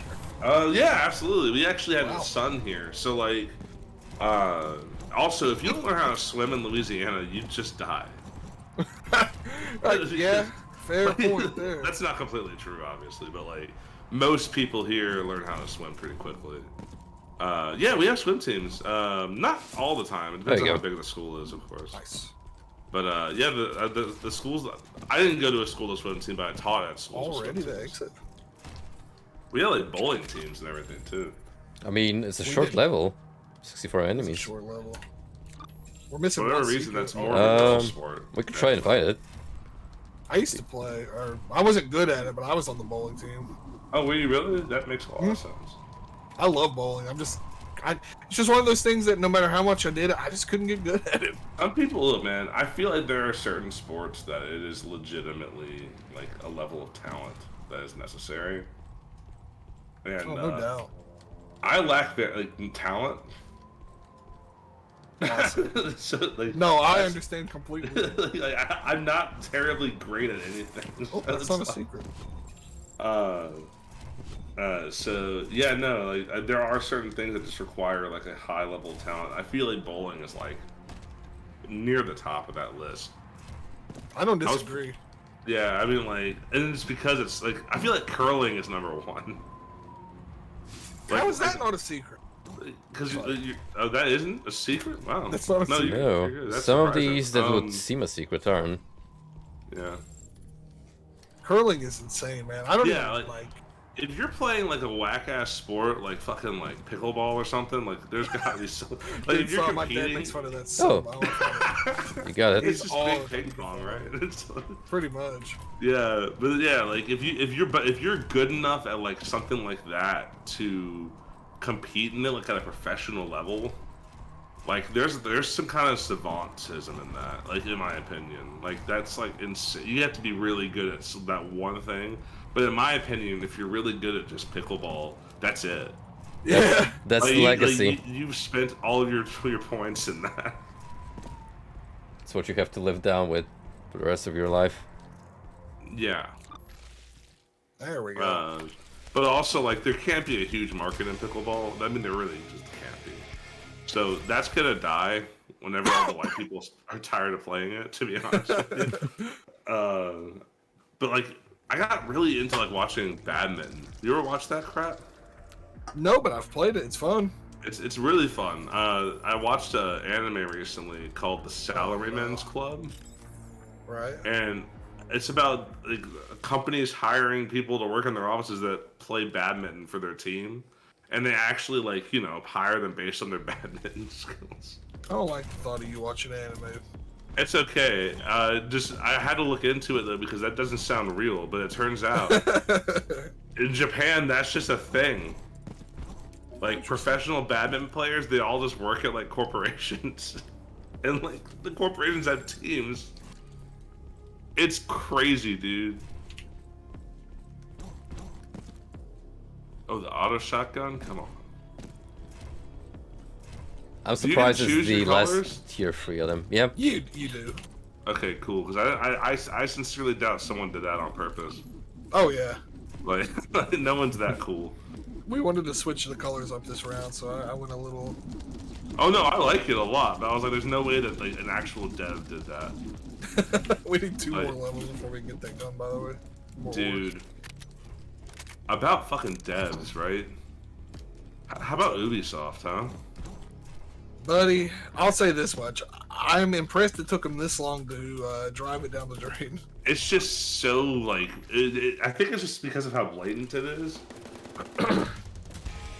Yeah, absolutely. We actually had the sun here. So, like, also, if you don't learn how to swim in Louisiana, you just die. Yeah, fair point there. That's not completely true, obviously, but, like, most people here learn how to swim pretty quickly. Yeah, we have swim teams. Not all the time. It depends on how big the school is, of course. Nice. But yeah, the schools. I didn't go to a school to swim team, but I taught at schools. Already the exit. We had like bowling teams and everything too. I mean, it's a short level. 64 enemies. It's a short level. We're missing. For whatever reason, that's more of a girl sport. We could try and invite it. I used to play, or I wasn't good at it, but I was on the bowling team. Oh, were you really? That makes a lot of sense. I love bowling. It's just one of those things that no matter how much I did it, I just couldn't get good at it. Some people, look, man, I feel like there are certain sports that it is legitimately like a level of talent that is necessary. And no doubt. I lack that like talent. Awesome. So, like, No, I understand completely. like, I'm not terribly great at anything. Oh, that's not a secret. So yeah, no, like there are certain things that just require like a high level of talent. I feel like bowling is like near the top of that list. I don't disagree. Yeah, I mean like, and it's because it's like I feel like curling is number one. How is that not a secret? Because oh, that isn't a secret. Wow, That's not a secret. No, That's some of surprising. these that would seem a secret aren't. Yeah. Curling is insane, man. I don't even like. If you're playing like a whack ass sport, like fucking like pickleball or something, like there's gotta be some. Like if you're my dad competing, makes fun of that so much. You got it. it's just all big ping pong, right? It's like, Pretty much. yeah, but yeah, like if you're good enough at like something like that to compete in it like at a professional level, like there's some kind of savantism in that, like in my opinion, like that's like insane. You have to be really good at that one thing, but in my opinion, if you're really good at just pickleball, that's it. Yeah, That's like, the legacy. You've spent all of your points in that. It's what you have to live down with for the rest of your life. Yeah. there we go. But also, like, there can't be a huge market in pickleball. I mean, there really just can't be. So that's gonna die whenever all the white people are tired of playing it. To be honest with you. But like, I got really into like watching badminton. You ever watch that crap? No, but I've played it. It's fun. It's really fun. I watched an anime recently called The Salaryman's Club, Right. and it's about like companies hiring people to work in their offices that play badminton for their team, and they actually like hire them based on their badminton skills. I don't like the thought of you watching anime. It's okay. Just I had to look into it though because that doesn't sound real, but it turns out in Japan that's just a thing. Like professional badminton players, they all just work at like corporations, and like the corporations have teams. It's crazy, dude. Oh, the auto shotgun? Come on. I'm surprised choose it's the your last colors? tier 3 of them. Yep. You do. Okay, cool. Because I sincerely doubt someone did that on purpose. Oh yeah. Like, no one's that cool. We wanted to switch the colors up this round, so I went a little. Oh no, I like it a lot. But I was like, there's no way that like an actual dev did that. We need 2 Like- more levels before we can get that done. By the way. More Dude. work. About fucking devs, right? How about Ubisoft, huh? Buddy, I'll say this much: I'm impressed it took them this long to drive it down the drain. It's just so like I think it's just because of how blatant it is.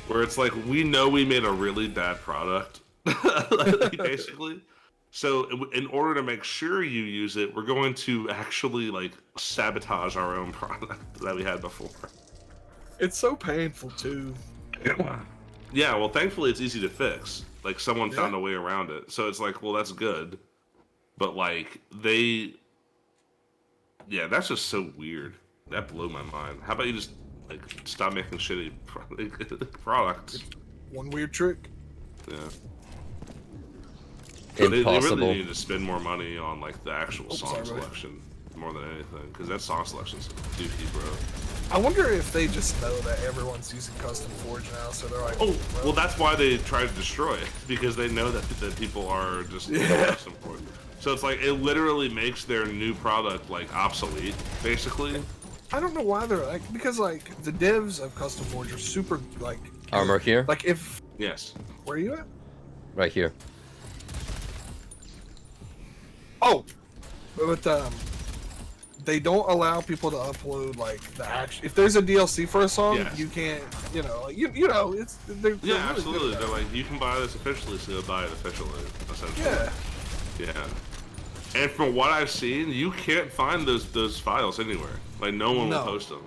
Where it's like we know we made a really bad product, like, basically. So in order to make sure you use it, we're going to actually like sabotage our own product that we had before. It's so painful too. Yeah, well, thankfully it's easy to fix. Like someone found a way around it, so it's like, well, that's good. But like that's just so weird. That blew my mind. How about you just like stop making shitty products? One weird trick. Yeah. They Impossible. really need to spend more money on like the actual song sorry, buddy. selection more than anything, because that song selection's dookie, bro. I wonder if they just know that everyone's using Custom Forge now, so they're like, Oh, well, that's why they try to destroy it, because they know that people are just custom for it. So it's like it literally makes their new product like obsolete, basically. I don't know why they're like, because like the devs of Custom Forge are super like Armor here. like if Yes. where are you at? Right here. Oh, but they don't allow people to upload like the action. If there's a DLC for a song, Yes. you can't. You know, like, you know, it's they're Yeah, really absolutely. good at They're that. like, you can buy this officially, so you'll buy it officially, essentially. Yeah. Yeah. And from what I've seen, you can't find those files anywhere. Like no one will No. post them.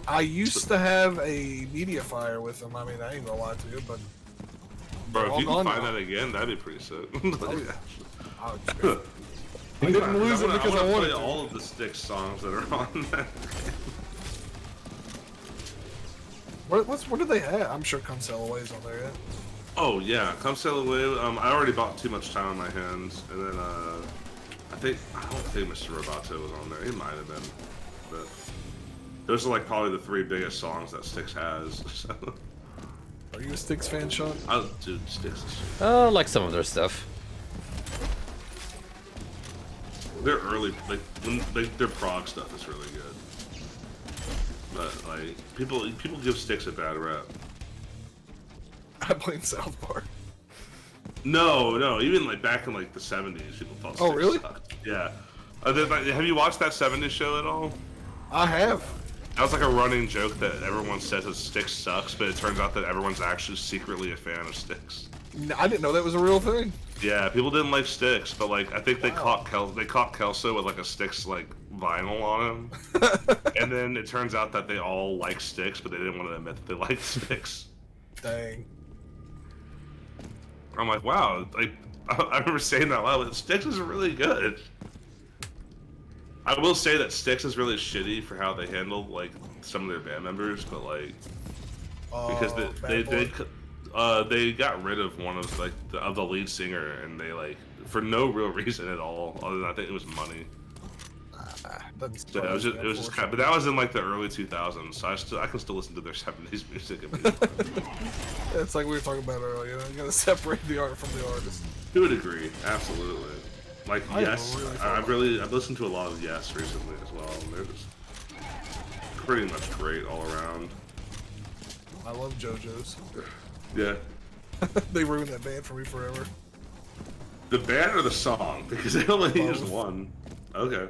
I used to have a media fire with them. I mean, I ain't gonna lie to you, but Bro, they're if you all can gone find now. that again, that'd be pretty sick. I didn't lose it because I wanted play to. all of the Styx songs that are on that. What do they have? I'm sure Come Sail Away's on there. Yeah. Oh yeah, come sail away. I already bought Too Much Time on my hands, and then I don't think Mr. Roboto was on there. He might have been, but those are like probably the 3 biggest songs that Styx has. So. Are you a Styx fan, Sean? Dude, Styx is shit. Like some of their stuff. Their early, their prog stuff is really good. But like people give Styx a bad rap. I blame South Park. No, even like back in like the 70s, people thought Styx really? sucked. Yeah. Have you watched that 70s show at all? I have. That was like a running joke that everyone says that Styx sucks, but it turns out that everyone's actually secretly a fan of Styx. I didn't know that was a real thing. Yeah, people didn't like Styx, but like I think they caught Kelso with like a Styx like vinyl on him, and then it turns out that they all like Styx, but they didn't want to admit that they liked Styx. Dang. I'm like, wow, like I remember saying that loud. Like, Styx is really good. I will say that Styx is really shitty for how they handle like some of their band members, but like because they got rid of one of like the lead singer, and they like for no real reason at all, other than I think it was money. So it was just kind of, but that was in like the early 2000s, so I can still listen to their 70s music. It's like we were talking about earlier. You gotta separate the art from the artist. To a degree, absolutely. Like Yes, I've listened to a lot of Yes recently as well, and they're just pretty much great all around. I love JoJo's. Yeah. They ruined that band for me forever. The band or the song? Because they only used one. Okay.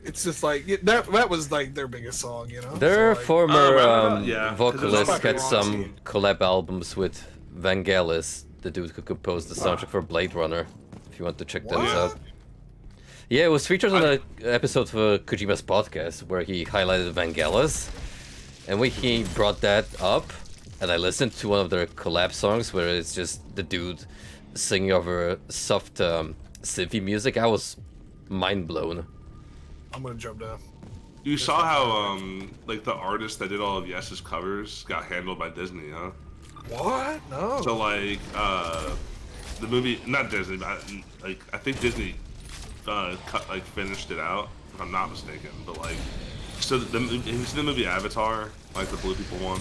It's just like that was like their biggest song, you know. Their so, like, former vocalist like had Roxy. some collab albums with Vangelis, the dude who composed the soundtrack for Blade Runner. If you want to check those out. Yeah, it was featured on an episode of Kojima's podcast where he highlighted Vangelis, and when he brought that up, and I listened to one of their collab songs where it's just the dude singing over soft synthy music, I was mind blown. I'm gonna jump down. You saw how like the artist that did all of Yes's covers got handled by Disney, huh? What? No. So like the movie, not Disney, but like I think Disney finished it out, if I'm not mistaken. But like, so have you seen the movie Avatar, like the blue people one?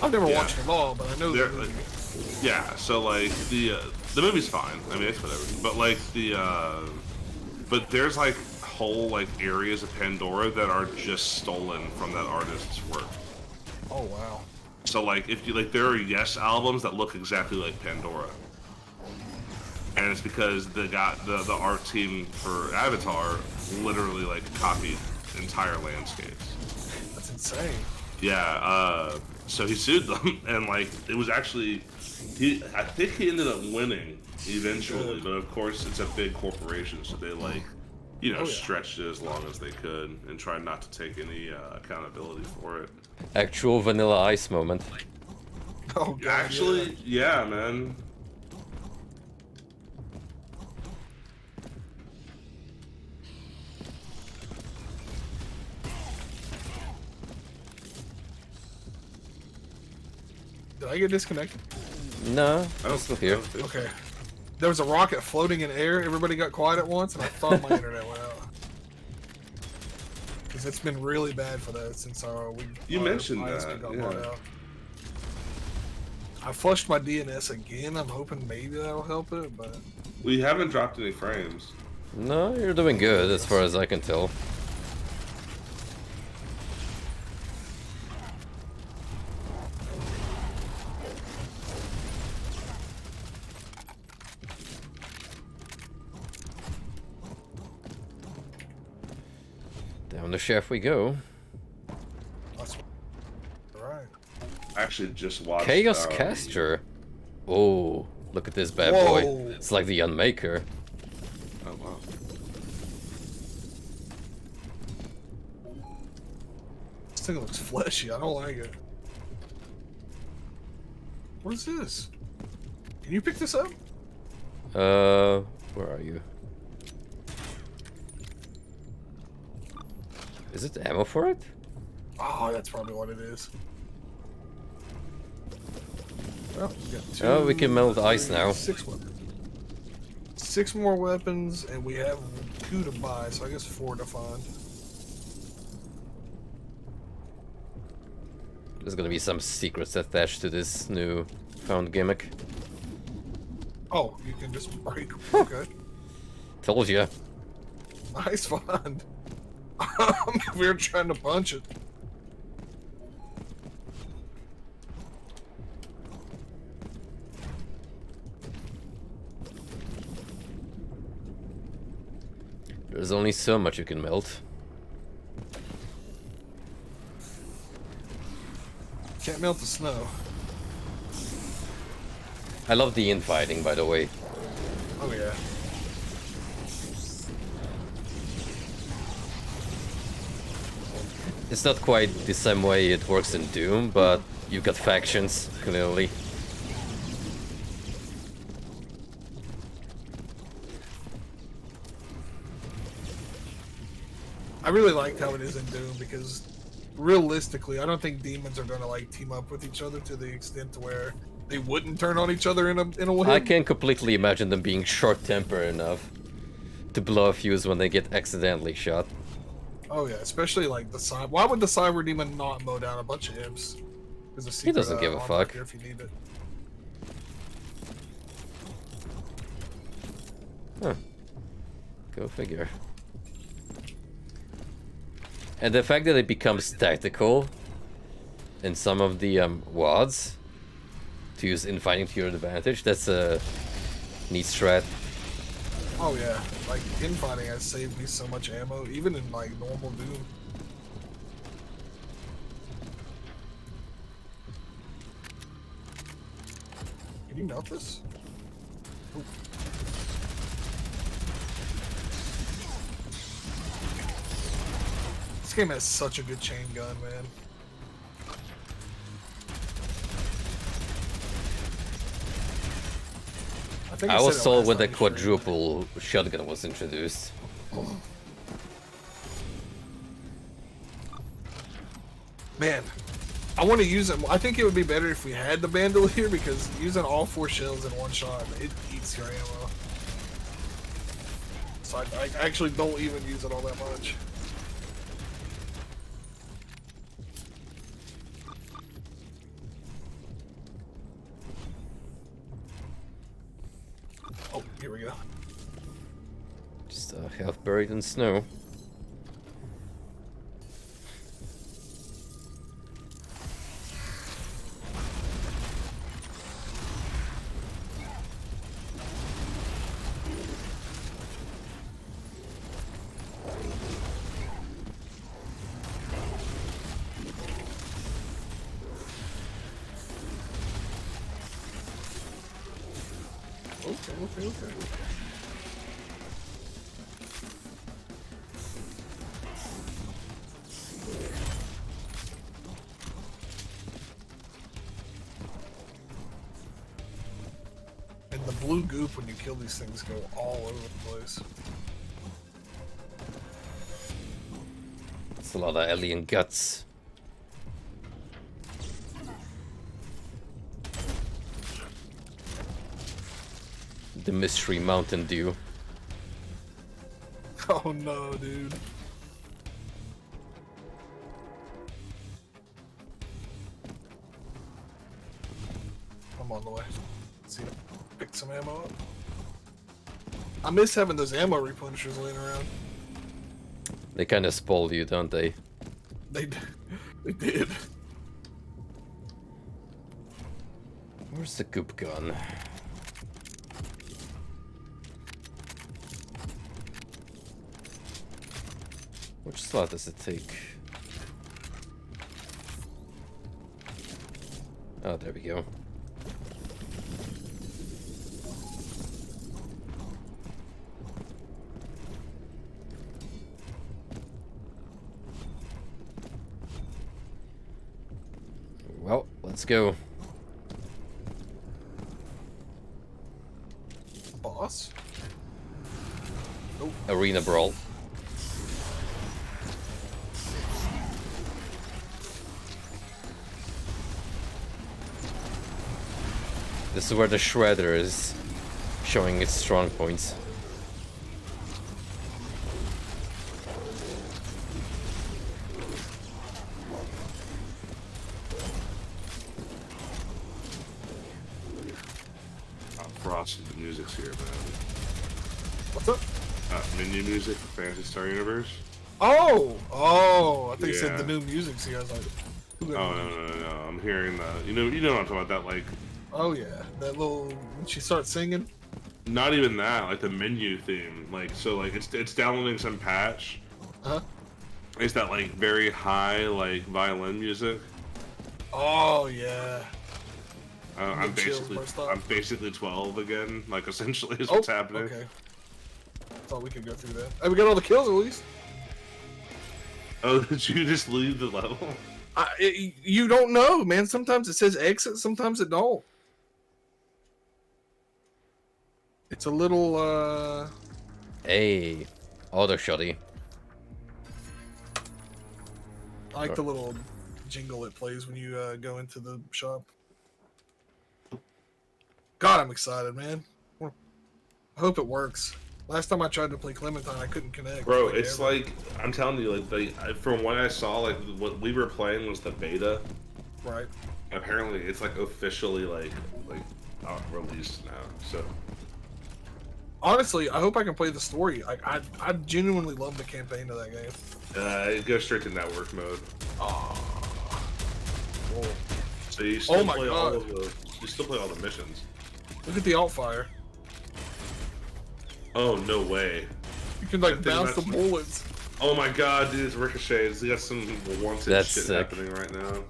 I've never watched it all, but I know the movie. Yeah, so like the movie's fine. I mean, it's whatever. But like but there's like whole like areas of Pandora that are just stolen from that artist's work. Oh wow. So like if you like, there are Yes albums that look exactly like Pandora, and it's because the art team for Avatar literally like copied entire landscapes. That's insane. Yeah. So he sued them, and like it was actually I think he ended up winning eventually, but of course it's a big corporation, so they like stretched it as long as they could and tried not to take any accountability for it. Actual Vanilla Ice moment. Oh god. Actually, yeah, man. Did I get disconnected? No, I'm still here. Okay. There was a rocket floating in air. Everybody got quiet at once, and I thought my internet went out. Because it's been really bad for that since You mentioned ISP that, got yeah. bought out. I flushed my DNS again. I'm hoping maybe that'll help it, but We haven't dropped any frames. No, you're doing good as far as I can tell. Down the shaft we go. that's alright. I actually just watched Chaos Caster. Oh, look at this bad Whoa. boy. It's like the Unmaker. Oh wow. This thing looks fleshy. I don't like it. What is this? Can you pick this up? Where are you? Is it ammo for it? Oh, that's probably what it is. Well, we got two, Oh, we can melt ice now. 6 weapons. 6 more weapons, and we have 2 to buy, so I guess 4 to find. There's gonna be some secrets attached to this new found gimmick. Oh, you can just break. Okay. Told ya. Nice find. We were trying to punch it. There's only so much you can melt. Can't melt the snow. I love the infighting, by the way. Oh yeah. It's not quite the same way it works in Doom, but you've got factions, clearly. I really liked how it is in Doom because realistically, I don't think demons are going to like team up with each other to the extent to where they wouldn't turn on each other in a way. I can completely imagine them being short-tempered enough to blow a fuse when they get accidentally shot. Oh yeah, especially like the cyber. Why would the cyber demon not mow down a bunch of imps? There's a secret, He doesn't give a armor fuck. here if you need it. Huh. Go figure. And the fact that it becomes tactical in some of the WADs to use infighting to your advantage, that's a neat strat. Oh yeah, like infighting has saved me so much ammo, even in like normal Doom. Can you melt this? Ooh. This game has such a good chain gun, man. think I was said it sold last when the time you streamed. quadruple shotgun was introduced. Man, I want to use it. I think it would be better if we had the bandolier because using all 4 shells in one shot, it eats your ammo. So I actually don't even use it all that much. Oh, here we go. Just half buried in snow. Okay. And the blue goop when you kill these things go all over the place. It's a lot of alien guts. The mystery Mountain Dew. Oh no, dude. I'm on the way. Let's see, pick some ammo up. I miss having those ammo replenishers laying around. They kind of spoil you, don't they? They did. Where's the goop gun? Which slot does it take? Oh, there we go. Well, let's go. Boss? Arena brawl. This is where the Shredder is showing its strong points. Frosty, the music's here, man. What's up? Menu music for Phantasy Star Universe. Oh! I think you said Yeah. the new music's here. I was like, Oh no! I'm hearing the. You know what I'm talking about. That like. oh yeah, that little when she starts singing. Not even that. Like the menu theme. Like so. Like it's downloading some patch. Huh? It's that like very high like violin music. Oh yeah. I'm chills basically burst off. I'm basically 12 again. Like essentially is what's happening. Okay. Thought we could go through that. Hey, we got all the kills at least. Oh, did you just leave the level? You don't know, man. Sometimes it says exit, sometimes it don't. It's a little, Hey, auto shotty. I like the little jingle it plays when you go into the shop. God, I'm excited, man. I hope it works. Last time I tried to play Clementine, I couldn't connect. Bro, it's like I'm telling you, like from what I saw, like what we were playing was the beta. Right. Apparently, it's like officially like released now. So Honestly, I hope I can play the story. I genuinely love the campaign of that game. it goes straight to network mode. Oh. Whoa. So you still my play God. you still play all the missions. Look at the alt fire. Oh no way! You can like That thing bounce the that's- bullets. Oh my God, dude, it's ricochets. You got some wanted That's shit sick. happening right now.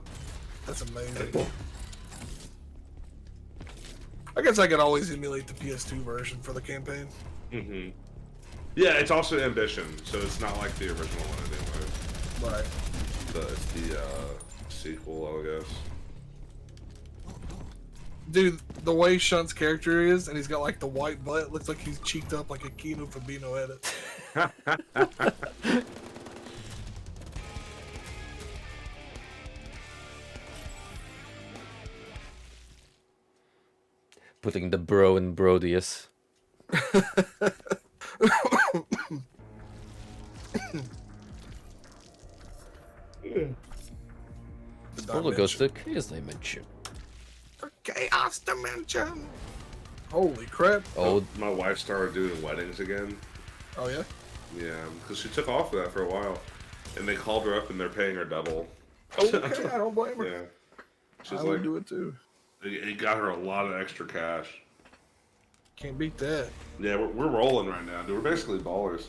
That's amazing. I guess I could always emulate the PS2 version for the campaign. Mm-hmm. Yeah, it's also Ambition, so it's not like the original one anyway. Right. It's the sequel, I guess. Dude, the way Shunt's character is, and he's got like the white butt, looks like he's cheeked up like a Kino Fabino edit. Putting the bro in Brodeus. Roller coaster chaos dimension. Chaos dimension. Holy crap! Oh, My wife started doing weddings again. Oh yeah. Yeah, because she took off of that for a while, and they called her up and they're paying her double. Okay, I don't blame her. Yeah, she's I would like, do it too. it got her a lot of extra cash. Can't beat that. Yeah, we're rolling right now, dude. We're basically ballers.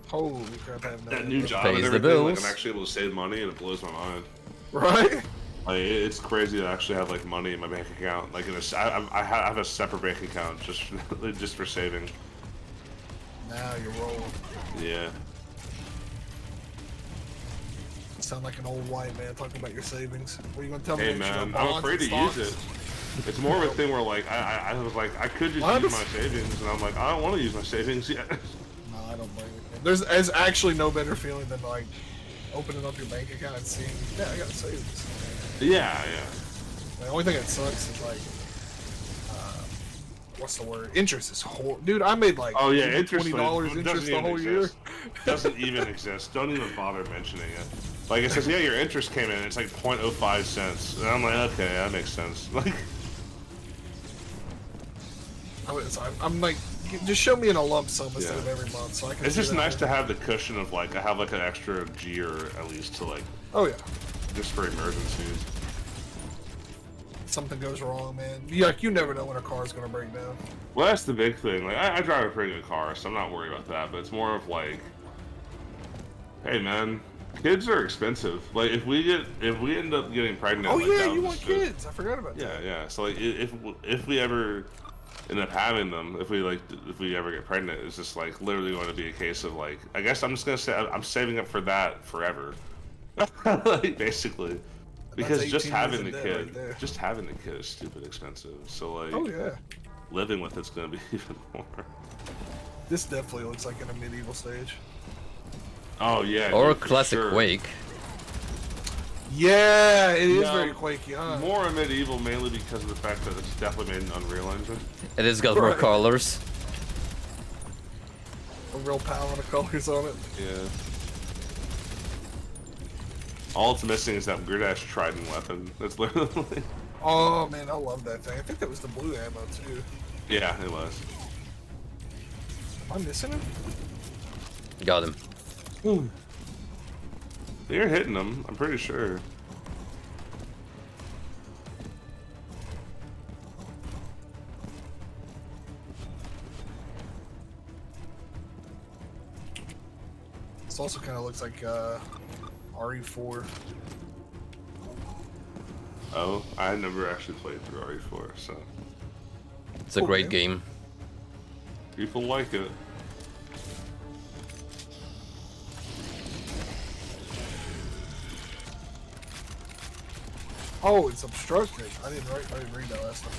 Holy crap! I have no That new idea. job Pays and the everything, like bills. I'm actually able to save money, and it blows my mind. Right? Like it's crazy to actually have like money in my bank account. Like I have a separate bank account just for saving. Now you're rolling. Yeah. You sound like an old white man talking about your savings. What are you gonna tell me? Hey that you man, got I'm bonds afraid and to use stocks? it. It's more of a thing where like I was like I could just What? use my savings, and I'm like I don't want to use my savings yet. No, I don't blame you. There's actually no better feeling than like opening up your bank account and seeing, yeah, I got savings. Yeah. The only thing that sucks is like, what's the word? Interest is horrible. Dude, I made like Oh yeah, interest $20 doesn't interest the even whole year. exist. Doesn't even exist. Don't even bother mentioning it. Like it says, yeah, your interest came in. It's like 0.05 cents, and I'm like, okay, that makes sense. Like, I'm like, just show me in a lump sum instead Yeah. of every month, so I can. it's see just that nice I- to have the cushion of like I have like an extra G or at least to like Oh yeah, just for emergencies. something goes wrong, man. You never know when a car's gonna break down. Well, that's the big thing. Like, I drive a pretty good car, so I'm not worried about that. But it's more of like, hey, man, kids are expensive. Like, if we end up getting pregnant, Oh like, yeah, that you was want just- kids? I forgot about Yeah, that. yeah. So like, if we ever end up having them, if we ever get pregnant, it's just like literally going to be a case of like, I guess I'm just gonna say I'm saving up for that forever, like basically. Because just 18 having years the of debt kid, right there. just having the kid is stupid expensive. So like, Oh yeah, living with it's gonna be even more. this definitely looks like in a medieval stage. Oh yeah. or a dude, for classic sure. Quake. Yeah, it is No, very quakey, huh? More medieval, mainly because of the fact that it's definitely made in Unreal Engine. It has got more Right. colors. A real palette of colors on it. Yeah. All it's missing is that weird ass trident weapon. That's literally. Oh man, I love that thing. I think that was the blue ammo too. Yeah, it was. Am I missing him? Got him. You're hitting them, I'm pretty sure. This also kind of looks like RE4. Oh, I never actually played through RE4, so It's a great game. people like it. Oh, it's obstructed. I didn't read that last time.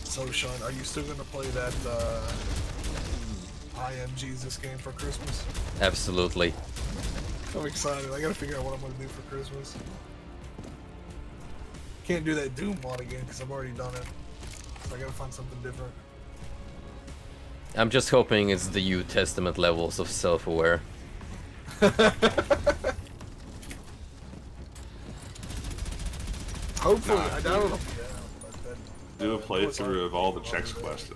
So, Sean, are you still gonna play that I Am Jesus game for Christmas? Absolutely. I'm excited. I gotta figure out what I'm gonna do for Christmas. Can't do that Doom mod again because I've already done it. So I gotta find something different. I'm just hoping it's the New Testament levels of self-aware. Hopefully, Nah, I doubt dude. it'll be out. But then, Do a playthrough of all the Chex Quest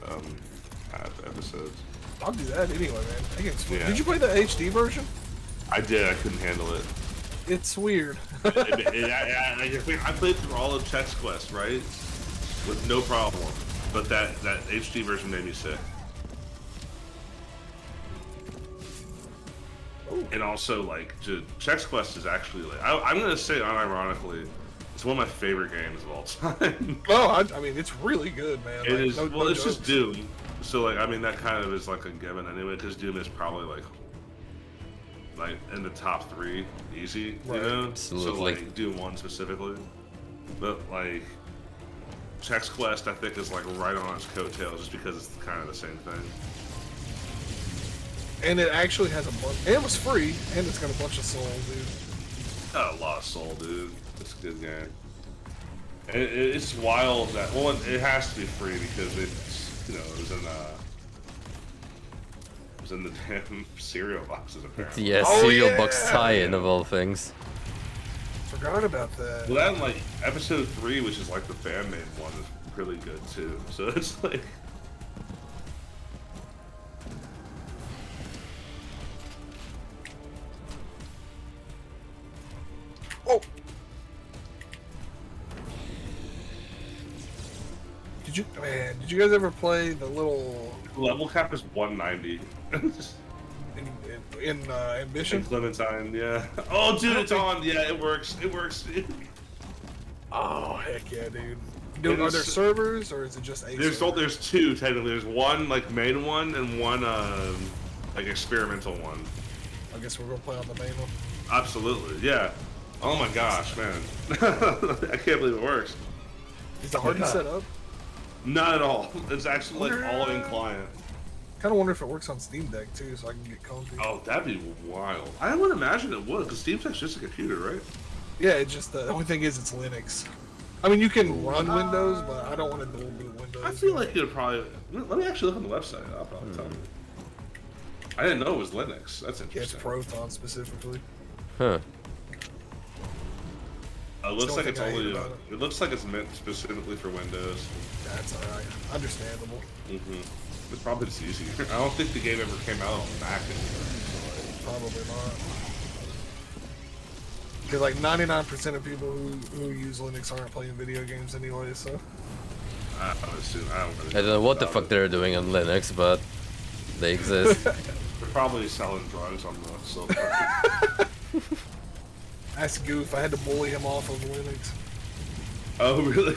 episodes. I'll do that anyway, man. I get sweet. Yeah. Did you play the HD version? I did. I couldn't handle it. It's weird. I played through all of Chex Quest, right, with no problem. But that HD version made me sick. And also, like, Chex Quest is actually, like, I'm gonna say unironically, it's one of my favorite games of all time. Oh, I mean, it's really good, man. It Like, is. no Well, it's just jokes. Doom. So, like, I mean, that kind of is like a given anyway, because Doom is probably like in the top 3, easy. Right. You know. Absolutely. So, like, Doom 1 specifically, but like, Chex Quest I think is like right on its coattails just because it's kind of the same thing. And it actually has a bunch. And it was free, and it's got a bunch of souls, dude. Got a lot of soul, dude. It's a good game. It's wild that it has to be free because it's it was in the damn cereal boxes apparently. Yeah, Oh, cereal yeah! box tie-in of all things. Forgot about that. Well, that and, like, episode 3, which is like the fan made one, is really good too. So it's like. Oh! Did you guys ever play the little Level cap is 190. in Ambition? And Clementine, yeah. Oh, dude, it's on. Yeah, it works. It works. Oh, heck yeah, dude. Dude, are there It's- servers or is it just a server? There's 2 technically. There's one like main one and one like experimental one. I guess we're gonna play on the main one. Absolutely, yeah. Oh my gosh, man. I can't believe it works. Is it hard to set up? Not at all. It's actually like all in client. Kind of wonder if it works on Steam Deck too, so I can get comfy. Oh, that'd be wild. I would imagine it would, because Steam Deck's just a computer, right? Yeah, it's just the only thing is it's Linux. I mean, you can run Windows, but I don't want to dual boot Windows. I feel like it would probably. Let me actually look on the website. I'll probably tell you. I didn't know it was Linux. That's Yeah, it's interesting. Proton specifically. Huh. It looks Don't like think it's I hate only. about it. It looks like it's meant specifically for Windows. That's alright. Understandable. It's probably just easier. I don't think the game ever came out on Mac anymore. Probably not. Because like 99% of people who use Linux aren't playing video games anyway, so. I don't assume. I don't really I don't know what the about fuck it. they're doing on Linux, but they exist. They're probably selling drugs on the silver. Ask Goof, I had to bully him off of Linux. Oh, really?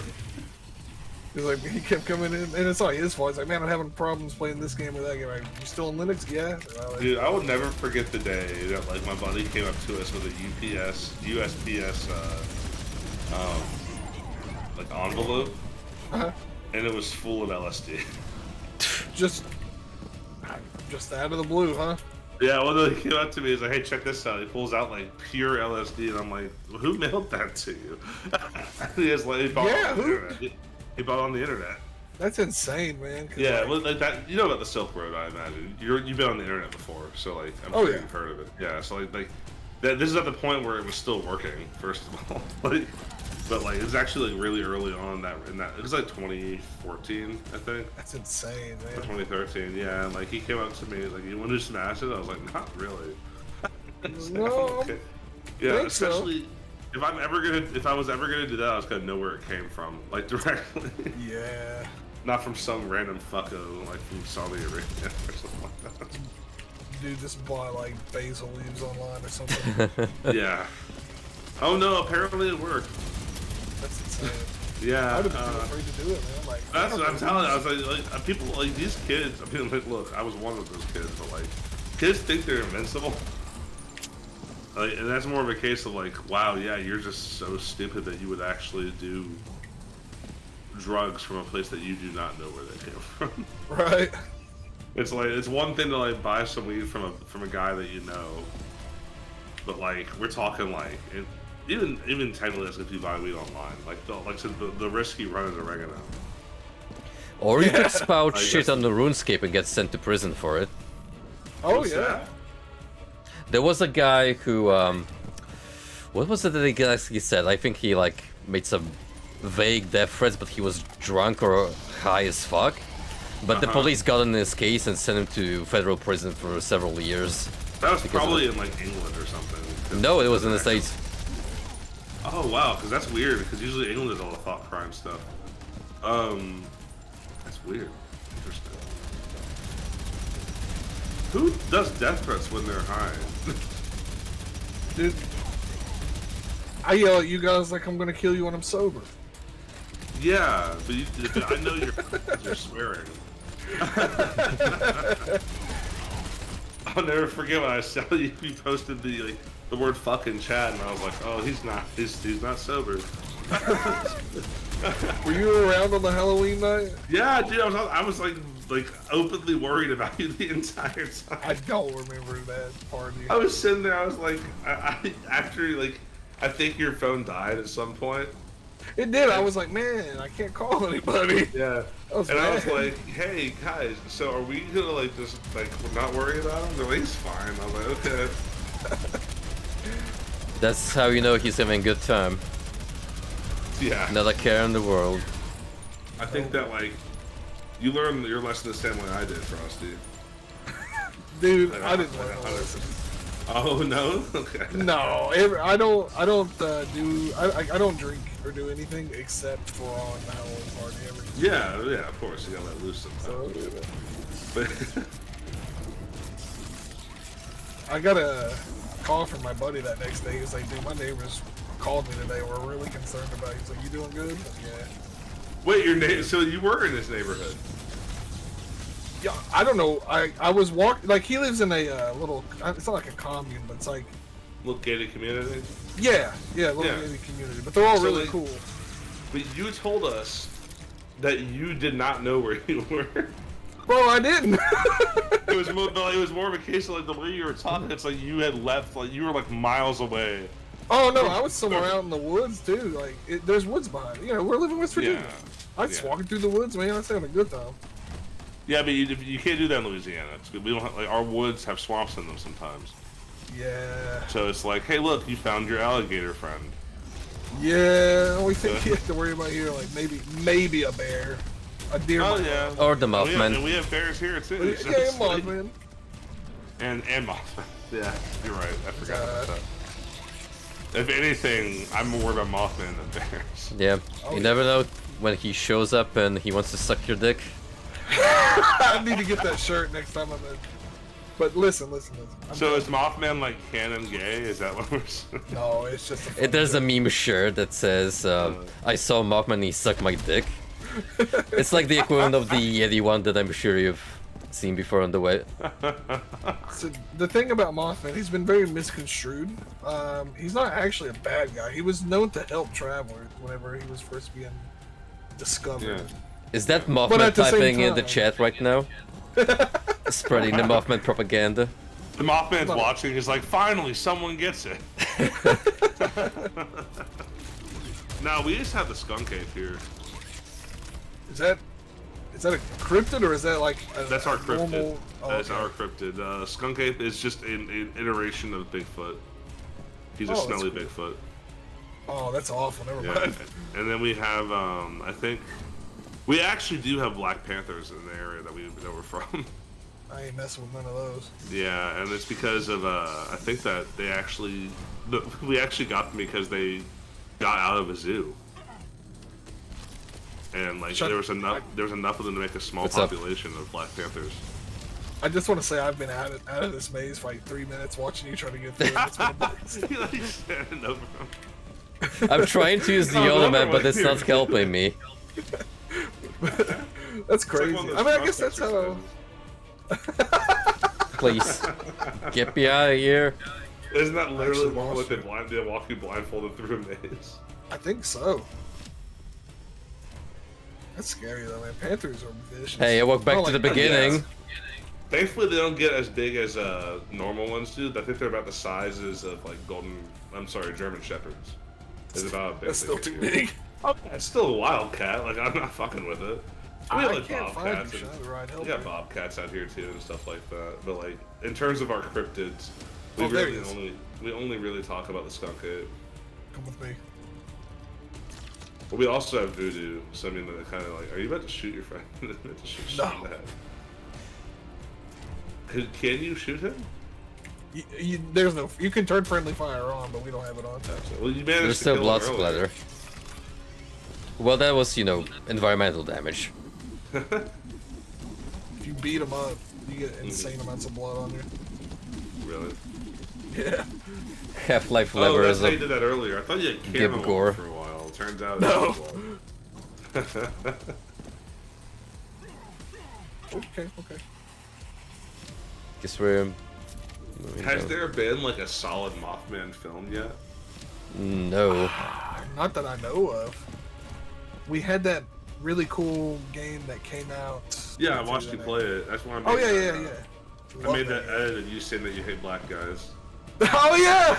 He's like, he kept coming in, and it's not his fault. He's like, man, I'm having problems playing this game or that game. Like, you still on Linux? Yeah. And I like, Dude, I will never forget the day that like my buddy came up to us with a USPS like envelope, uh-huh. and it was full of LSD. Just out of the blue, huh? Yeah, well, he came up to me. He's like, "Hey, check this out." He pulls out like pure LSD, and I'm like, "Who mailed that to you?" He has like, he bought it on the internet. He bought it on the internet. That's insane, man. Yeah, like, well, like that. You know about the Silk Road, I imagine. You've been on the internet before, so like, I'm sure you've heard of it. Yeah, so like that. This is at the point where it was still working. First of all, like, but like it's actually like really early on in that it was like 2014, I think. That's insane, man. Or 2013, yeah. And like he came up to me, like, "You want to smash it?" I was like, "Not really." No. Okay. Yeah, especially. So. If I was ever gonna do that, I was gonna know where it came from, like directly. Yeah. Not from some random fucko, like from Saudi Arabia or something like that. Dude just bought like basil leaves online or something. Yeah. Oh no, apparently it worked. That's insane. Yeah. I would have been afraid to do it, man. Like, that's what I'm telling you. I was like people, like these kids, I mean, like, look, I was one of those kids, but like, kids think they're invincible. Like, and that's more of a case of like, wow, yeah, you're just so stupid that you would actually do drugs from a place that you do not know where they came from. Right. It's like it's one thing to like buy some weed from a guy that you know, but like we're talking like even technically if you buy weed online, like the risk you run is oregano. Or you could spout shit on the RuneScape and get sent to prison for it. Oh What's yeah. that? There was a guy who, what was it that he actually said? I think he like made some vague death threats, but he was drunk or high as fuck. But the police got in his case and sent him to federal prison for several years. That was probably in like England or something. No, it was in the States. Oh wow, because that's weird. Because usually England is all the thought crime stuff. That's weird. Interesting. Who does death threats when they're high? Dude, I yell at you guys like I'm gonna kill you when I'm sober. Yeah, but I know you're swearing. I'll never forget when I saw you posted the word "fuck" in chat, and I was like, "Oh, he's not sober." Were you around on the Halloween night? Yeah, dude, I was like openly worried about you the entire time. I don't remember that party. I was sitting there. I was like, after like, I think your phone died at some point. It did. I was like, man, I can't call anybody. Yeah. I was I was like, hey guys, so are we gonna like just like not worry about him? They're like, he's fine. I was like, okay. That's how you know he's having a good time. Yeah. Not a care in the world. I think that like you learned your lesson the same way I did, Frosty. Dude, Like, I didn't like learn all 100%. this. Oh no. Okay. No, I don't drink or do anything except for on the Halloween party every year. Yeah, of course you gotta let loose sometimes. So, But I got a call from my buddy that next day. He was like, dude, my neighbors called me today. We're really concerned about you. He's like, you doing good? Yeah. wait, so you were in this neighborhood? Yeah, I don't know. I was walking, like, he lives in a little, it's not like a commune, but it's like, Little gated community. yeah, little Yeah. gated community. But they're all So, really like, cool. But you told us that you did not know where you were. Bro, I didn't. It was more of a case of like the way you were talking. It's like you had left, like you were like miles away. Oh, no, I was somewhere out in the woods, too. Like, there's woods behind it. You know, we're living in West Virginia. Yeah. I was Yeah. walking through the woods, man. I was having a good time. Yeah, but you can't do that in Louisiana. We don't have, like our woods have swamps in them sometimes. Yeah. So it's like, hey, look, you found your alligator friend. Yeah, only thing you have to worry about here, like maybe a bear, a deer. Oh might yeah. not. Or the And Mothman. we have bears here too. So Yeah, it's like- Mothman. And Mothman. Yeah, you're right. I forgot about God. that. If anything, I'm more worried about Mothman than bears. Yeah. Oh, You yeah. never know when he shows up and he wants to suck your dick. I need to get that shirt next time I'm in. But listen. So is Mothman like canon gay? Is that what we're saying? No, it's just a funny There's a joke. meme shirt that says, I saw Mothman and he sucked my dick. It's like the equivalent of the Yeti one that I'm sure you've seen before on the way. So the thing about Mothman, he's been very misconstrued. He's not actually a bad guy. He was known to help travelers whenever he was first being discovered. Yeah. Is that But Mothman at the same typing in the time- chat right now? Spreading the Mothman propaganda. The Mothman's watching. He's like, finally, someone gets it. Now we just have the skunk ape here. Is that a cryptid or is that like that's our cryptid? Normal... Oh, that's okay. our cryptid. Skunk ape is just an iteration of Bigfoot. He's a smelly cool. Bigfoot. Oh, that's awful. Never Yeah. mind. And then we have, I think, we actually do have Black Panthers in the area that we're from. I ain't messing with none of those. Yeah, and it's because of I think that we actually got them because they got out of a zoo, and like there was enough of them to make a small population of Black Panthers. I just want to say I've been out of this maze for like 3 minutes watching you try to get through it. It's been a blast. He like standing over him. I'm trying to use the YOLO man, but it's not helping me. That's crazy. Like I mean, I guess that's how. Please, get me out of here. Isn't that literally what they walk you blindfolded through a maze? I think so. That's scary though, man. Panthers are vicious. Hey, I walked back to the beginning. Yes. Thankfully, they don't get as big as normal ones do. I think they're about the sizes of like German shepherds. It's about That's still too big. Oh, it's still a wildcat. Like I'm not fucking with it. We have like can't find bobcats. you, Shadow, We got bobcats out here too and stuff like that. But like in terms of our cryptids, we only really talk about the skunk ape. Come with me. But we also have voodoo. So I mean, they're kind of like, are you about to shoot your friend? About to shoot No. in the head. Can you shoot him? There's no. You can turn friendly fire on, but we don't have it on. Well, you managed There's to still kill blood him earlier. splatter. Well, that was, environmental damage. If you beat them up, you get insane amounts of blood on you. Really? Yeah. Half-Life Oh, lever that's is how you a did that earlier. I thought you had Gib camo gore. for a while. Turns out No. it's Okay. guess we're Has there been like a solid Mothman film yet? no. Not that I know of. We had that really cool game that came out. Yeah, I watched you play it. That's why I made Oh yeah. I made that edit of you saying that you hate black guys. Oh yeah.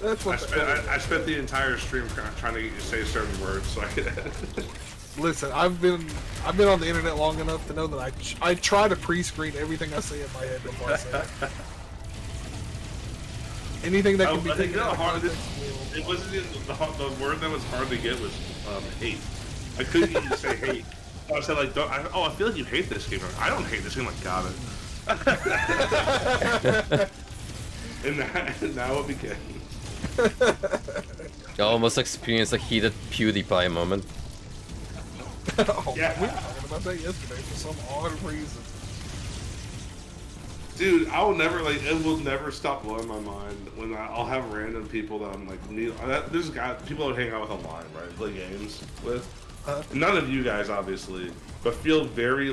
That's what. I spent the entire stream trying to get you to say certain words, so I could edit. Listen, I've been on the internet long enough to know that I try to pre-screen everything I say in my head before I say it. Anything that can be taken out of context. It wasn't the word that was hard to get was hate. I couldn't get you to say hate. I said like, I feel like you hate this game. I don't hate this game. Like, got it. and now it began. I almost experienced a heated PewDiePie moment. Oh, Yeah. we were talking about that yesterday for some odd reason. Dude, it will never stop blowing my mind when I'll have random people that I'm like, there's people I hang out with online, right? Play games with. None of you guys, obviously, but feel very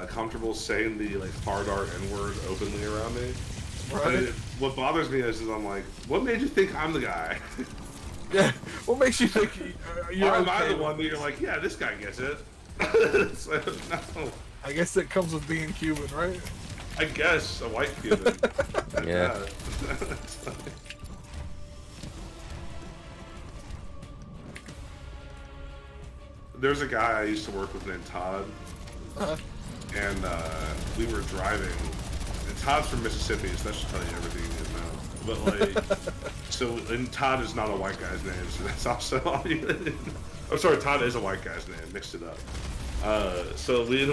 comfortable saying the hard R N-word openly around me. Right. What bothers me is I'm like, what made you think I'm the guy? Yeah. What makes you think you're Or am okay I the with one that you're like, yeah, this guy gets it? It's like, no. I guess that comes with being Cuban, right? I guess a white Cuban. Yeah. There's a guy I used to work with named Todd, and we were driving. And Todd's from Mississippi, so that should tell you everything you need to know. But and Todd is not a white guy's name, so that's also all you need to know. I'm sorry, Todd is a white guy's name. Mixed it up. So we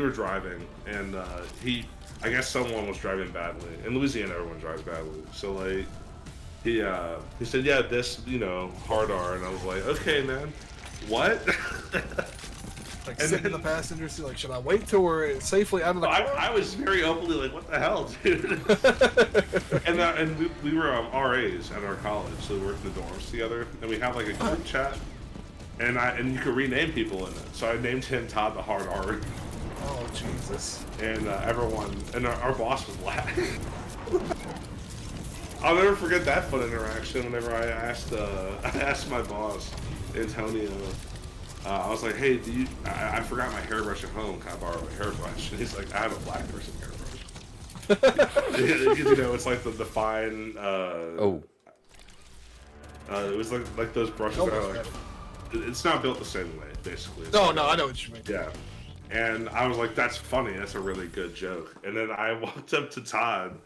were driving, and I guess someone was driving badly. In Louisiana, everyone drives badly. So he said, yeah, this hard R, and I was like, okay, man, what? Sitting in the passenger seat, should I wait till we're safely out of the car? I was very openly like, what the hell, dude? and we were RAs at our college, so we worked in the dorms together, and we have a group chat. And you could rename people in it. So I named him Todd the Hard R. Oh Jesus! And everyone, and our boss was laughing. I'll never forget that fun interaction. Whenever I asked my boss, Antonio, I was like, hey, I forgot my hairbrush at home. Can I borrow a hairbrush? And he's like, I have a black person hairbrush. You know, it's like the fine. It was like those brushes that are like. It's not built the same way, basically. It's no, I know what you mean. Yeah. And I was like, that's funny. That's a really good joke. And then I walked up to Todd,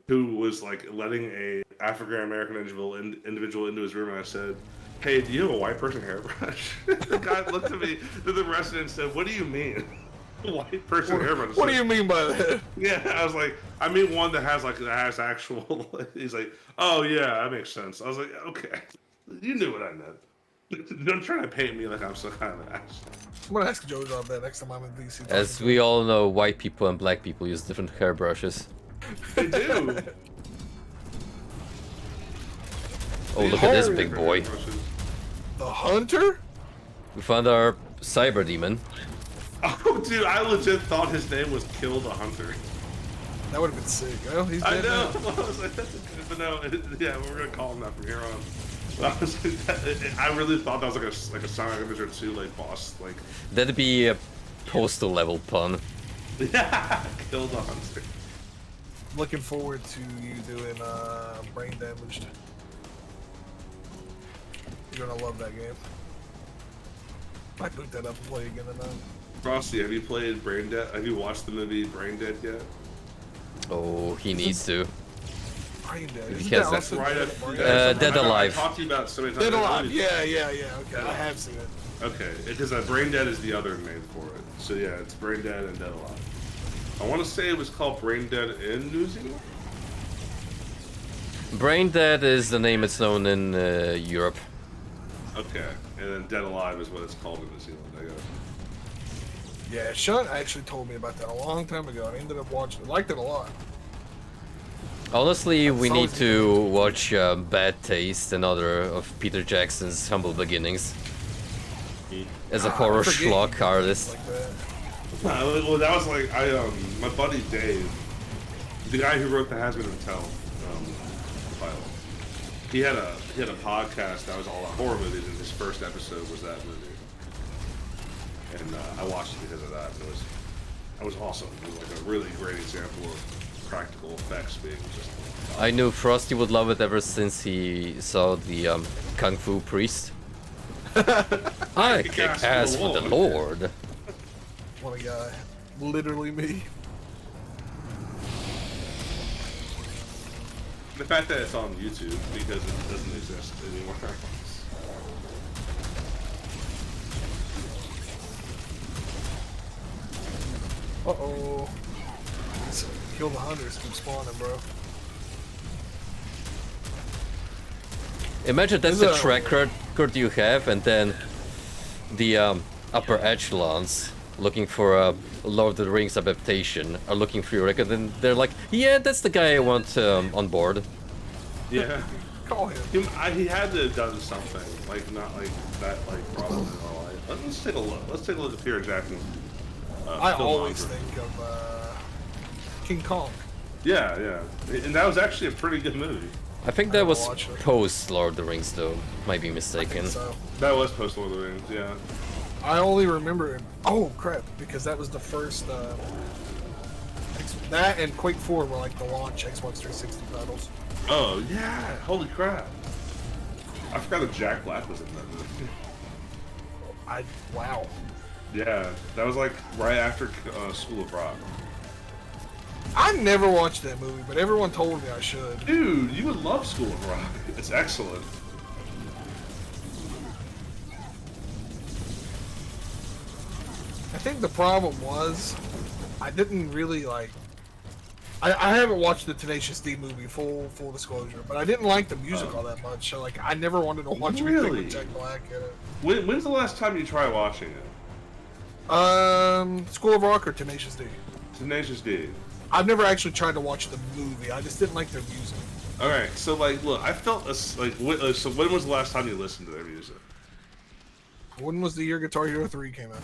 who was like letting a African American individual into his room, and I said, hey, do you have a white person hairbrush? The guy looked at me, the resident, and said, what do you mean? White person hairbrush? What do you mean by that? Yeah, I was like, I mean one that has actual. He's like, oh yeah, that makes sense. I was like, okay, you knew what I meant. Don't try to paint me like I'm some kind of an ass. I'm gonna ask Joe about that next time I'm in DC. As we all know, white people and black people use different hairbrushes. They do. Oh, look at this big boy. The hunter? We found our cyber demon. Oh, dude, I legit thought his name was Kill the Hunter. That would have been sick. Oh, he's dead. I know. Now. I was like, that's a good, but no, yeah, we're gonna call him that from here on. I was like, I really thought that was like a Sonic Adventure 2 like boss like. That'd be a postal level pun. Yeah, Kill the Hunter. Looking forward to you doing Brain Damaged. You're gonna love that game. I boot that up and play again tonight. Frosty, have you played Brain Dead? Have you watched the movie Brain Dead yet? Oh, he needs to. Brain Dead. He Isn't has that that- also Right. Dead Alive. I talked to you about so many times. Dead Alive. Yeah. Okay, I have seen it. Okay, because Brain Dead is the other name for it. So yeah, it's Brain Dead and Dead Alive. I want to say it was called Brain Dead in New Zealand. Brain Dead is the name it's known in Europe. Okay, and then Dead Alive is what it's called in New Zealand, I guess. Yeah, Sean actually told me about that a long time ago. I ended up watching it. Liked it a lot. Honestly, we need to watch Bad Taste, another of Peter Jackson's humble beginnings as a horror schlock artist. Like that. Well, that was like my buddy Dave, the guy who wrote the Hazbin Hotel pilot. He had a podcast that was all about horror movies, and his first episode was that movie. And I watched it because of that. It was awesome. It was like a really great example of practical effects being just. I knew Frosty would love it ever since he saw the Kung Fu Priest. I kick ass for the Lord. What a guy. Literally me. The fact that it's on YouTube because it doesn't exist anymore. Uh-oh. Kill the hunters keep spawning, bro. Imagine that's the track record you have, and then the upper echelons looking for a Lord of the Rings adaptation are looking for your record, and they're like, yeah, that's the guy I want on board. Yeah. Call him. He had to have done something, like not like that, like probably in our life. Let's take a look. Let's take a look at Peter Jackson. I always think of King Kong. Yeah, and that was actually a pretty good movie. I think that was watched it. post Lord of the Rings, though. Might be mistaken. So That was post Lord of the Rings, yeah. I only remember. Oh crap! Because that was the first. That and Quake 4 were like the launch Xbox 360 titles. Oh yeah! Holy crap! I forgot that Jack Black was in that movie. Wow. Yeah, that was like right after School of Rock. I never watched that movie, but everyone told me I should. Dude, you would love School of Rock. It's excellent. I think the problem was I didn't really like. I haven't watched the Tenacious D movie, full disclosure, but I didn't like the music all that much. So like, I never wanted to watch anything Really? with Jack Black in it. When's the last time you tried watching it? School of Rock or Tenacious D? Tenacious D. I've never actually tried to watch the movie. I just didn't like their music. All right, so like, look, I felt like, so when was the last time you listened to their music? When was the year Guitar Hero 3 came out?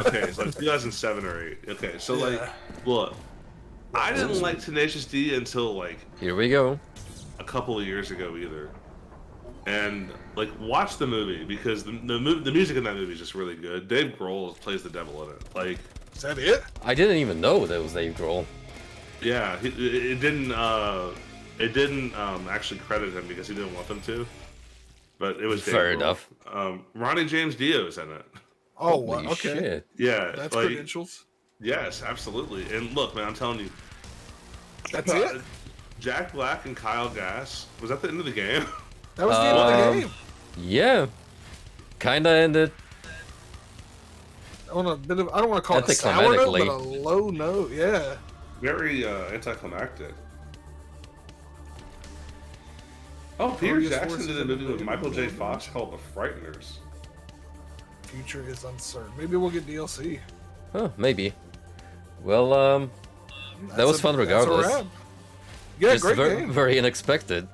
Okay, it's like 2007 or 8. Okay, so like, look, I didn't like Tenacious D until like Here we go. a couple of years ago either. And like, watch the movie because the music in that movie is just really good. Dave Grohl plays the devil in it. Like, Is that it? I didn't even know that was Dave Grohl. yeah, it didn't actually credit him because he didn't want them to. But it was Dave Fair Grohl. enough. Ronnie James Dio is in it. Oh, Holy wow. Okay. shit. Yeah, That's like, credentials. yes, absolutely. And look, man, I'm telling you, That's it? Jack Black and Kyle Gass, was that the end of the game? That was the end of the game. Yeah. Kinda ended. On a bit of, I don't want to call it a sour note, but a low note, yeah. Very anticlimactic. Oh, Peter Prodeus Jackson forces did a him movie to with do Michael J. more Fox called The Frighteners. Future is uncertain. Maybe we'll get DLC. Huh, maybe. Well, that was fun regardless. That's a wrap. Yeah, Just great game. very unexpected.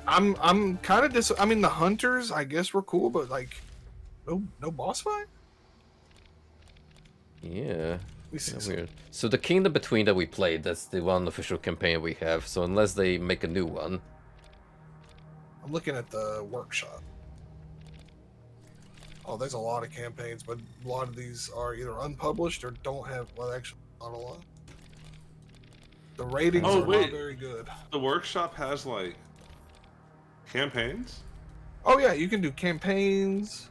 I'm kind of I mean, the hunters, I guess, were cool, but like, no boss fight. Yeah. We see Kinda weird. So the Kingdom Between that we played, that's the one official campaign we have. So unless they make a new one. I'm looking at the workshop. Oh, there's a lot of campaigns, but a lot of these are either unpublished or don't have. Well, actually, not a lot. The ratings are not very good. The workshop has like campaigns? Oh yeah, you can do campaigns,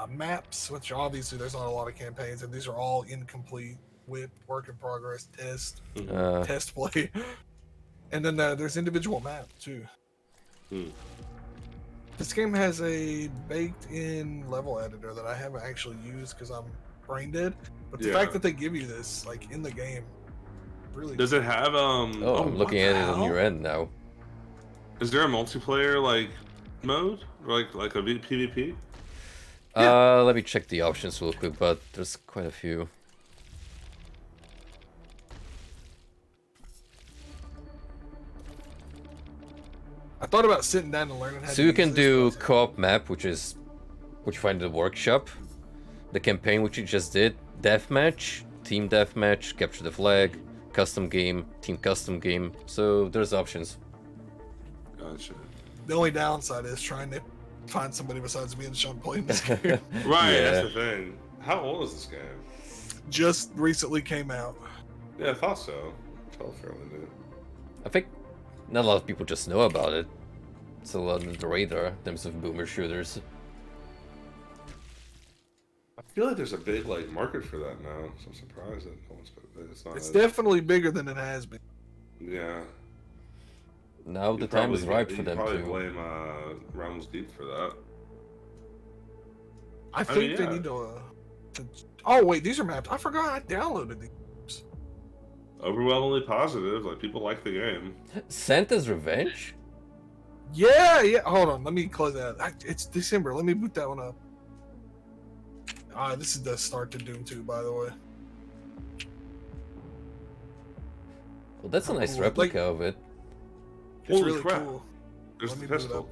maps, which obviously there's not a lot of campaigns, and these are all incomplete, with work in progress, test play, and then there's individual maps too. This game has a baked-in level editor that I haven't actually used because I'm brain dead. But the fact that they give you this like in the game, really. Does it have Oh, I'm looking at it on your end now. Is there a multiplayer like mode, like a PvP? Let me check the options real quick, but there's quite a few. I thought about sitting down and learning how to So you use can this, do but- co-op map, which you find in the workshop. The campaign, which you just did, deathmatch, team deathmatch, capture the flag, custom game, team custom game. So there's options. Gotcha. The only downside is trying to find somebody besides me and Sean playing this game. Right, Yeah. that's the thing. How old is this game? Just recently came out. Yeah, I thought so. Felt fairly new. I think not a lot of people just know about it. It's a lot under the radar in terms of boomer shooters. I feel like there's a big like market for that now, so I'm surprised that it's not. It's definitely bigger than it has been. Yeah. Now the time is ripe for them probably to. blame Realms Deep for that. I think they yeah. need to. Oh wait, these are maps. I forgot I downloaded these. Overwhelmingly positive. Like, people like the game. Santa's Revenge? Yeah. Hold on, let me close that. It's December. Let me boot that one up. This is the start to Doom 2, by the way. Well, that's a nice cool. replica of it. It's Holy really crap. cool. There's Let the me boot pistol.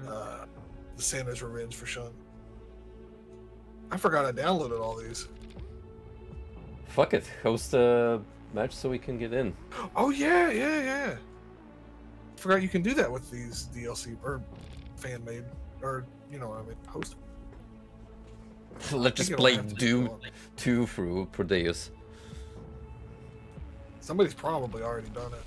up the Santa's Revenge for Sean. I forgot I downloaded all these. Fuck it, host a match so we can get in. Oh yeah. Forgot you can do that with these DLC or fan made, or you know what I mean, host. Let's just it'll play have to be Doom on. 2 through Prodeus. Somebody's probably already done it.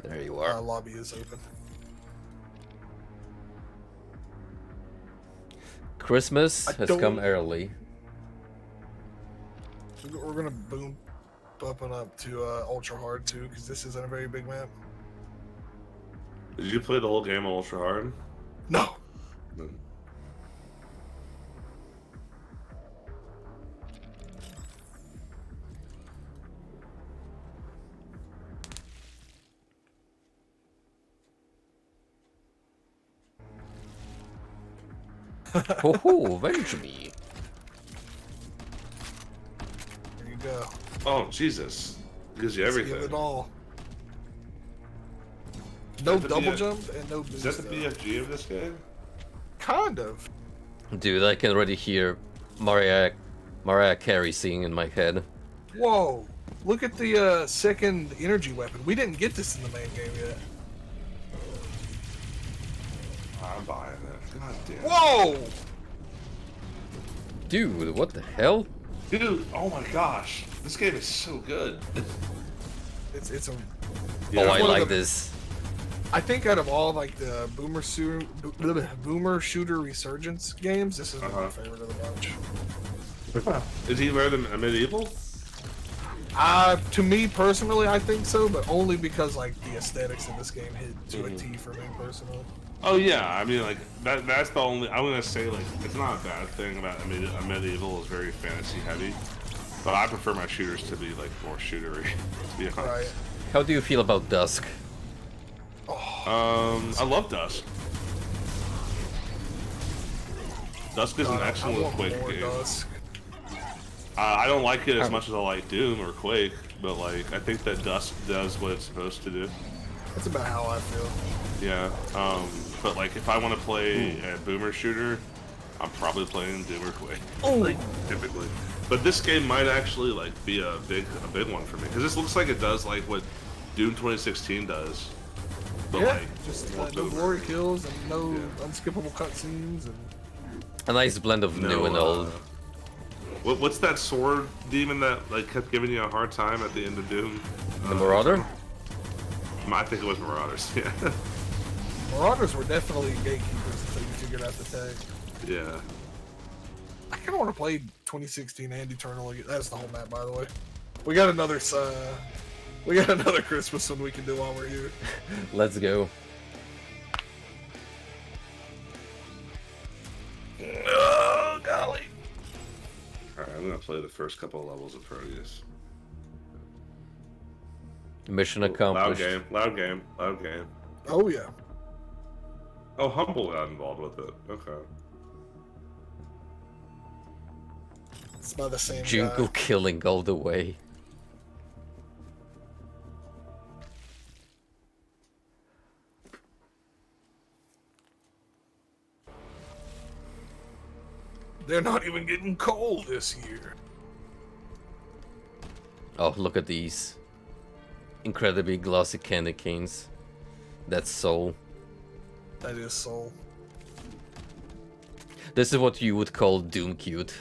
There you are. Lobby is open. Christmas I has don't- come early. We're gonna boom up and up to ultra hard too, because this isn't a very big map. Did you play the whole game on Ultra Hard? No. No. Ho ho, avenge me. There you go. Oh, Jesus. Gives you Let's everything. give it all. No Is that the double BF jump and no boost. Is that the though. BFG of this game? Kind of. Dude, I can already hear Mariah Carey singing in my head. Whoa! Look at the second energy weapon. We didn't get this in the main game yet. I'm buying it. God damn. Whoa! Dude, what the hell? Dude, oh my gosh. This game is so good. It's a. Yeah. Oh, I one of like the- this. I think out of all like the boomer shooter resurgence games, this is my favorite of the bunch. Is he better than Medieval? To me personally, I think so, but only because like the aesthetics of this game hit to a T for me personally. Oh yeah, I mean like that's the only. I'm gonna say like it's not a bad thing about a Medieval is very fantasy heavy, but I prefer my shooters to be like more shootery. To be honest. Right. How do you feel about Dusk? I love Dusk. Dusk is an I excellent want Quake more game. Dusk. I don't like it as much as I like Doom or Quake, but like I think that Dusk does what it's supposed to do. That's about how I feel. Yeah. But like if I want to play a boomer shooter, I'm probably playing Doom or Quake. Like, typically. But this game might actually like be a big one for me because this looks like it does like what Doom 2016 does. But Yeah, like just more no boomer. glory kills and no unskippable cutscenes and. A nice blend of new and old. What's that sword demon that like kept giving you a hard time at the end of Doom? The Marauder? I think it was Marauders. Yeah. Marauders were definitely gatekeepers until you figured out the tag. Yeah. I kind of want to play 2016 and Eternal. That's the whole map, by the way. We got another Christmas one we can do while we're here. Let's go. Oh golly! Alright, I'm gonna play the first couple of levels of Prodeus. Mission Loud accomplished. game, loud game, loud game. Oh yeah. Oh, Humble got involved with it. Okay. It's by the same Junko guy. killing all the way. They're not even getting coal this year. Oh, look at these. Incredibly glossy candy canes. That's soul. That is soul. This is what you would call Doom cute.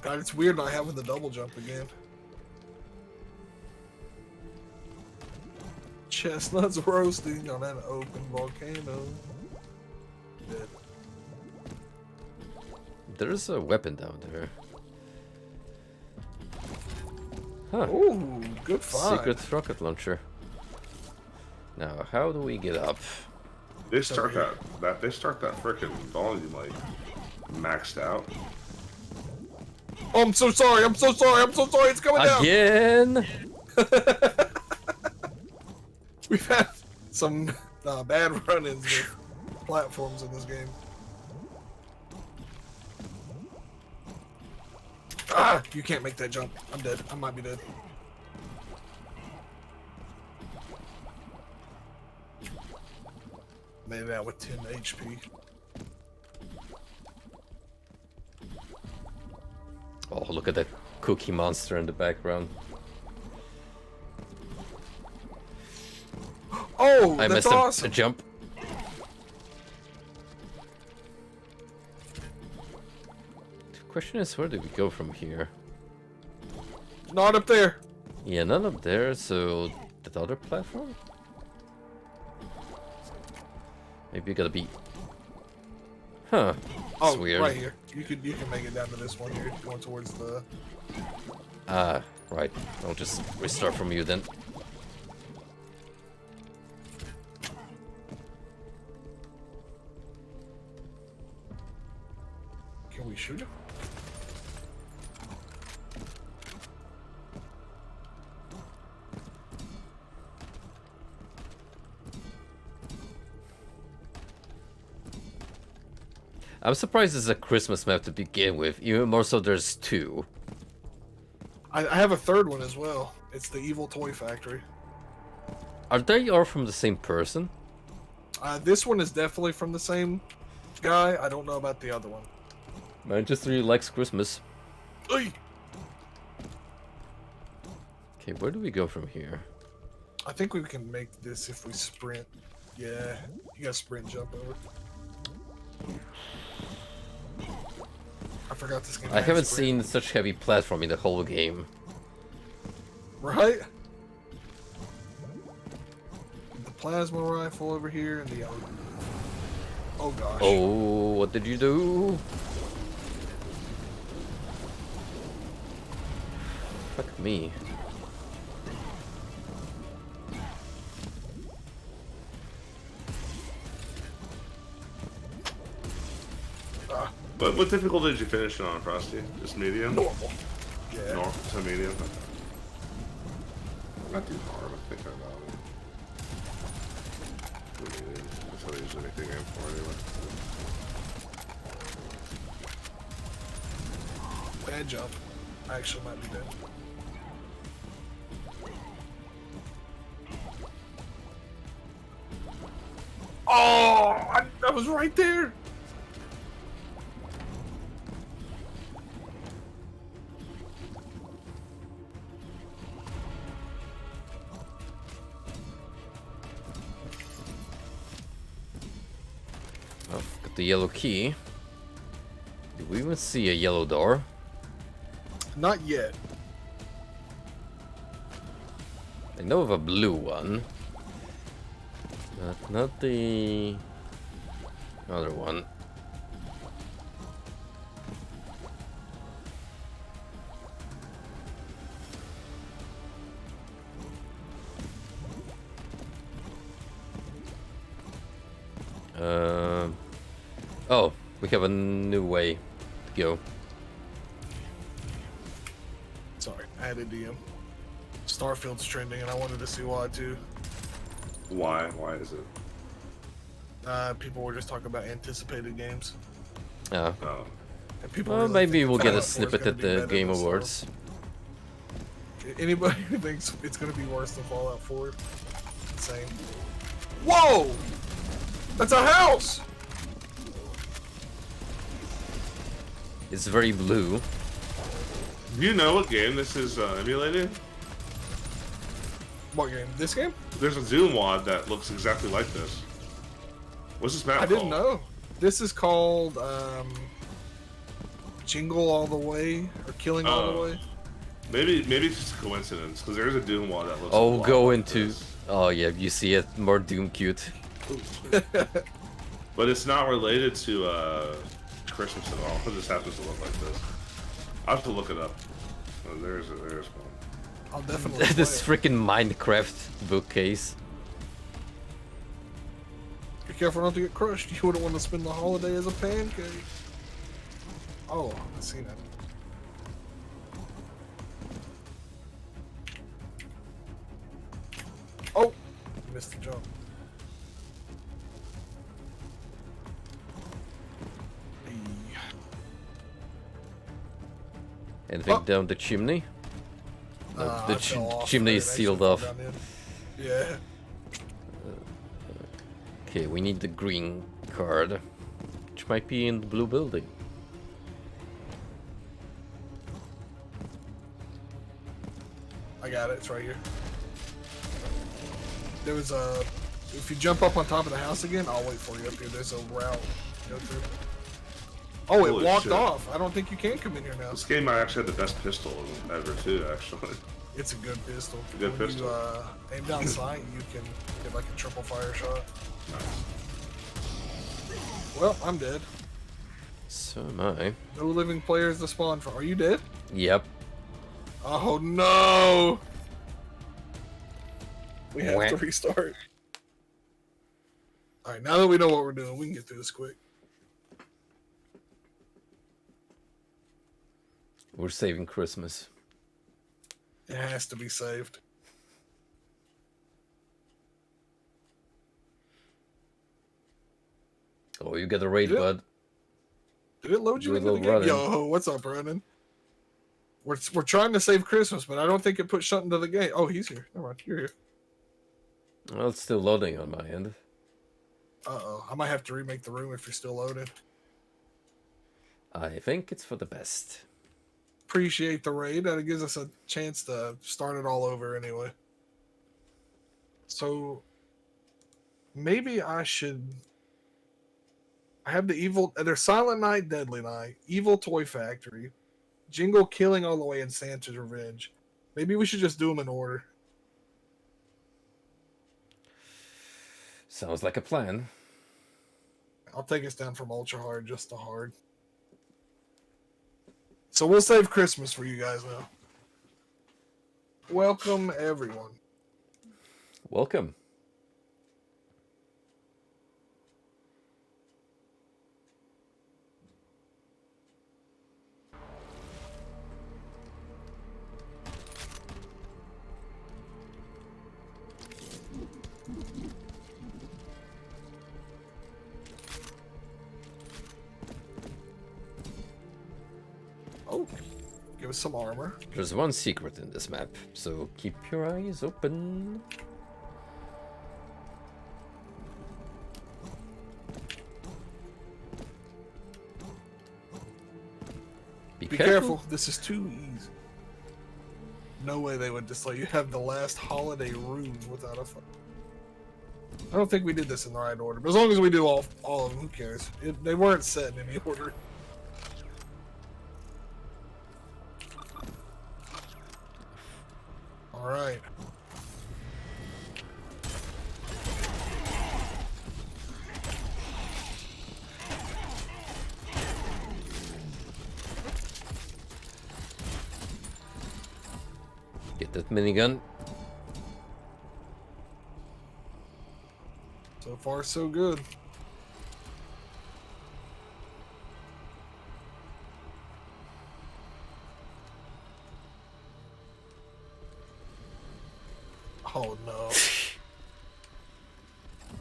God, it's weird not having the double jump again. Chestnuts roasting on an open volcano. Dead. There's a weapon down there. Huh. Ooh, good find. Secret rocket launcher. Now, how do we get up? They start that freaking volume like maxed out. Oh, I'm so sorry. I'm so sorry. I'm so sorry. It's coming down. Again! We've had some bad run-ins with platforms in this game. Ah, you can't make that jump. I'm dead. I might be dead. Made it out with 10 HP. Oh, look at that cookie monster in the background. Oh, I that's missed awesome. a jump. The question is, where do we go from here? Not up there. Yeah, none up there, so that other platform? Maybe you gotta be... Huh. That's Oh, weird. right here. You can make it down to this one here, going towards the. Ah, right. I'll just restart from you then. Can we shoot him? I'm surprised it's a Christmas map to begin with, even more so there's two. I have a third one as well. It's the Evil Toy Factory. Are they all from the same person? This one is definitely from the same guy. I don't know about the other one. Manchester really likes Christmas. Oy! Okay, where do we go from here? I think we can make this if we sprint. Yeah, you gotta sprint and jump over. I forgot this game. I haven't seen such heavy platform in the whole game. Right? The plasma rifle over here and the other. Oh gosh. Oh, what did you do? Fuck me. What difficulty did you finish it on, Frosty? Just medium? Normal. Yeah. Normal, so medium? Okay. Not too hard, I think about it. Medium. That's how I usually make the game for anyway. Bad jump. I actually might be dead. Oh, I was right there. Oh, got the yellow key. Did we even see a yellow door? Not yet. I know of a blue one. But not the other one. Oh, we have a new way to go. Sorry, added DM. Starfield's trending, and I wanted to see why too. Why? Why is it? People were just talking about anticipated games. Oh. And people Well, really maybe think we'll get a Fallout 4 is snippet gonna at be the better Game than Awards. Anybody who thinks it's gonna be worse than Fallout 4, insane. Whoa! That's a house! It's very blue. Do you know what game this is emulated? What game? This game? There's a Zoom wad that looks exactly like this. What's this map I called? didn't know. This is called Jingle All the Way or Killing All the Way. Maybe it's just a coincidence because there is a Doom wad that looks. Oh, a lot go like into. this. Oh yeah, you see it more Doom cute. But it's not related to Christmas at all. It just happens to look like this. I'll have to look it up. Oh, there's one. I'll definitely play This it. freaking Minecraft bookcase. Be careful not to get crushed. You wouldn't want to spend the holiday as a pancake. Oh, I see that. Oh, missed the jump. Hey. Anything Oh. down the chimney? No, the I fell off, chimney but is it sealed actually off. fell down in. Yeah. Okay, we need the green card, which might be in the blue building. I got it. It's right here. There was a. If you jump up on top of the house again, I'll wait for you up here. There's a route to go through. Oh, it Holy walked shit. off. I don't think you can come in here now. This game might actually have the best pistol ever too. Actually, It's a good pistol. Good When pistol. you aim down sight, you can get like a triple fire shot. nice. Well, I'm dead. So am I. No living players to spawn for. Are you dead? Yep. Oh no! We have Wah. to restart. Alright, now that we know what we're doing, we can get through this quick. We're saving Christmas. It has to be saved. Oh, you get a raid, Yeah. bud. Did it load you Do a into the little game? running. Yo, what's up, Ronan? We're trying to save Christmas, but I don't think it put something to the game. Oh, he's here. Never mind, you're here. Well, it's still loading on my end. Uh-oh. I might have to remake the room if you're still loading. I think it's for the best. Appreciate the raid. That gives us a chance to start it all over anyway. So maybe I should. I have the evil. There's Silent Night, Deadly Night, Evil Toy Factory, Jingle Killing All the Way, and Santa's Revenge. Maybe we should just do them in order. Sounds like a plan. I'll take us down from ultra hard just to hard. So we'll save Christmas for you guys now. Welcome everyone. Welcome. Oh, give us some armor. There's one secret in this map, so keep your eyes open. Be careful. This is too easy. No way they would just let you have the last holiday room without a fight. I don't think we did this in the right order, but as long as we do all of them, who cares? They weren't set in any order. All right. Get that minigun. So far, so good. Oh no.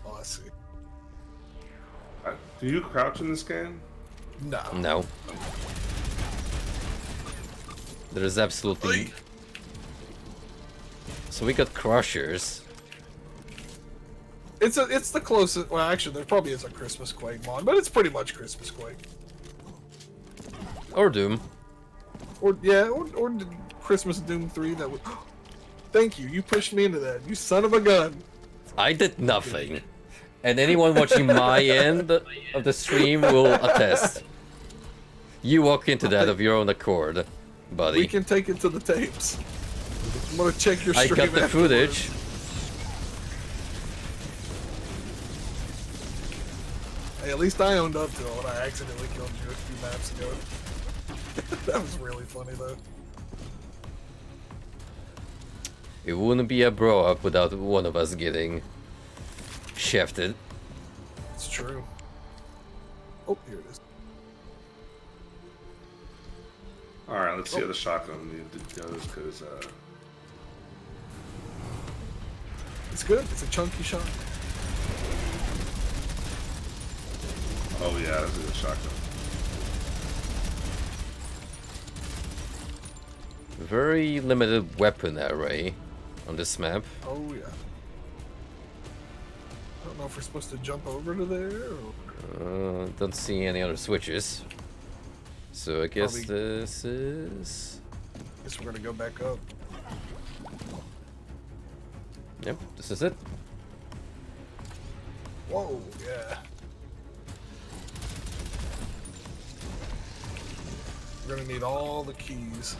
Oh, I see. Do you crouch in this game? No. No. There is absolutely. So we got crushers. It's the closest. Well, actually, there probably is a Christmas Quake mod, but it's pretty much Christmas Quake. Or Doom. Or Christmas Doom 3. That would. Thank you. You pushed me into that. You son of a gun. I did nothing. And anyone watching my end of the stream will attest. You walk into that of your own accord, buddy. We can take it to the tapes. I'm gonna check your I stream got the afterwards. footage. Hey, at least I owned up to it when I accidentally killed you a few maps ago. That was really funny though. It wouldn't be a bro up without one of us getting shafted. It's true. Oh, here it is. Alright, let's see how the shotgun goes, because, It's good. It's a chunky shot. oh yeah, this is a shotgun. Very limited weapon array on this map. Oh yeah. I don't know if we're supposed to jump over to there or... Don't see any other switches. So I guess Probably- this is... Guess we're gonna go back up. Yep, this is it. Whoa, yeah. We're gonna need all the keys.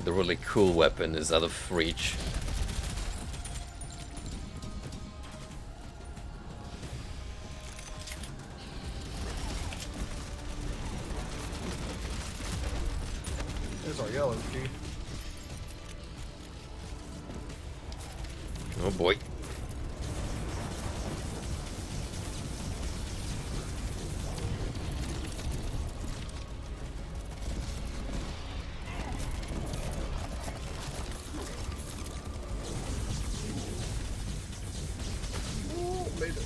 The really cool weapon is out of reach. There's our yellow key. Oh boy. Oh, made it.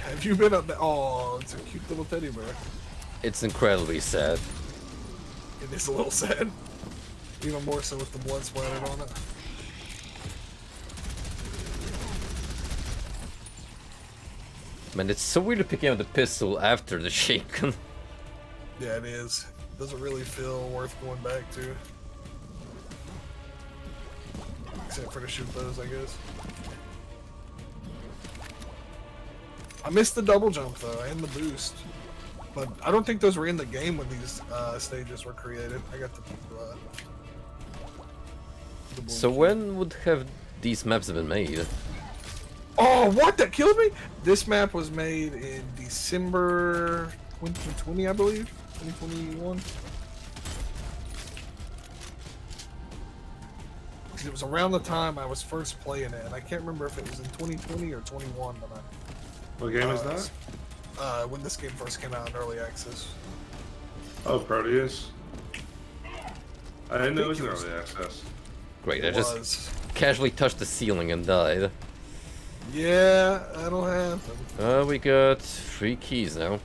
Have you been up there? Oh, it's a cute little teddy bear. It's incredibly sad. It is a little sad. Even more so with the blood splattered on it. Man, it's so weird picking up the pistol after the shaken. Yeah, it is. Doesn't really feel worth going back to. Except for to shoot those, I guess. I missed the double jump though, and the boost. But I don't think those were in the game when these stages were created. I got the So when would have these maps been made? Oh, what? That killed me? This map was made in December 2020, I believe. 2021. It was around the time I was first playing it, and I can't remember if it was in 2020 or 21 when What game is that? when this game first came out in early access. Oh, Prodeus. I didn't know it was in early access. Great, I It just was. casually touched the ceiling and died. Yeah, that'll happen. We got 3 keys now.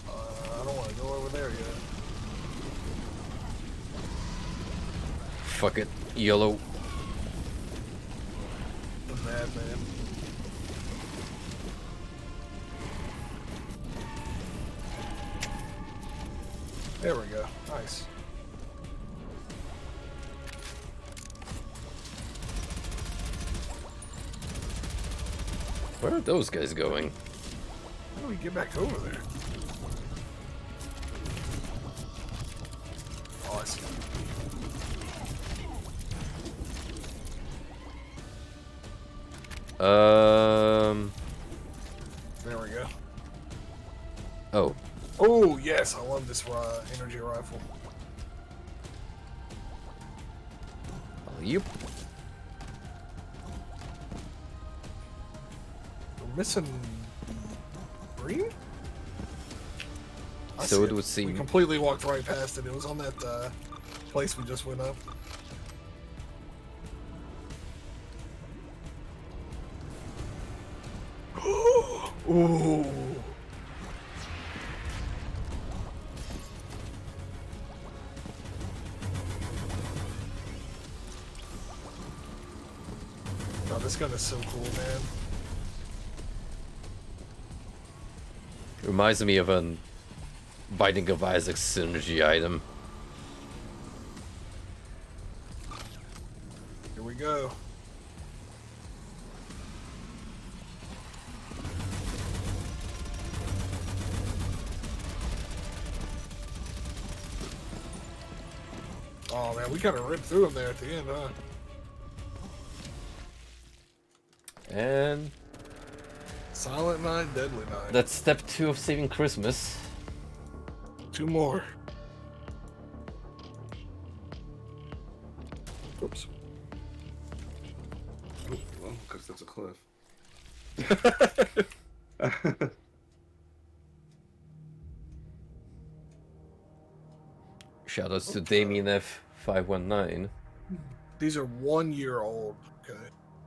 I don't want to go over there yet. Fuck it, YOLO. The madman. There we go. Nice. Where are those guys going? How do we get back over there? Oh, I see. There we go. Oh. Oh, yes, I love this energy rifle. Yep. We're missing green? I So see it would seem. We completely walked right past it. It was on that place we just went up. Ooh. Oh, this gun is so cool, man. Reminds me of a Binding of Isaac synergy item. Here we go. Oh man, we kind of ripped through them there at the end, huh? And Silent Night, Deadly Night. that's step 2 of saving Christmas. 2 more. Oops. Oh, well, because that's a cliff. Shoutouts to Damien F519. These are 1 year old. Okay.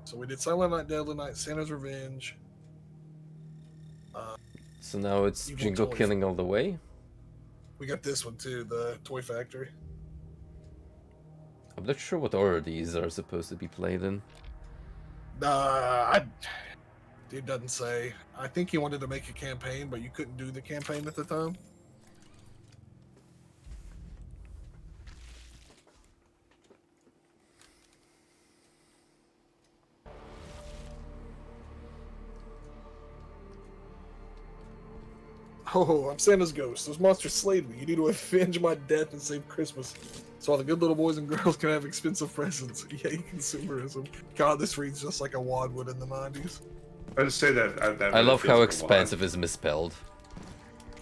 So we did Silent Night, Deadly Night, Santa's Revenge. So now it's Evil Jingle Toys. Killing all the way. We got this one too, the Toy Factory. I'm not sure what order these are supposed to be played in. It doesn't say. I think he wanted to make a campaign, but you couldn't do the campaign at the time. Oh, I'm Santa's ghost. Those monsters slayed me. You need to avenge my death and save Christmas. So all the good little boys and girls can have expensive presents. Yay, consumerism. God, this reads just like a wad would in the 90s. I just say that. I love how expansive is misspelled.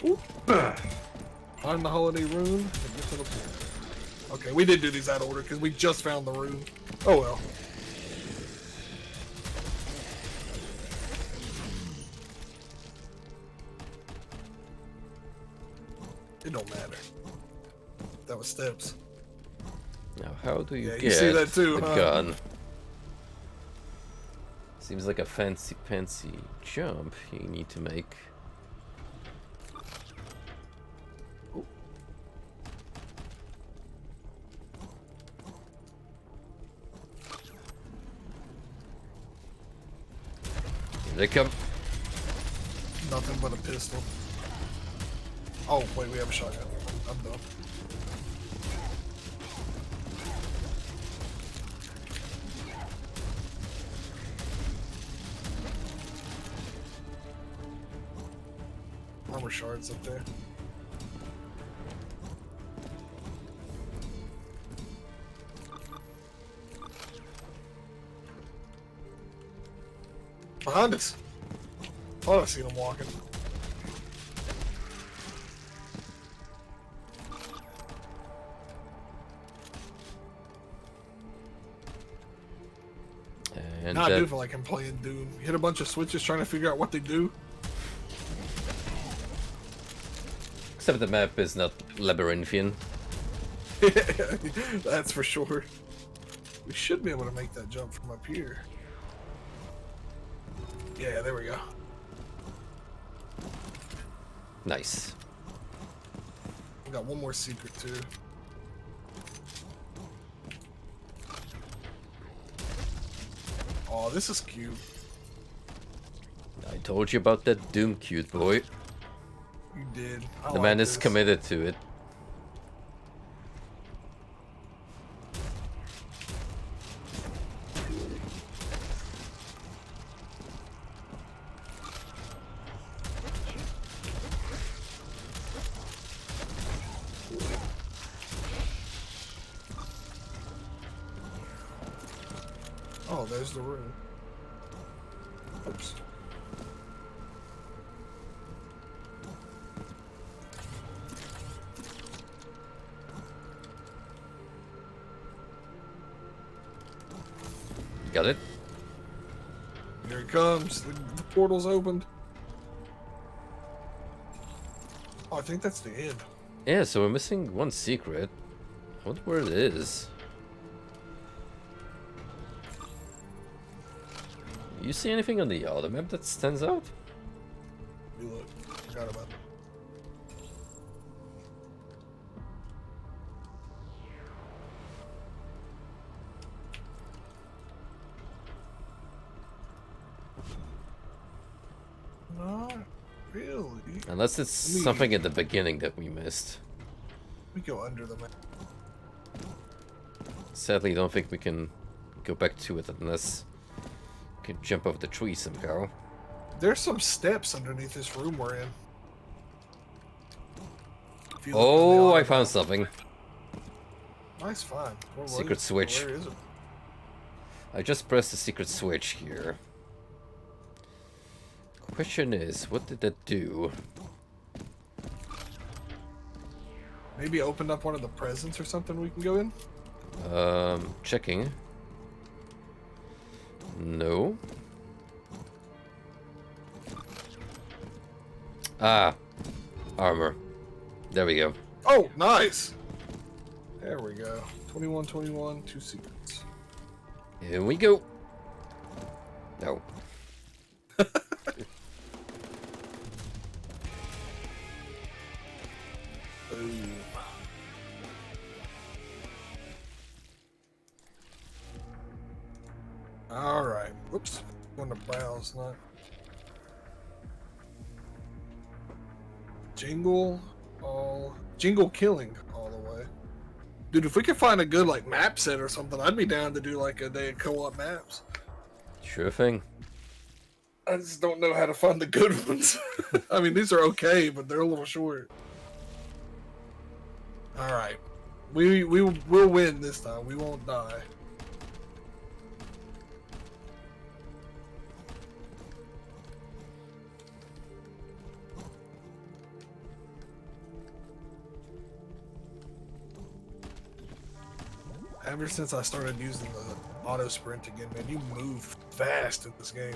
Find the holiday rune and get to the point. Okay, we did do these out of order because we just found the rune. Oh well. It don't matter. That was steps. Now, how do you Yeah, you get see that too, the huh? gun? Seems like a fancy jump you need to make. Here they come. Nothing but a pistol. Oh, wait, we have a shotgun. I'm done. Armor shards up there. Behind us. Thought I seen him walking. And Nah, I do feel like I'm playing Doom. You hit a bunch of switches trying to figure out what they do. except the map is not labyrinthian. That's for sure. We should be able to make that jump from up here. Yeah, there we go. Nice. We got one more secret too. Oh, this is cute. I told you about that Doom cute boy. You did. The man is committed to it. Oh, there's the room. Oops. Got it? Here it comes. The portal's opened. Oh, I think that's the end. Yeah, so we're missing one secret. I wonder where it is. You see anything on the other map that stands out? You look. Forgot about it. Not really. Unless it's something at the beginning that we missed. We go under the map. Sadly, I don't think we can go back to it unless we can jump over the tree somehow. There's some steps underneath this room we're in. If you look Oh, on the I found something. Nice find. Where was Secret it? switch. Where is it? I just pressed the secret switch here. Question is, what did that do? Maybe opened up one of the presents or something we can go in? Checking. No. Ah, armor. There we go. Oh, nice! There we go. 21, 21, 2 secrets. Here we go. No. Boom. Alright. Whoops. Going to browse, not. Jingle killing all the way. Dude, if we could find a good like map set or something, I'd be down to do like a day of co-op maps. Sure thing. I just don't know how to find the good ones. I mean, these are okay, but they're a little short. All right, we'll win this time. We won't die. Ever since I started using the auto sprint again, man, you move fast in this game.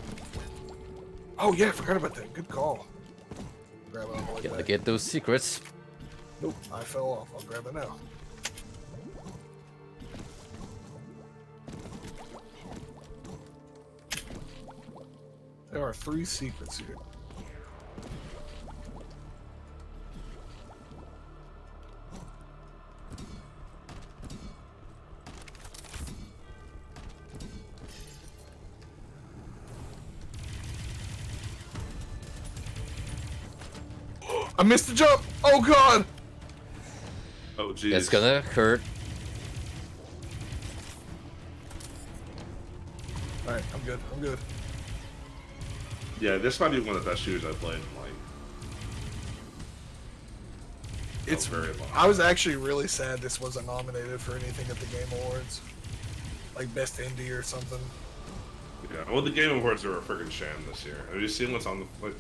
Oh yeah, I forgot about that. Good call. Grab it on the way Gotta back. get those secrets. Nope, I fell off. I'll grab it now. There are 3 secrets here. I missed the jump! Oh god! Oh jeez. It's gonna hurt. Alright, I'm good. I'm good. Yeah, this might be one of the best shooters I've played in like. It's very long. I was actually really sad this wasn't nominated for anything at the Game Awards. Like Best Indie or something. Yeah, well, the Game Awards are a freaking sham this year. Have you seen what's on the like?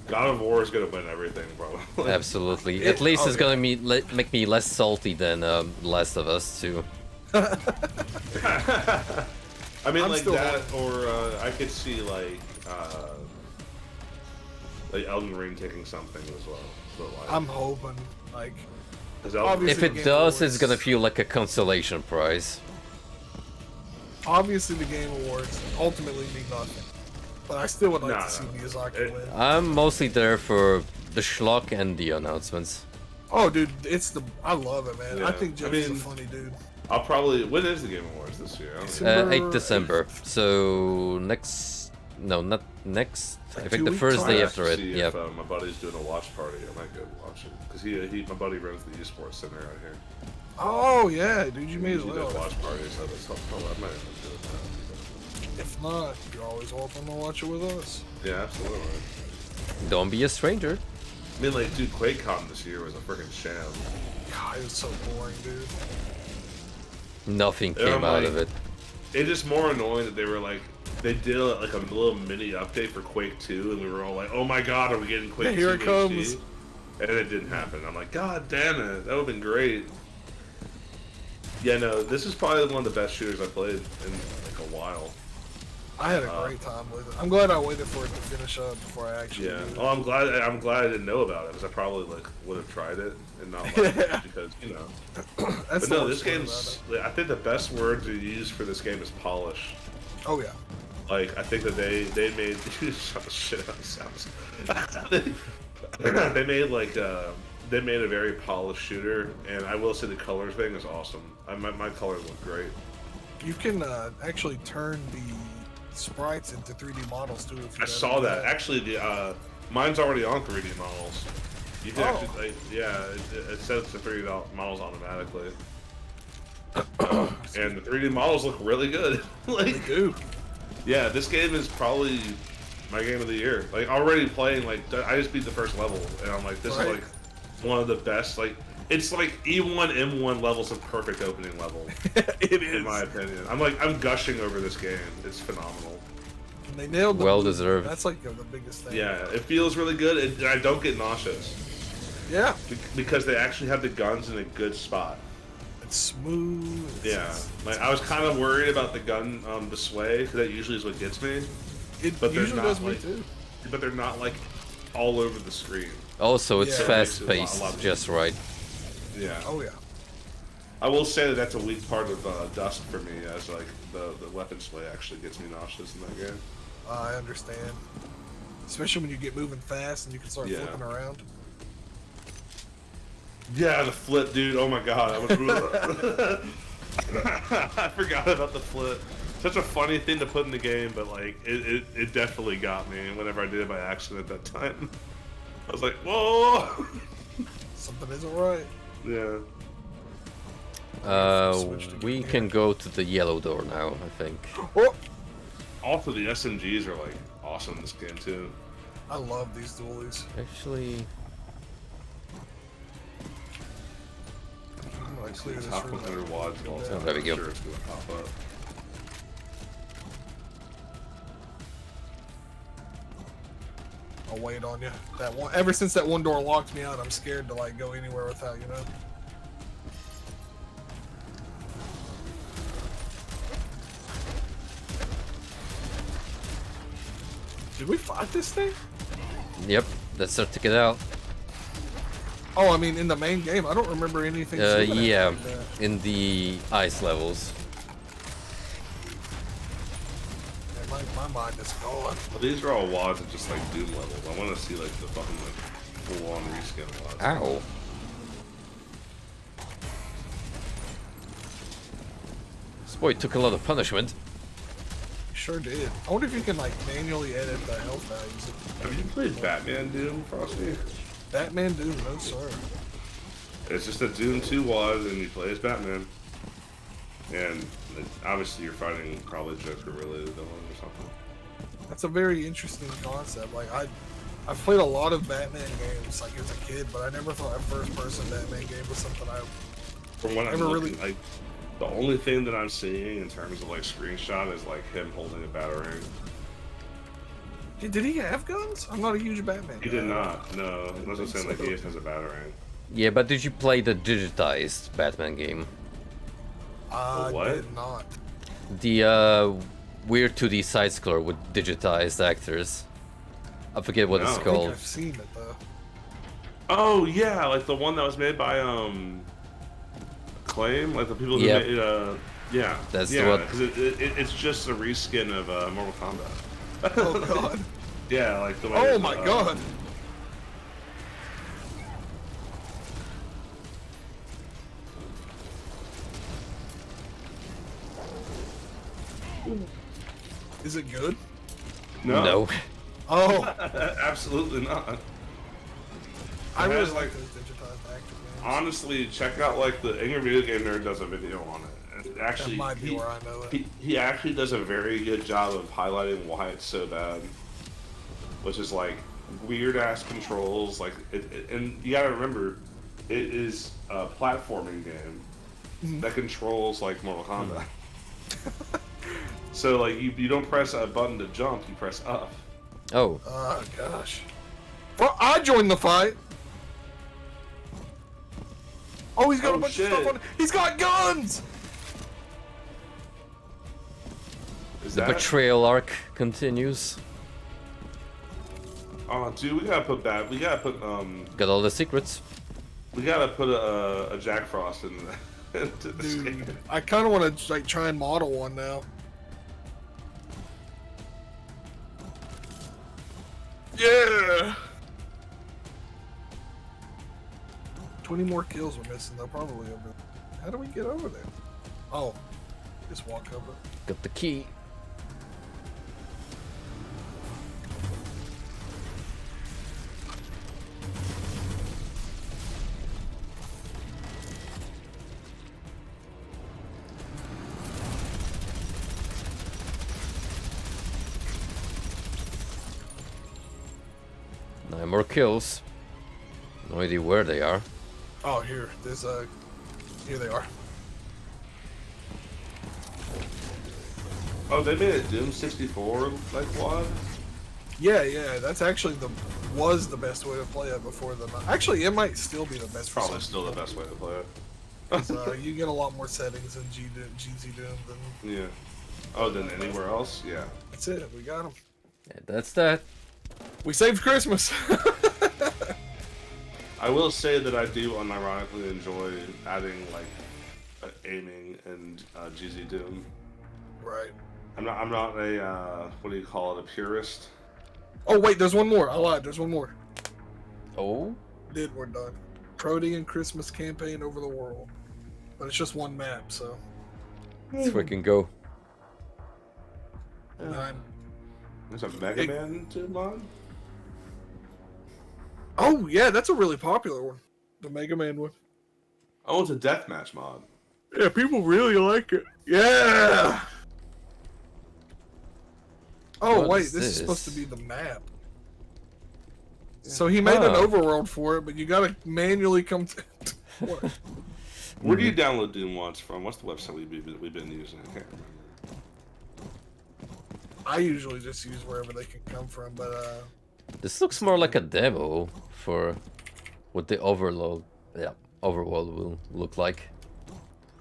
God of War is gonna win everything, probably. Absolutely. At least it's gonna make me less salty than Last of Us 2. I mean, I'm like still that, or I could see like Elden Ring taking something as well. So, like, I'm hoping, like, 'cause Elden obviously If the it Game does, Awards- it's gonna feel like a consolation prize. obviously the Game Awards ultimately mean nothing. But I still would like Nah, to see no. Miyazaki win. I'm mostly there for the schlock and the announcements. Oh, dude, I love it, man. I Yeah, think I Jeff's a mean- funny dude. I'll probably. When is the Game Awards this year? I don't know. December 8th December. So not next. Like I 2 think the weeks? first I day have after to it. see Yeah. if my buddy's doing a watch party. I might go watch it because my buddy runs the esports center out here. Oh, yeah, dude, you may as He does well. watch parties, so that's helpful. I might end up doing If not, you're always welcome to watch it with us. that. Yeah, absolutely. Don't be a stranger. I mean, like, dude, QuakeCon this year was a freaking sham. God, it was so boring, dude. Nothing Yeah, came I'm out like- of it. It's just more annoying that they were like, they did like a little mini update for Quake 2, and we were all like, oh my god, are we getting Quake 2 Here it HD? comes. And it didn't happen. I'm like, god damn it, that would have been great. Yeah, no, this is probably one of the best shooters I played in like a while. I had a great time with it. I'm glad I waited for it to finish up before I actually Yeah. did it. Well, I'm glad I didn't know about it because I probably like would have tried it and not liked it because you know. That's But the no, worst this part game's. about I think the best word to use for this game is polish. it. Oh, yeah. Like I think that they made shut the shit out of sounds. They made like they made a very polished shooter, and I will say the color thing is awesome. My colors look great. You can actually turn the sprites into 3D models, too. If you I saw that. Actually, the mine's already on 3D models. You can Oh. actually, like, yeah, it sets the 3D models automatically. And the 3D models look really good. They Like, do. yeah, this game is probably my game of the year. Like, already playing, like, I just beat the first level, and I'm like, this Right. is like one of the best. Like, it's like E1, M1 levels of perfect opening level, It in is. my opinion. I'm gushing over this game. It's phenomenal. And they nailed the Well movement. deserved. That's like the biggest thing. Yeah, it feels really good, and I don't get nauseous. Yeah. Because they actually have the guns in a good spot. It's smooth. Yeah, like I was kind of worried about the gun, the sway, because that usually is what gets me. It But they're usually not does me like, too. but they're not like all over the screen. Also, it's Yeah. fast It makes it a paced, lot just right. Yeah, Oh, yeah. I will say that that's a weak part of Dust for me, as like the weapon sway actually gets me nauseous in that game. I understand. Especially when you get moving fast and you can start Yeah. flipping around. Yeah, the flip, dude. Oh my god, I was. I forgot about the flip. Such a funny thing to put in the game, but like it definitely got me whenever I did it by accident at that time. I was like, whoa. Something isn't right. Yeah. We can go to the yellow door now, I think. Oh! Also, the SMGs are like awesome in this game too. I love these dualies. Actually, I'm gonna clear It's this top room. 100 wads all the Yeah. time. There we I'm go. Sure, it's gonna pop up. I'll wait on you. That one. Ever since that one door locked me out, I'm scared to like go anywhere without you know. Did we fight this thing? yep, let's start to get out. Oh, I mean, in the main game, I don't remember anything. Yeah, like that. in the ice levels. Yeah, my mind is going. Well, these are all WADs at just like Doom levels. I want to see like the fucking like full-on reskin WADs. Ow. This boy took a lot of punishment. Sure did. I wonder if you can like manually edit the health values. Have you played Batman Doom, Frosty? Batman Doom, no sir. It's just a Doom 2 WAD, and you play as Batman. And obviously you're fighting probably Joker-related villain or something. That's a very interesting concept. Like I've played a lot of Batman games like as a kid, but I never thought a first-person Batman game was something I From what I'm never looking, really. like, the only thing that I'm seeing in terms of like screenshot is like him holding a batarang. Did he have guns? I'm not a huge Batman He guy. did not. No, it wasn't saying like he has a batarang. Yeah, but did you play the digitized Batman game? I what? did not. The weird 2D side-scroller with digitized actors. I forget what it's No. I think called. I've seen it though. Oh yeah, like the one that was made by Acclaim, like the people who Yep. made yeah, That's the yeah, one. because it's just a reskin of Mortal Kombat. Oh god. Yeah, like the way. Oh my god. Is it good? No, No. Oh, absolutely not. I It really has, like like, those digitized actor games. Honestly, check out like the Angry Video Game Nerd does a video on it. And That actually, might be where I know it. he actually does a very good job of highlighting why it's so bad, which is like weird ass controls. Like, and you gotta remember, it is a platforming game that controls like Mortal Kombat. So like you don't press a button to jump, you press up. Oh. Oh gosh. Well, I joined the fight. Oh, he's got Oh, a bunch shit. of stuff on. He's got guns. Is The that? betrayal arc continues. Oh, dude, we gotta put that. We gotta put Got all the secrets. we gotta put a Jack Frost in into this Dude, game. I kind of want to like try and model one now. Yeah. 20 more kills we're missing. They'll probably over. How do we get over there? Oh, just walk over. Got the key. Nine more kills. No idea where they are. Oh, here. There's a. Here they are. Oh, they made a Doom 64 like WAD? Yeah. That's actually was the best way to play it before the. Actually, it might still be the best. for Probably some still the people. best way to play it. 'Cause, you get a lot more settings in GZ Doom than. Yeah. Oh, then anywhere else? Yeah. That's it. We got them. Yeah, that's that. We saved Christmas. I will say that I do unironically enjoy adding like aiming and GZ Doom. Right. I'm not a what do you call it, a purist. Oh wait, there's one more. I lied. There's one more. Oh? We're done. Protean Christmas campaign over the world, but it's just one map, so. Let's freaking go. And I'm. There's a Mega Man 2 mod? Oh yeah, that's a really popular one. The Mega Man one. Oh, it's a deathmatch mod. Yeah, people really like it. Yeah. Oh What wait, is this is this? supposed to be the map. So he made an Oh. overworld for it, but you gotta manually come. What? Where do you download Doom mods from? What's the website we've been using? I can't remember. I usually just use wherever they can come from, but This looks more like a demo for what the overworld will look like.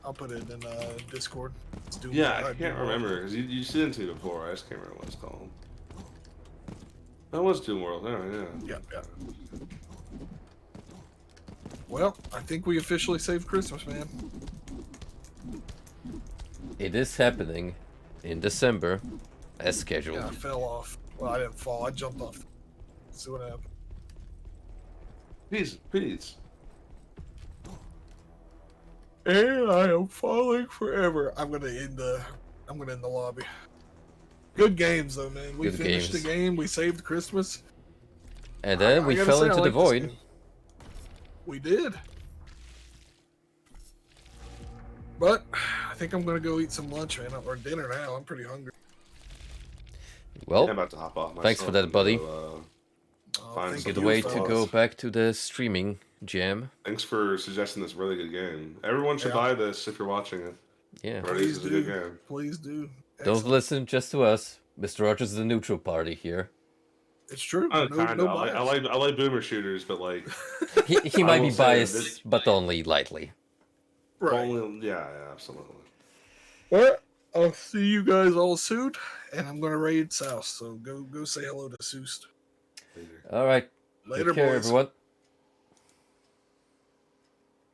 I'll put it in Discord. Let's do Yeah, I Doom can't World. remember. 'Cause you sent it to before. I just can't remember what it's called. That was Doom World. Oh, yeah. Yeah. Well, I think we officially saved Christmas, man. It is happening in December, as scheduled. Yeah, I fell off. Well, I didn't fall. I jumped off. Let's see what happened. Peace. And I am falling forever. I'm gonna end the lobby. Good games though, man. We Good finished games. the game. We saved Christmas. And then we fell into the void. We did. But I think I'm gonna go eat some lunch, man, or dinner now. I'm pretty hungry. Well, I'm about to hop off. thanks for myself that, buddy. and go, find thank some Good you, way fellas. to go back to the streaming jam. Thanks for suggesting this really good game. Everyone should buy this if you're watching it. Yeah. Prodeus is a good game. Please do. Don't Excellent. listen just to us. Mr. Rogers is the neutral party here. It's true. Kind of. No I bias. like boomer shooters, but like He I might will be say biased, this- but only lightly. Right. yeah, absolutely. Well, I'll see you guys all soon, and I'm gonna raid South. So go say hello to Soust. Later. All right. Later, Take care, boys. everyone.